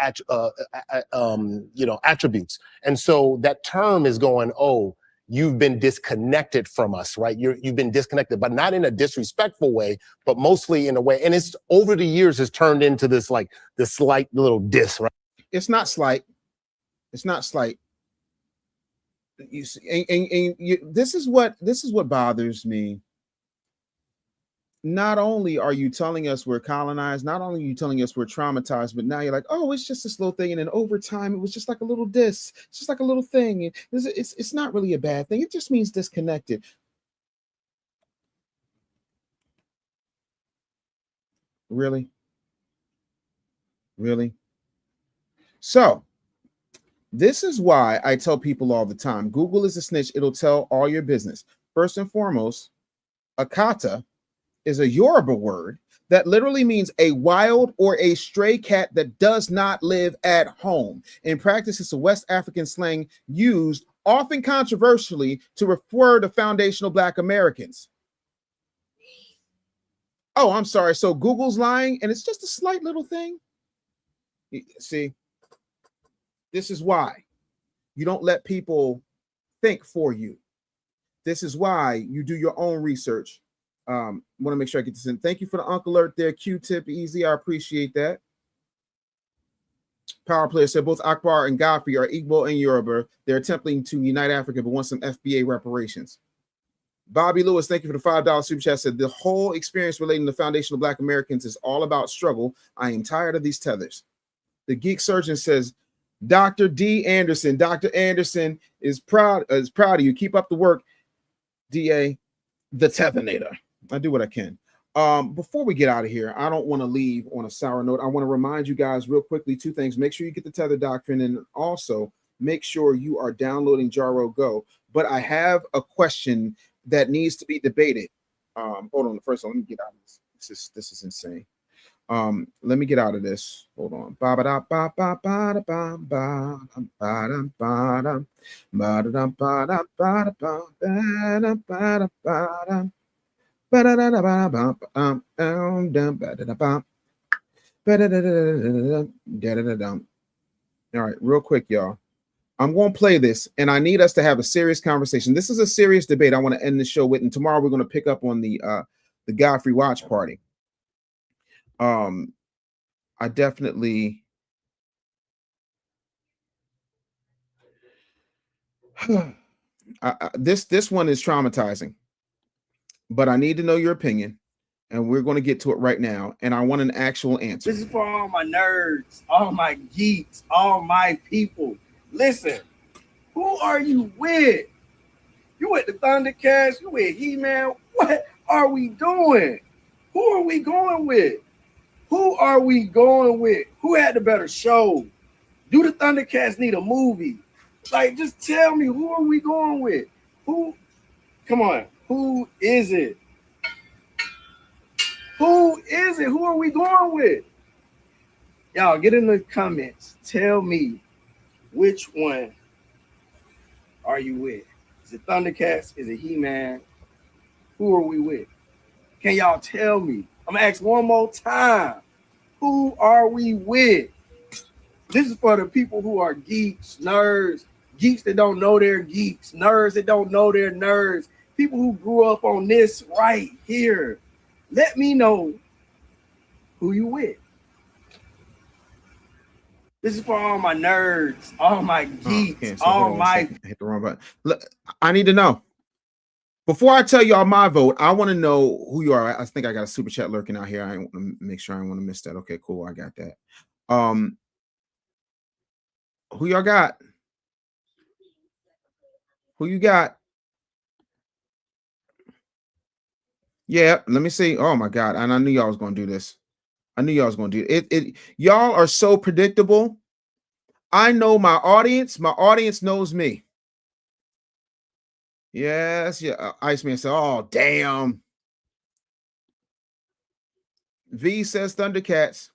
attributes. And so that term is going, oh, you've been disconnected from us, right? You've been disconnected, but not in a disrespectful way, but mostly in a way. And it's over the years has turned into this like this slight little diss, right? It's not slight. It's not slight. You see, this is what bothers me. Not only are you telling us we're colonized, not only are you telling us we're traumatized, but now you're like, oh, it's just this little thing. And then over time, it was just like a little diss. It's just like a little thing. It's not really a bad thing. It just means disconnected. Really? Really? So this is why I tell people all the time, Google is a snitch. It'll tell all your business. First and foremost, Akata is a Yoruba word that literally means a wild or a stray cat that does not live at home. In practice, it's a West African slang used often controversially to refer to foundational Black Americans. Oh, I'm sorry. So Google's lying, and it's just a slight little thing. See, this is why you don't let people think for you. This is why you do your own research. Want to make sure I get this in. Thank you for the Uncle Alert there, Q-Tip Easy. I appreciate that. Power Player said both Akbar and Godfrey are Igbo and Yoruba. They're attempting to unite Africa, but want some FBA reparations. Bobby Lewis, thank you for the $5 super chat. Said the whole experience relating to foundational Black Americans is all about struggle. I am tired of these tethers. The Geek Surgeon says, Dr. D. Anderson. Dr. Anderson is proud of you. Keep up the work, DA, the Tethernator. I do what I can. Before we get out of here, I don't want to leave on a sour note. I want to remind you guys real quickly, two things. Make sure you get the Tether Doctrine, and also make sure you are downloading Jaro Go. But I have a question that needs to be debated. Hold on. First, let me get out of this. This is insane. Let me get out of this. Hold on. All right, real quick, y'all. I'm going to play this, and I need us to have a serious conversation. This is a serious debate I want to end the show with, and tomorrow we're going to pick up on the Godfrey Watch Party. I definitely this one is traumatizing, but I need to know your opinion, and we're going to get to it right now. And I want an actual answer. This is for all my nerds, all my geeks, all my people. Listen, who are you with? You with the Thundercats? You with He-Man? What are we doing? Who are we going with? Who are we going with? Who had the better show? Do the Thundercats need a movie? Like, just tell me, who are we going with? Who? Come on, who is it? Who is it? Who are we going with? Y'all, get in the comments. Tell me, which one are you with? Is it Thundercats? Is it He-Man? Who are we with? Can y'all tell me? I'm gonna ask one more time. Who are we with? This is for the people who are geeks, nerds, geeks that don't know they're geeks, nerds that don't know they're nerds, people who grew up on this right here. Let me know who you with. This is for all my nerds, all my geeks, all my. I hit the wrong button. Look, I need to know. Before I tell y'all my vote, I want to know who you are. I think I got a super chat lurking out here. I want to make sure I don't want to miss that. Okay, cool. I got that. Who y'all got? Who you got? Yeah, let me see. Oh my God. And I knew y'all was gonna do this. I knew y'all was gonna do it. Y'all are so predictable. I know my audience. My audience knows me. Yes, yeah. Iceman said, "Oh, damn." V says Thundercats.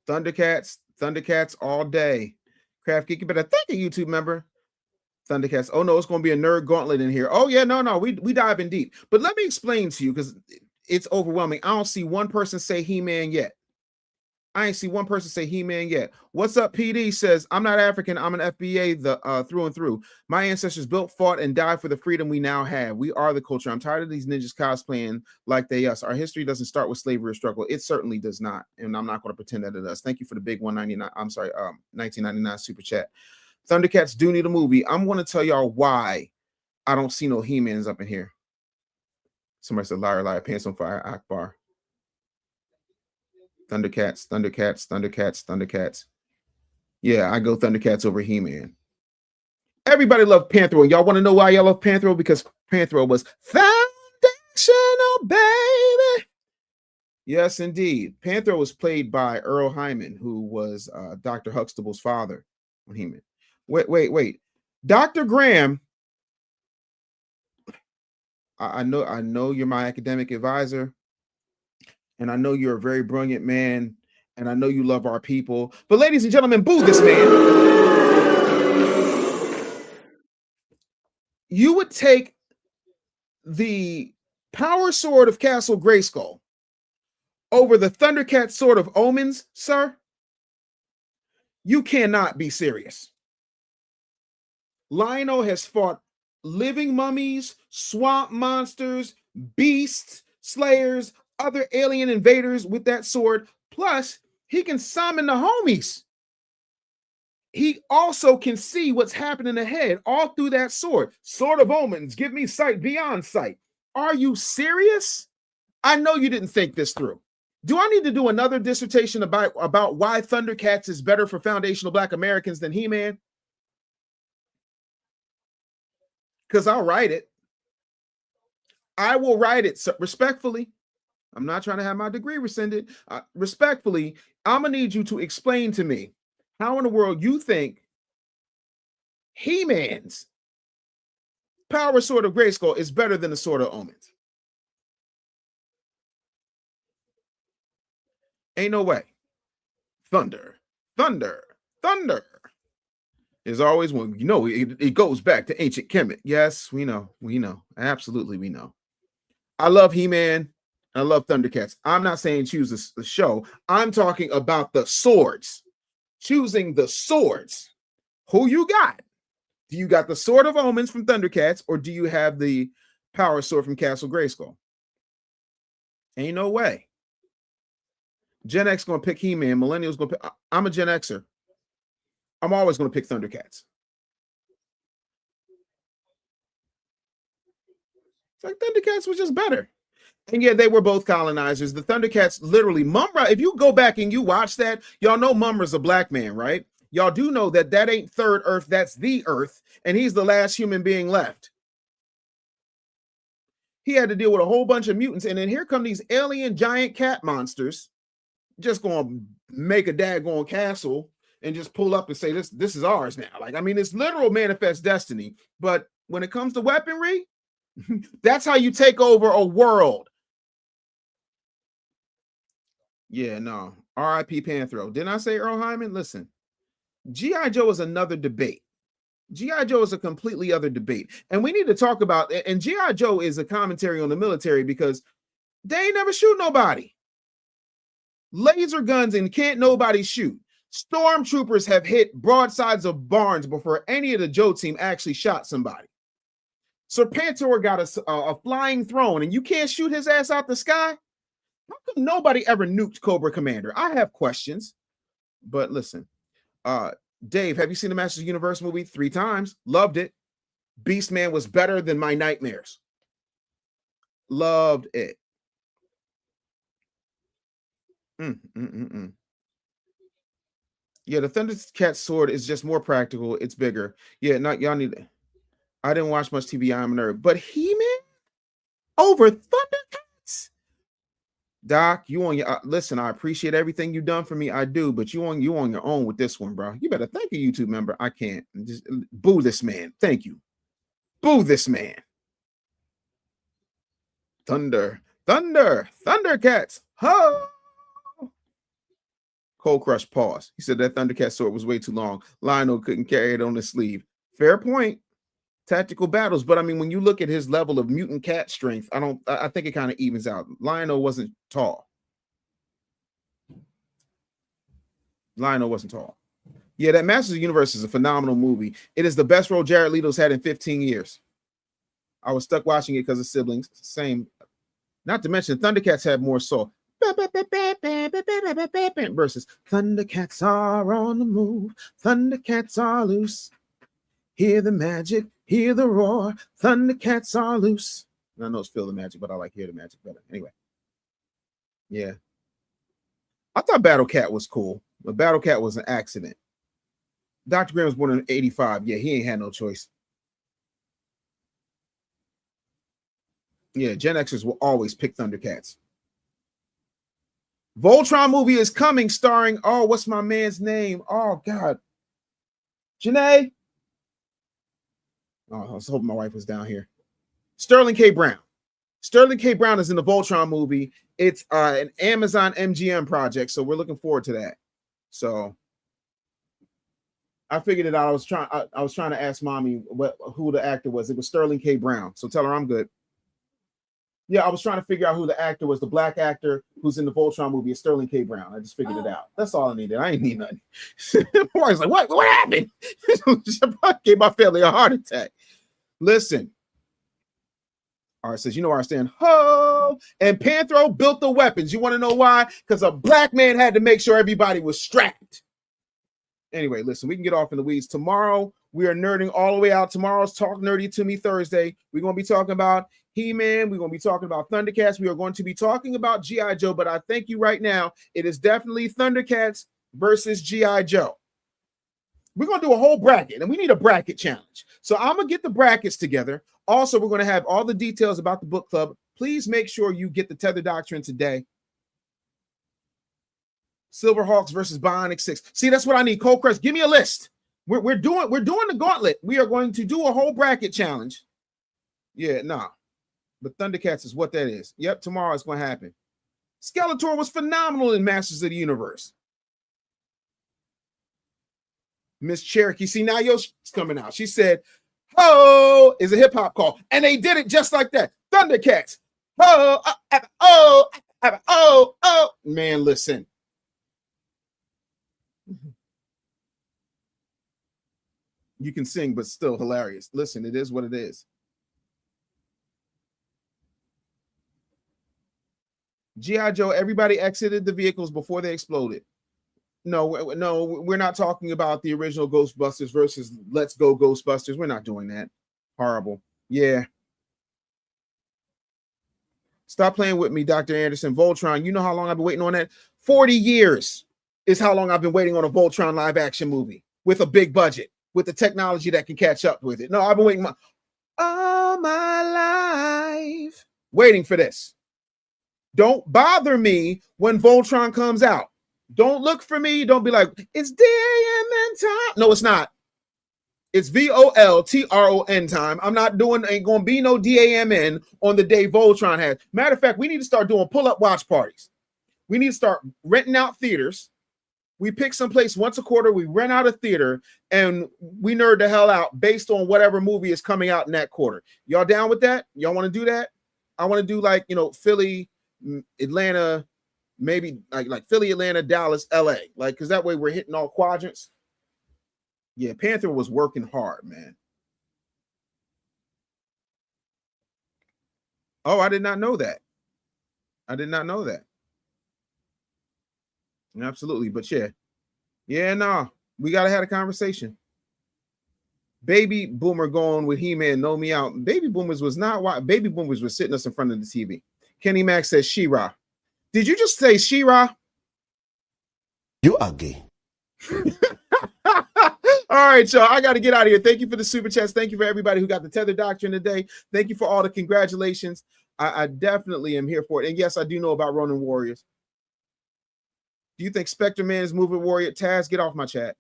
Thundercats all day. Craft Geek, you better thank a YouTube member. Thundercats. Oh no, it's going to be a nerd gauntlet in here. Oh yeah, no, we dive in deep. But let me explain to you because it's overwhelming. I don't see one person say He-Man yet. I ain't see one person say He-Man yet. What's up, PD says, I'm not African. I'm an FBA through and through. My ancestors built, fought, and died for the freedom we now have. We are the culture. I'm tired of these ninjas cosplaying like they us. Our history doesn't start with slavery or struggle. It certainly does not. And I'm not going to pretend that it does. Thank you for the big 1999 super chat. Thundercats do need a movie. I'm going to tell y'all why I don't see no He-Mans up in here. Somebody said, liar, pants on fire, Akbar. Thundercats. Yeah, I go Thundercats over He-Man. Everybody loved Panthro. Y'all want to know why y'all love Panthro? Because Panthro was foundational, baby. Yes, indeed. Panthro was played by Earl Hyman, who was Dr. Huxtable's father on He-Man. Wait. Dr. Graham, I know you're my academic advisor. And I know you're a very brilliant man, and I know you love our people. But ladies and gentlemen, boo this man. You would take the power sword of Castle Grayskull over the Thundercat sword of Omens, sir? You cannot be serious. Lionel has fought living mummies, swamp monsters, beasts, slayers, other alien invaders with that sword. Plus, he can summon the homies. He also can see what's happening ahead all through that sword. Sword of Omens, give me sight beyond sight. Are you serious? I know you didn't think this through. Do I need to do another dissertation about why Thundercats is better for foundational Black Americans than He-Man? Because I'll write it. I will write it respectfully. I'm not trying to have my degree rescinded. Respectfully, I'm going to need you to explain to me how in the world you think He-Man's power sword of Grayskull is better than the sword of Omens. Ain't no way. Thunder. There's always one. You know, it goes back to ancient Kemet. Yes, we know. We know. Absolutely, we know. I love He-Man. I love Thundercats. I'm not saying choose the show. I'm talking about the swords. Choosing the swords. Who you got? Do you got the Sword of Omens from Thundercats, or do you have the Power Sword from Castle Grayskull? Ain't no way. Gen X gonna pick He-Man. Millennials gonna pick. I'm a Gen Xer. I'm always gonna pick Thundercats. It's like Thundercats was just better. And yeah, they were both colonizers. The Thundercats literally, Mumra, if you go back and you watch that, y'all know Mumra's a black man, right? Y'all do know that that ain't third Earth, that's the Earth, and he's the last human being left. He had to deal with a whole bunch of mutants, and then here come these alien giant cat monsters just gonna make a daggone castle and just pull up and say, this is ours now. Like, I mean, it's literal manifest destiny. But when it comes to weaponry, that's how you take over a world. Yeah, no. R.I.P. Panthro. Didn't I say Earl Hyman? Listen, G.I. Joe is another debate. G.I. Joe is a completely other debate. And we need to talk about, and G.I. Joe is a commentary on the military because they ain't never shoot nobody. Laser guns and can't nobody shoot. Stormtroopers have hit broadsides of barns before any of the Joe team actually shot somebody. Serpentor got a flying throne and you can't shoot his ass out the sky? How come nobody ever nuked Cobra Commander? I have questions. But listen, Dave, have you seen the Masters of the Universe movie? 3 times. Loved it. Beastman was better than my nightmares. Loved it. Yeah, the Thundercat sword is just more practical. It's bigger. Yeah, not y'all need. I didn't watch much TV. I'm a nerd, but He-Man over Thundercats. Doc, you on your listen. I appreciate everything you've done for me. I do, but you on your own with this one, bro. You better thank a YouTube member. I can't just boo this man. Thank you. Boo this man. Thundercats. Huh? Cold Crush pause. He said that Thundercat sword was way too long. Lionel couldn't carry it on his sleeve. Fair point. Tactical battles, but I mean, when you look at his level of mutant cat strength, I think it kind of evens out. Lionel wasn't tall. Lionel wasn't tall. Yeah, that Masters of the Universe is a phenomenal movie. It is the best role Jared Leto's had in 15 years. I was stuck watching it because of siblings. Same. Not to mention, Thundercats had more soul. Versus Thundercats are on the move. Thundercats are loose. Hear the magic, hear the roar. Thundercats are loose. And I know it's Feel the Magic, but I like Hear the Magic better. Anyway. Yeah. I thought Battle Cat was cool, but Battle Cat was an accident. Dr. Graham was born in 85. Yeah, he ain't had no choice. Yeah, Gen Xers will always pick Thundercats. Voltron movie is coming starring, what's my man's name? Oh, God. Janae. Oh, I was hoping my wife was down here. Sterling K. Brown. Sterling K. Brown is in the Voltron movie. It's an Amazon MGM project, so we're looking forward to that. So I figured it out. I was trying to ask mommy who the actor was. It was Sterling K. Brown. So tell her I'm good. Yeah, I was trying to figure out who the actor was. The black actor who's in the Voltron movie is Sterling K. Brown. I just figured it out. That's all I needed. I ain't need nothing. I was like, what happened? Gave my family a heart attack. Listen. All right, says, you know where I stand. Ho! And Panthro built the weapons. You want to know why? Because a black man had to make sure everybody was strapped. Anyway, listen, we can get off in the weeds. Tomorrow, we are nerding all the way out. Tomorrow's Talk Nerdy to Me Thursday. We're going to be talking about He-Man. We're going to be talking about Thundercats. We are going to be talking about G.I. Joe, but I thank you right now. It is definitely Thundercats versus G.I. Joe. We're going to do a whole bracket, and we need a bracket challenge. So I'm going to get the brackets together. Also, we're going to have all the details about the book club. Please make sure you get the Tether Doctrine today. Silverhawks versus Bionic 6. See, that's what I need. Cold Crest, give me a list. We're doing the gauntlet. We are going to do a whole bracket challenge. Yeah, nah. But Thundercats is what that is. Yep, tomorrow it's going to happen. Skeletor was phenomenal in Masters of the Universe. Miss Cherokee. See, now your shit's coming out. She said, "Ho" is a hip hop call, and they did it just like that. Thundercats. Ho, oh. Man, listen. You can sing, but still hilarious. Listen, it is what it is. G.I. Joe, everybody exited the vehicles before they exploded. No, we're not talking about the original Ghostbusters versus Let's Go Ghostbusters. We're not doing that. Horrible. Yeah. Stop playing with me, Dr. Anderson. Voltron, you know how long I've been waiting on that? 40 years is how long I've been waiting on a Voltron live action movie with a big budget, with the technology that can catch up with it. No, I've been waiting all my life waiting for this. Don't bother me when Voltron comes out. Don't look for me. Don't be like, it's D.A.M.N time. No, it's not. It's VOLTRON time. I'm not doing, ain't going to be no D.A.M.N on the day Voltron has. Matter of fact, we need to start doing pull-up watch parties. We need to start renting out theaters. We pick someplace once a quarter. We rent out a theater and we nerd the hell out based on whatever movie is coming out in that quarter. Y'all down with that? Y'all want to do that? I want to do like, Philly, Atlanta, maybe like Philly, Atlanta, Dallas, LA, like, because that way we're hitting all quadrants. Yeah, Panther was working hard, man. Oh, I did not know that. I did not know that. Absolutely, but yeah, nah, we gotta have a conversation. Baby Boomer going with He-Man, know me out. Baby Boomers was not why. Baby Boomers was sitting us in front of the TV. Kenny Mack says She-Ra. Did you just say She-Ra? You are gay. All right, y'all. I got to get out of here. Thank you for the super chats. Thank you for everybody who got the Tether Doctrine today. Thank you for all the congratulations. I definitely am here for it. And yes, I do know about Ronin Warriors. Do you think Spectre Man is moving warrior? Taz, get off my chat.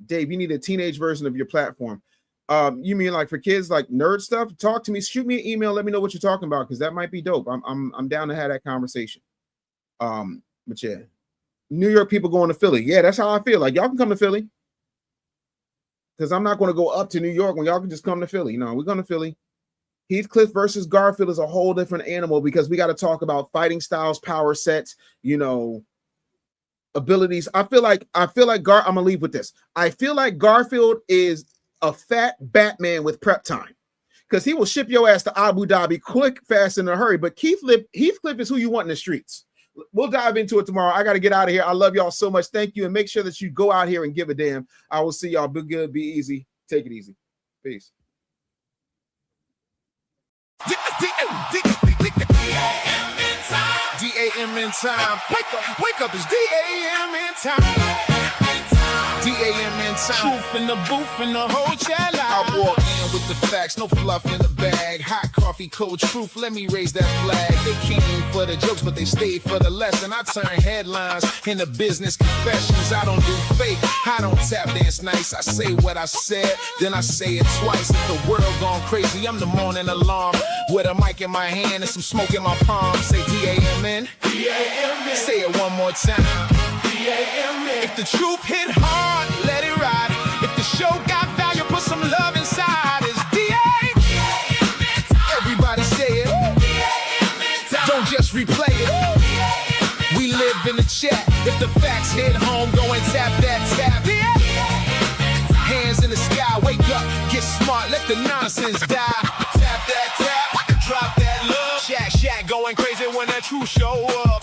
Dave, you need a teenage version of your platform. You mean like for kids, like nerd stuff? Talk to me. Shoot me an email. Let me know what you're talking about because that might be dope. I'm down to have that conversation. But yeah, New York people going to Philly. Yeah, that's how I feel. Like y'all can come to Philly because I'm not going to go up to New York when y'all can just come to Philly. No, we're going to Philly. Heathcliff versus Garfield is a whole different animal because we got to talk about fighting styles, power sets, abilities. I feel like I'm gonna leave with this. I feel like Garfield is a fat Batman with prep time because he will ship your ass to Abu Dhabi quick, fast, in a hurry. But Heathcliff is who you want in the streets. We'll dive into it tomorrow. I got to get out of here. I love y'all so much. Thank you. And make sure that you go out here and give a damn. I will see y'all. Be good. Be easy. Take it easy. Peace. D.A.M.N time. Wake up, it's D.A.M.N time. D.A.M.N time. Truth in the booth and the whole chat line. I walk in with the facts, no fluff in the bag. Hot coffee, cold truth, let me raise that flag. They came for the jokes, but they stayed for the lesson. I turn headlines into business confessions. I don't do fake, I don't tap dance nice. I say what I said, then I say it twice. If the world gone crazy, I'm the morning alarm. With a mic in my hand and some smoke in my palm. Say D.A.M.N. D.A.M.N. Say it one more time. D.A.M.N. If the truth hit hard, let it ride. If the show got value, put some love inside. It's D.A.M.N. Everybody say it. D.A.M.N. Don't just replay it. D.A.M.N. We live in the chat. If the facts hit home, go and tap that tap. D.A.M.N. Hands in the sky, wake up, get smart, let the nonsense die. Tap that tap, drop that love. Shack going crazy when that truth show up.